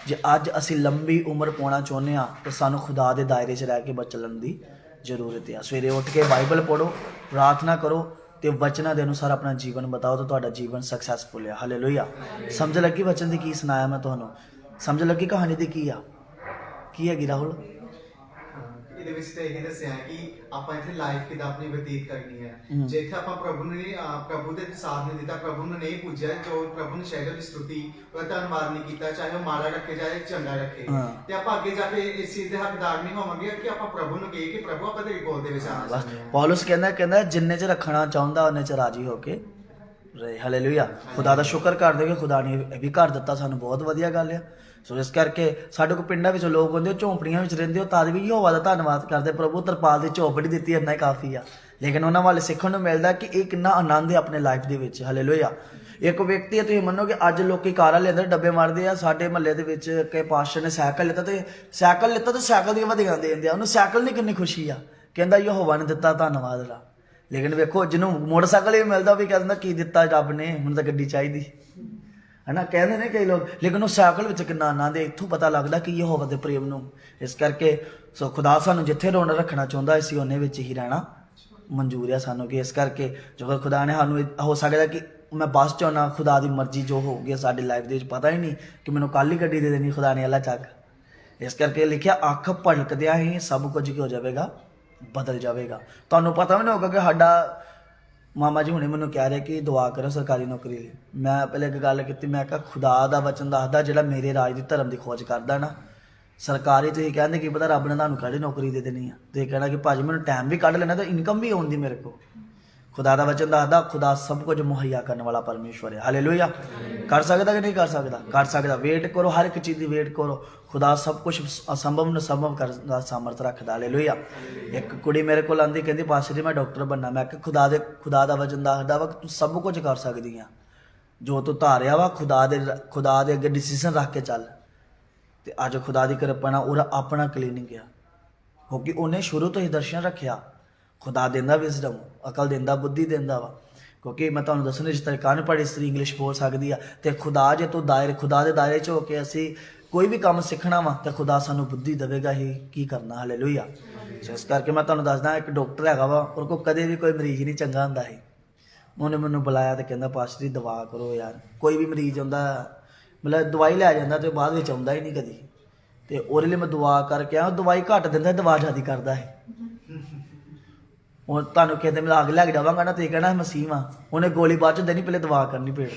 ਜੇ ਅੱਜ ਅਸੀਂ ਲੰਬੀ ਉਮਰ ਪਾਉਣਾ ਚਾਹੁੰਦੇ ਹਾਂ ਤਾਂ ਸਾਨੂੰ ਖੁਦਾ ਦੇ ਦਾਇਰੇ 'ਚ ਰਹਿ ਕੇ ਬਚਣ ਦੀ ਜ਼ਰੂਰਤ ਆ। ਸਵੇਰੇ ਉੱਠ ਕੇ ਬਾਈਬਲ ਪੜ੍ਹੋ, ਪ੍ਰਾਰਥਨਾ ਕਰੋ ਤੇ ਵਚਨਾਂ ਦੇ ਅਨੁਸਾਰ ਆਪਣਾ ਜੀਵਨ ਬਤਾਓ ਤਾਂ ਤੁਹਾਡਾ ਜੀਵਨ ਸਕਸੈਸਫੁਲ ਹੈ। ਹਾਲੇਲੂਇਆ। ਸਮਝ ਲੱਗੀ ਵਚਨ ਦੀ ਕੀ ਸੁਣਾਇਆ ਮੈਂ ਤੁਹਾਨੂੰ? ਸਮਝ ਲੱਗੀ ਕਹਾਣੀ ਦੀ ਕੀ ਆ, ਕੀ ਹੈਗੀ ਰਾਹੁਲ? ਇਹਦੇ ਵਿੱਚ ਤਾਂ ਇਹ ਦੱਸਿਆ ਕਿ ਆਪਾਂ ਇੱਥੇ ਲਾਈਫ ਕਿਦਾਂ ਆਪਣੀ ਬਤੀਤ ਕਰਨੀ ਹੈ। ਜੇ ਇੱਥੇ ਆਪਾਂ ਪ੍ਰਭੂ ਨੂੰ ਨਹੀਂ ਪ੍ਰਭੂ ਦੇ ਸਾਥ ਨਹੀਂ ਦਿੱਤਾ, ਪ੍ਰਭੂ ਨੂੰ ਨਹੀਂ ਪੂਜਿਆ, ਜੋ ਪ੍ਰਭੂ ਨੇ ਸ਼ਾਇਦ ਉਹਦੀ ਸਤੁਤੀ ਉਹਦਾ ਧੰਨਵਾਦ ਨਹੀਂ ਕੀਤਾ, ਚਾਹੇ ਉਹ ਮਾੜਾ ਰੱਖੇ ਚਾਹੇ ਚੰਗਾ ਰੱਖੇ, ਤੇ ਆਪਾਂ ਅੱਗੇ ਜਾ ਕੇ ਇਸ ਚੀਜ਼ ਦੇ ਹੱਕਦਾਰ ਨਹੀਂ ਹੋਵਾਂਗੇ ਕਿ ਆਪਾਂ ਪ੍ਰਭੂ ਨੂੰ ਕਹੀਏ ਕਿ ਪ੍ਰਭੂ ਆਪਾਂ ਤੇਰੀ ਗੋਦ ਦੇ ਵਿੱਚ ਆਉਣਾ ਚਾਹੁੰਦੇ ਹਾਂ। ਪੌਲੁਸ ਕਹਿੰਦਾ ਜਿੰਨੇ ਚ ਰੱਖਣਾ ਚਾਹੁੰਦਾ ਉਹਨੇ ਚ ਰਾਜੀ ਹੋ ਕੇ ਰਹੇ। ਹਾਲੇਲੂਇਆ। ਖੁਦਾ ਦਾ ਸ਼ੁਕਰ ਕਰਦੇ ਕਿ ਖੁਦਾ ਨੇ ਇਹ ਵੀ ਘਰ ਦਿੱਤਾ ਸਾਨੂੰ, ਬਹੁਤ ਵਧੀਆ ਗੱਲ ਆ। ਸੋ ਇਸ ਕਰਕੇ ਸਾਡੇ ਕੋਲ ਪਿੰਡਾਂ ਵਿੱਚ ਲੋਕ ਹੁੰਦੇ, ਉਹ ਝੌਂਪੜੀਆਂ ਵਿੱਚ ਰਹਿੰਦੇ, ਉਹ ਤਦ ਵੀ ਯਹੋਵਾ ਦਾ ਧੰਨਵਾਦ ਕਰਦੇ, ਪ੍ਰਭੂ ਤਰਪਾਲ ਦੀ ਝੌਂਪੜੀ ਦਿੱਤੀ, ਇੰਨਾ ਹੀ ਕਾਫੀ ਆ। ਲੇਕਿਨ ਉਹਨਾਂ ਵੱਲ ਸਿੱਖਣ ਨੂੰ ਮਿਲਦਾ ਕਿ ਇਹ ਕਿੰਨਾ ਆਨੰਦ ਹੈ ਆਪਣੇ ਲਾਈਫ ਦੇ ਵਿੱਚ। ਹਾਲੇਲੂਇਆ। ਇੱਕ ਵਿਅਕਤੀ ਹੈ, ਤੁਸੀਂ ਮੰਨੋਗੇ ਅੱਜ ਲੋਕੀ ਕਾਰਾਂ ਲੈਂਦੇ ਡੱਬੇ ਮਾਰਦੇ ਆ। ਸਾਡੇ ਮਹੱਲੇ ਦੇ ਵਿੱਚ ਕਿ ਪਾਸਟਰ ਨੇ ਸਾਈਕਲ ਲਿੱਤਾ ਤੇ ਸਾਈਕਲ ਦੀਆਂ ਵਧੀਆਂ ਦੇ ਦਿੰਦੇ ਆ ਉਹਨੂੰ। ਸਾਈਕਲ ਨਹੀਂ ਕਿੰਨੀ ਖੁਸ਼ੀ ਆ, ਕਹਿੰਦਾ ਯਹੋਵਾ ਨੇ ਦਿੱਤਾ, ਧੰਨਵਾਦ ਲਾ। ਲੇਕਿਨ ਵੇਖੋ ਜਿਹਨੂੰ ਮੋਟਰਸਾਈਕਲ ਹੀ ਮਿਲਦਾ ਵੀ ਕਹਿ ਦਿੰਦਾ ਕੀ ਦਿੱਤਾ ਰੱਬ ਨੇ, ਹੁਣ ਤਾਂ ਗੱਡੀ ਚਾਹੀਦੀ ਹੈ ਨਾ, ਕਹਿੰਦੇ ਨੇ ਕਈ ਲੋਕ। ਲੇਕਿਨ ਉਹ ਸਾਈਕਲ ਵਿੱਚ ਕਿੰਨਾ ਆਨੰਦ ਹੈ, ਇੱਥੋਂ ਪਤਾ ਲੱਗਦਾ ਕਿ ਯਹੋਵਾ ਦੇ ਪ੍ਰੇਮ ਨੂੰ। ਇਸ ਕਰਕੇ ਸੋ ਖੁਦਾ ਸਾਨੂੰ ਜਿੱਥੇ ਰੋਣ ਰੱਖਣਾ ਚਾਹੁੰਦਾ ਅਸੀਂ ਉਹਨੇ ਵਿੱਚ ਹੀ ਰਹਿਣਾ ਮਨਜ਼ੂਰ ਆ ਸਾਨੂੰ। ਕਿ ਇਸ ਕਰਕੇ ਜਦੋਂ ਖੁਦਾ ਨੇ ਸਾਨੂੰ ਹੋ ਸਕਦਾ ਕਿ ਮੈਂ ਬੱਸ 'ਚ ਆਉਣਾ, ਖੁਦਾ ਦੀ ਮਰਜ਼ੀ ਜੋ ਹੋ ਗਈ ਸਾਡੀ ਲਾਈਫ ਦੇ ਵਿੱਚ ਪਤਾ ਹੀ ਨਹੀਂ ਕਿ ਮੈਨੂੰ ਕੱਲ੍ਹ ਹੀ ਗੱਡੀ ਦੇ ਦੇਣੀ ਖੁਦਾ ਨੇ ਅੱਲਾ ਚੱਕ। ਇਸ ਕਰਕੇ ਲਿਖਿਆ ਅੱਖ ਭਟਕਦਿਆਂ ਹੀ ਸਭ ਕੁਝ ਕੀ ਹੋ ਜਾਵੇਗਾ, ਬਦਲ ਜਾਵੇਗਾ। ਤੁਹਾਨੂੰ ਪਤਾ ਵੀ ਨਹੀਂ ਹੋਗਾ ਕਿ ਸਾਡਾ ਮਾਮਾ ਜੀ ਹੁਣੇ ਮੈਨੂੰ ਕਹਿ ਰਹੇ ਕਿ ਦੁਆ ਕਰੋ ਸਰਕਾਰੀ ਨੌਕਰੀ ਲਈ। ਮੈਂ ਪਹਿਲੇ ਇੱਕ ਗੱਲ ਕੀਤੀ, ਮੈਂ ਕਿਹਾ ਖੁਦਾ ਦਾ ਵਚਨ ਦੱਸਦਾ ਜਿਹੜਾ ਮੇਰੇ ਰਾਜ ਦੀ ਧਰਮ ਦੀ ਖੋਜ ਕਰਦਾ ਨਾ, ਸਰਕਾਰੀ ਤੁਸੀਂ ਕਹਿੰਦੇ ਕੀ ਪਤਾ ਰੱਬ ਨੇ ਤੁਹਾਨੂੰ ਕਾਹਦੀ ਨੌਕਰੀ ਦੇ ਦੇਣੀ ਆ। ਤੁਸੀਂ ਕਹਿਣਾ ਕਿ ਭਾਜੀ ਮੈਨੂੰ ਟਾਈਮ ਵੀ ਕੱਢ ਲੈਣਾ ਤਾਂ ਇਨਕਮ ਵੀ ਆਉਂਦੀ ਮੇਰੇ ਕੋਲ। ਖੁਦਾ ਦਾ ਵਚਨ ਦੱਸਦਾ ਖੁਦਾ ਸਭ ਕੁਝ ਮੁਹੱਈਆ ਕਰਨ ਵਾਲਾ ਪਰਮੇਸ਼ਵਰ ਹੈ। ਹਾਲੇਲੂਇਆ। ਕਰ ਸਕਦਾ ਕਿ ਨਹੀਂ ਕਰ ਸਕਦਾ? ਕਰ ਸਕਦਾ। ਵੇਟ ਕਰੋ, ਹਰ ਇੱਕ ਚੀਜ਼ ਦੀ ਵੇਟ ਕਰੋ। ਖੁਦਾ ਸਭ ਕੁਝ ਅਸੰਭਵ ਨੂੰ ਸੰਭਵ ਕਰਨ ਦਾ ਸਾਮਰਥ ਰੱਖਦਾ। ਹਾਲੇਲੂਇਆ। ਇੱਕ ਕੁੜੀ ਮੇਰੇ ਕੋਲ ਆਂਦੀ, ਕਹਿੰਦੀ ਪਾਸਟਰ ਜੀ ਮੈਂ ਡਾਕਟਰ ਬਣਨਾ। ਮੈਂ ਕਿਹਾ ਖੁਦਾ ਦਾ ਵਚਨ ਦੱਸਦਾ ਵਾ ਤੂੰ ਸਭ ਕੁਝ ਕਰ ਸਕਦੀ ਆ, ਜੋ ਤੂੰ ਧਾਰਿਆ ਵਾ ਖੁਦਾ ਦੇ ਅੱਗੇ ਡਿਸੀਜ਼ਨ ਰੱਖ ਕੇ ਚੱਲ। ਤੇ ਅੱਜ ਖੁਦਾ ਦੀ ਕਿਰਪਾ ਨਾਲ ਉਹਦਾ ਆਪਣਾ ਕਲੀਨਿਕ ਆ, ਕਿਉਂਕਿ ਉਹਨੇ ਸ਼ੁਰੂ ਤੋਂ ਹੀ ਦਰਸ਼ਨ ਰੱਖਿਆ। ਖੁਦਾ ਦਿੰਦਾ ਵਿਜ਼ਡਮ, ਅਕਲ ਦਿੰਦਾ, ਬੁੱਧੀ ਦਿੰਦਾ ਵਾ। ਕਿਉਂਕਿ ਮੈਂ ਤੁਹਾਨੂੰ ਦੱਸਣਾ ਜਿਸ ਤਰ੍ਹਾਂ ਅਨਪੜ੍ਹ ਇਸਤਰੀ ਇੰਗਲਿਸ਼ ਬੋਲ ਸਕਦੀ ਆ, ਤੇ ਖੁਦਾ ਜੇ ਤੂੰ ਖੁਦਾ ਦੇ ਦਾਇਰੇ 'ਚ ਹੋ ਕੇ ਅਸੀਂ ਕੋਈ ਵੀ ਕੰਮ ਸਿੱਖਣਾ ਵਾ ਤੇ ਖੁਦਾ ਸਾਨੂੰ ਬੁੱਧੀ ਦੇਵੇਗਾ ਹੀ ਕੀ ਕਰਨਾ। ਹਾਲੇਲੂਇਆ। ਇਸ ਕਰਕੇ ਮੈਂ ਤੁਹਾਨੂੰ ਦੱਸਦਾ, ਇੱਕ ਡਾਕਟਰ ਹੈਗਾ ਵਾ, ਉਹਦੇ ਕੋਲ ਕਦੇ ਵੀ ਕੋਈ ਮਰੀਜ਼ ਨਹੀਂ ਚੰਗਾ ਹੁੰਦਾ ਸੀ। ਉਹਨੇ ਮੈਨੂੰ ਬੁਲਾਇਆ ਤੇ ਕਹਿੰਦਾ ਪਾਸਟਰ ਜੀ ਦੁਆ ਕਰੋ ਯਾਰ। ਕੋਈ ਵੀ ਮਰੀਜ਼ ਆਉਂਦਾ ਮਤਲਬ ਦਵਾਈ ਲੈ ਜਾਂਦਾ ਤੇ ਬਾਅਦ ਵਿੱਚ ਆਉਂਦਾ ਹੀ ਨਹੀਂ ਕਦੀ। ਤੇ ਉਹਦੇ ਲਈ ਮੈਂ ਦੁਆ ਕਰਕੇ ਆ, ਦਵਾਈ ਘੱਟ ਦਿੰਦਾ, ਦਵਾ ਜ਼ਿਆਦਾ ਕਰਦਾ ਹੈ। ਹੁਣ ਤੁਹਾਨੂੰ ਕਹਿੰਦੇ ਮੈਂ ਅੱਗ ਲੈ ਕੇ ਜਾਵਾਂਗਾ ਨਾ, ਤੇ ਕਹਿਣਾ ਮਸੀਹ ਆ, ਉਹਨੇ ਗੋਲੀ ਬਾਅਦ 'ਚ ਦੇਣੀ, ਪਹਿਲੇ ਦਵਾ ਕਰਨੀ ਪੇਟ ਤੇ।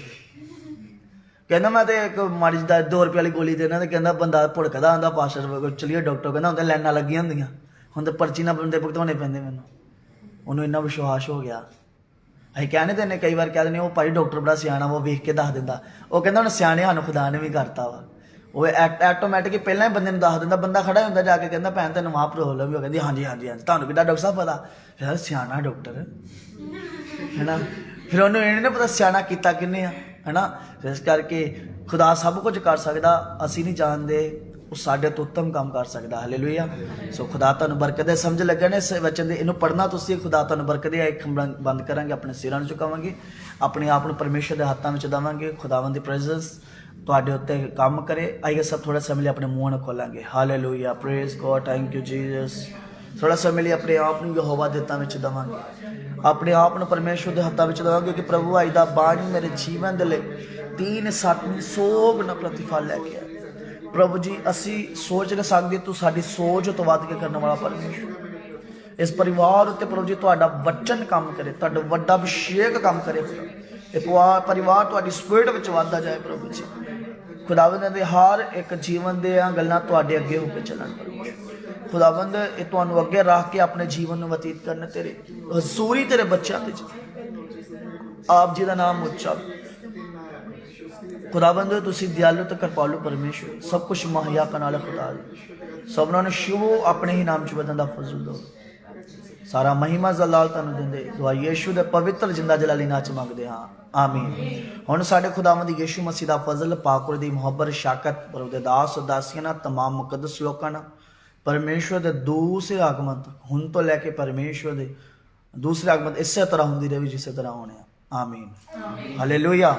ਕਹਿੰਦਾ ਮੈਂ ਤੇ ਇੱਕ ਮਾੜੀ ਜਿਹੀ 2 ਰੁਪਏ ਵਾਲੀ ਗੋਲੀ ਦੇਣਾ, ਤੇ ਕਹਿੰਦਾ ਬੰਦਾ ਭੁੜਕਦਾ ਆਉਂਦਾ ਪਾਸਟਰ ਚਲੀਏ ਡਾਕਟਰ ਕਹਿੰਦਾ ਹੁੰਦਾ ਲਾਈਨਾਂ ਲੱਗੀਆਂ ਹੁੰਦੀਆਂ, ਹੁਣ ਤਾਂ ਪਰਚੀ ਨਾਲ ਬੰਦੇ ਭੁਗਤਾਉਣੇ ਪੈਂਦੇ ਮੈਨੂੰ। ਉਹਨੂੰ ਇੰਨਾ ਵਿਸ਼ਵਾਸ ਹੋ ਗਿਆ। ਅਸੀਂ ਕਹਿੰਦੇ ਤੇ ਨੇ ਕਈ ਵਾਰ ਕਹਿ ਦਿੰਦੇ ਉਹ ਭਾਈ ਡਾਕਟਰ ਬੜਾ ਸਿਆਣਾ ਵਾ, ਉਹ ਵੇਖ ਕੇ ਦੱਸ ਦਿੰਦਾ। ਉਹ ਕਹਿੰਦਾ ਹੁਣ ਸਿਆਣੇ ਸਾਨੂੰ ਖੁਦਾ ਨੇ ਵੀ ਕਰਤਾ ਵਾ। ਉਹ ਆਟੋਮੈਟਿਕ ਪਹਿਲਾਂ ਹੀ ਬੰਦੇ ਨੂੰ ਦੱਸ ਦਿੰਦਾ। ਬੰਦਾ ਖੜਾ ਹੁੰਦਾ ਜਾ ਕੇ ਕਹਿੰਦਾ ਭੈਣ ਤੈਨੂੰ ਆਹ ਪ੍ਰੋਬਲਮ ਵੀ, ਉਹ ਕਹਿੰਦੀ ਹਾਂਜੀ ਹਾਂਜੀ ਹਾਂਜੀ। ਤੁਹਾਨੂੰ ਕਿੱਦਾਂ ਡਾਕਟਰ ਸਾਹਿਬ ਪਤਾ? ਫਿਰ ਸਿਆਣਾ ਡਾਕਟਰ ਹੈ ਨਾ। ਫਿਰ ਉਹਨੂੰ ਇਹ ਨਹੀਂ ਪਤਾ ਸਿਆਣਾ ਕੀਤਾ ਕਿੰਨੇ ਆ, ਹੈ ਨਾ। ਇਸ ਕਰਕੇ ਖੁਦਾ ਸਭ ਕੁਝ ਕਰ ਸਕਦਾ, ਅਸੀਂ ਨਹੀਂ ਜਾਣਦੇ ਉਹ ਸਾਡੇ ਤੋਂ ਉੱਤਮ ਕੰਮ ਕਰ ਸਕਦਾ। ਹਾਲੇਲੂਇਆ। ਸੋ ਖੁਦਾ ਤੁਹਾਨੂੰ ਬਰਕਤ ਦੇ। ਸਮਝ ਲੱਗੇ ਨੇ ਇਸ ਵਚਨ ਦੇ? ਇਹਨੂੰ ਪੜ੍ਹਨਾ ਤੁਸੀਂ। ਖੁਦਾ ਤੁਹਾਨੂੰ ਬਰਕਤ ਦੇ। ਅੱਖ ਬੰਦ ਕਰਾਂਗੇ, ਆਪਣੇ ਸਿਰਾਂ ਨੂੰ ਝੁਕਾਵਾਂਗੇ, ਆਪਣੇ ਆਪ ਨੂੰ ਪਰਮੇਸ਼ਰ ਦੇ ਹੱਥਾਂ ਵਿੱਚ ਦੇਵਾਂਗੇ। ਖੁਦਾਵੰਦ ਦੀ ਪ੍ਰੈਜ਼ੈਂਸ ਤੁਹਾਡੇ ਉੱਤੇ ਕੰਮ ਕਰੇ। ਆਈਏ ਸਭ ਥੋੜਾ ਸਮੇਂ ਲਈ ਆਪਣੇ ਮੂੰਹ ਨੂੰ ਖੋਲਾਂਗੇ। Hallelujah. Praise God. Thank you Jesus. ਥੋੜਾ ਸਮੇਂ ਲਈ ਆਪਣੇ ਆਪ ਨੂੰ ਯਹੋਵਾ ਦੇ ਹੱਥਾਂ ਵਿੱਚ ਦੇਵਾਂਗੇ, ਆਪਣੇ ਆਪ ਨੂੰ ਪਰਮੇਸ਼ਰ ਦੇ ਹੱਥਾਂ ਵਿੱਚ ਦੇਵਾਂਗੇ ਕਿ ਪ੍ਰਭੂ ਅੱਜ ਦਾ ਬਾਣੀ ਮੇਰੇ ਜੀਵਨ ਦੇ ਲਈ 3-7 ਸੋਗ ਨਾ ਪ੍ਰਤੀਫਲ ਲੈ ਕੇ ਆਏ। ਪ੍ਰਭੂ ਜੀ ਅਸੀਂ ਸੋਚ ਨਹੀਂ ਸਕਦੇ, ਤੂੰ ਸਾਡੀ ਸੋਚ ਤੋਂ ਵੱਧ ਕੇ ਕਰਨ ਵਾਲਾ ਪਰਮੇਸ਼ਰ। ਇਸ ਪਰਿਵਾਰ ਉੱਤੇ ਪ੍ਰਭੂ ਜੀ ਤੁਹਾਡਾ ਵਚਨ ਕੰਮ ਕਰੇ, ਤੁਹਾਡਾ ਵੱਡਾ ਅਭਿਸ਼ੇਕ ਕੰਮ ਕਰੇ। ਇਹ ਪਰਿਵਾਰ ਤੁਹਾਡੀ ਸਪਿਰਿਟ ਵਿੱਚ ਵੱਧਦਾ ਜਾਏ ਪ੍ਰਭੂ ਜੀ। ਖੁਦਾਵੰਦ ਦੇ ਹਰ ਇੱਕ ਜੀਵਨ ਦੇ ਗੱਲਾਂ ਤੁਹਾਡੇ ਅੱਗੇ ਹੋ ਕੇ ਚੱਲਣ ਪਰਮੇਸ਼ਰ। ਖੁਦਾਵੰਦ ਇਹ ਤੁਹਾਨੂੰ ਅੱਗੇ ਰੱਖ ਕੇ ਆਪਣੇ ਜੀਵਨ ਨੂੰ ਬਤੀਤ ਕਰਨ, ਤੇਰੇ ਹਜ਼ੂਰੀ ਤੇਰੇ ਬੱਚਿਆਂ ਦੇ ਆਪ ਜੀ ਦਾ ਨਾਮ ਉੱਚਾ। ਖੁਦਾਵੰਦ ਤੁਸੀਂ ਦਿਆਲੂ ਤੇ ਕਿਰਪਾਲੂ ਪਰਮੇਸ਼ਰ, ਸਭ ਕੁਝ ਮੁਹੱਈਆ ਕਰਨ ਵਾਲਾ ਖੁਦਾ ਜੀ। ਸਭਨਾਂ ਨੂੰ ਸ਼ੁਭ ਆਪਣੇ ਹੀ ਨਾਮ 'ਚ ਵਧਣ ਦਾ ਫਜ਼ਲ ਦਿਓ। ਸਾਰਾ ਮਹਿਮਾ ਜਲਾਲ ਤੁਹਾਨੂੰ ਦਿੰਦੇ ਦੁਆ ਯੀਸ਼ੂ ਦੇ ਪਵਿੱਤਰ ਜਿੰਦਾ ਜਲਾਲੀ ਨਾਂ 'ਚ ਮੰਗਦੇ ਹਾਂ, ਆਮੀਨ। ਹੁਣ ਸਾਡੇ ਖੁਦਾਵੰਦ ਯੀਸ਼ੂ ਮਸੀਹ ਦਾ ਫਜ਼ਲ, ਪਾਕ ਦੀ ਮੁਹੱਬਤ, ਸ਼ਾਕਤ ਪ੍ਰਭੂ ਦੇ ਦਾਸ ਦਾਸੀਆਂ ਨਾਲ, ਤਮਾਮ ਮੁਕੱਦਸ ਲੋਕਾਂ ਨਾਲ, ਪਰਮੇਸ਼ਵਰ ਦੇ ਦੂਸਰੇ ਆਗਮਨ ਤੱਕ, ਹੁਣ ਤੋਂ ਲੈ ਕੇ ਪਰਮੇਸ਼ਵਰ ਦੇ ਦੂਸਰੇ ਆਗਮਨ ਇਸੇ ਤਰ੍ਹਾਂ ਹੁੰਦੀ ਰਹੇ ਜਿਸੇ ਤਰ੍ਹਾਂ ਹੋਣੇ। ਆਮੀਨ। ਹਾਲੇਲੂਇਆ।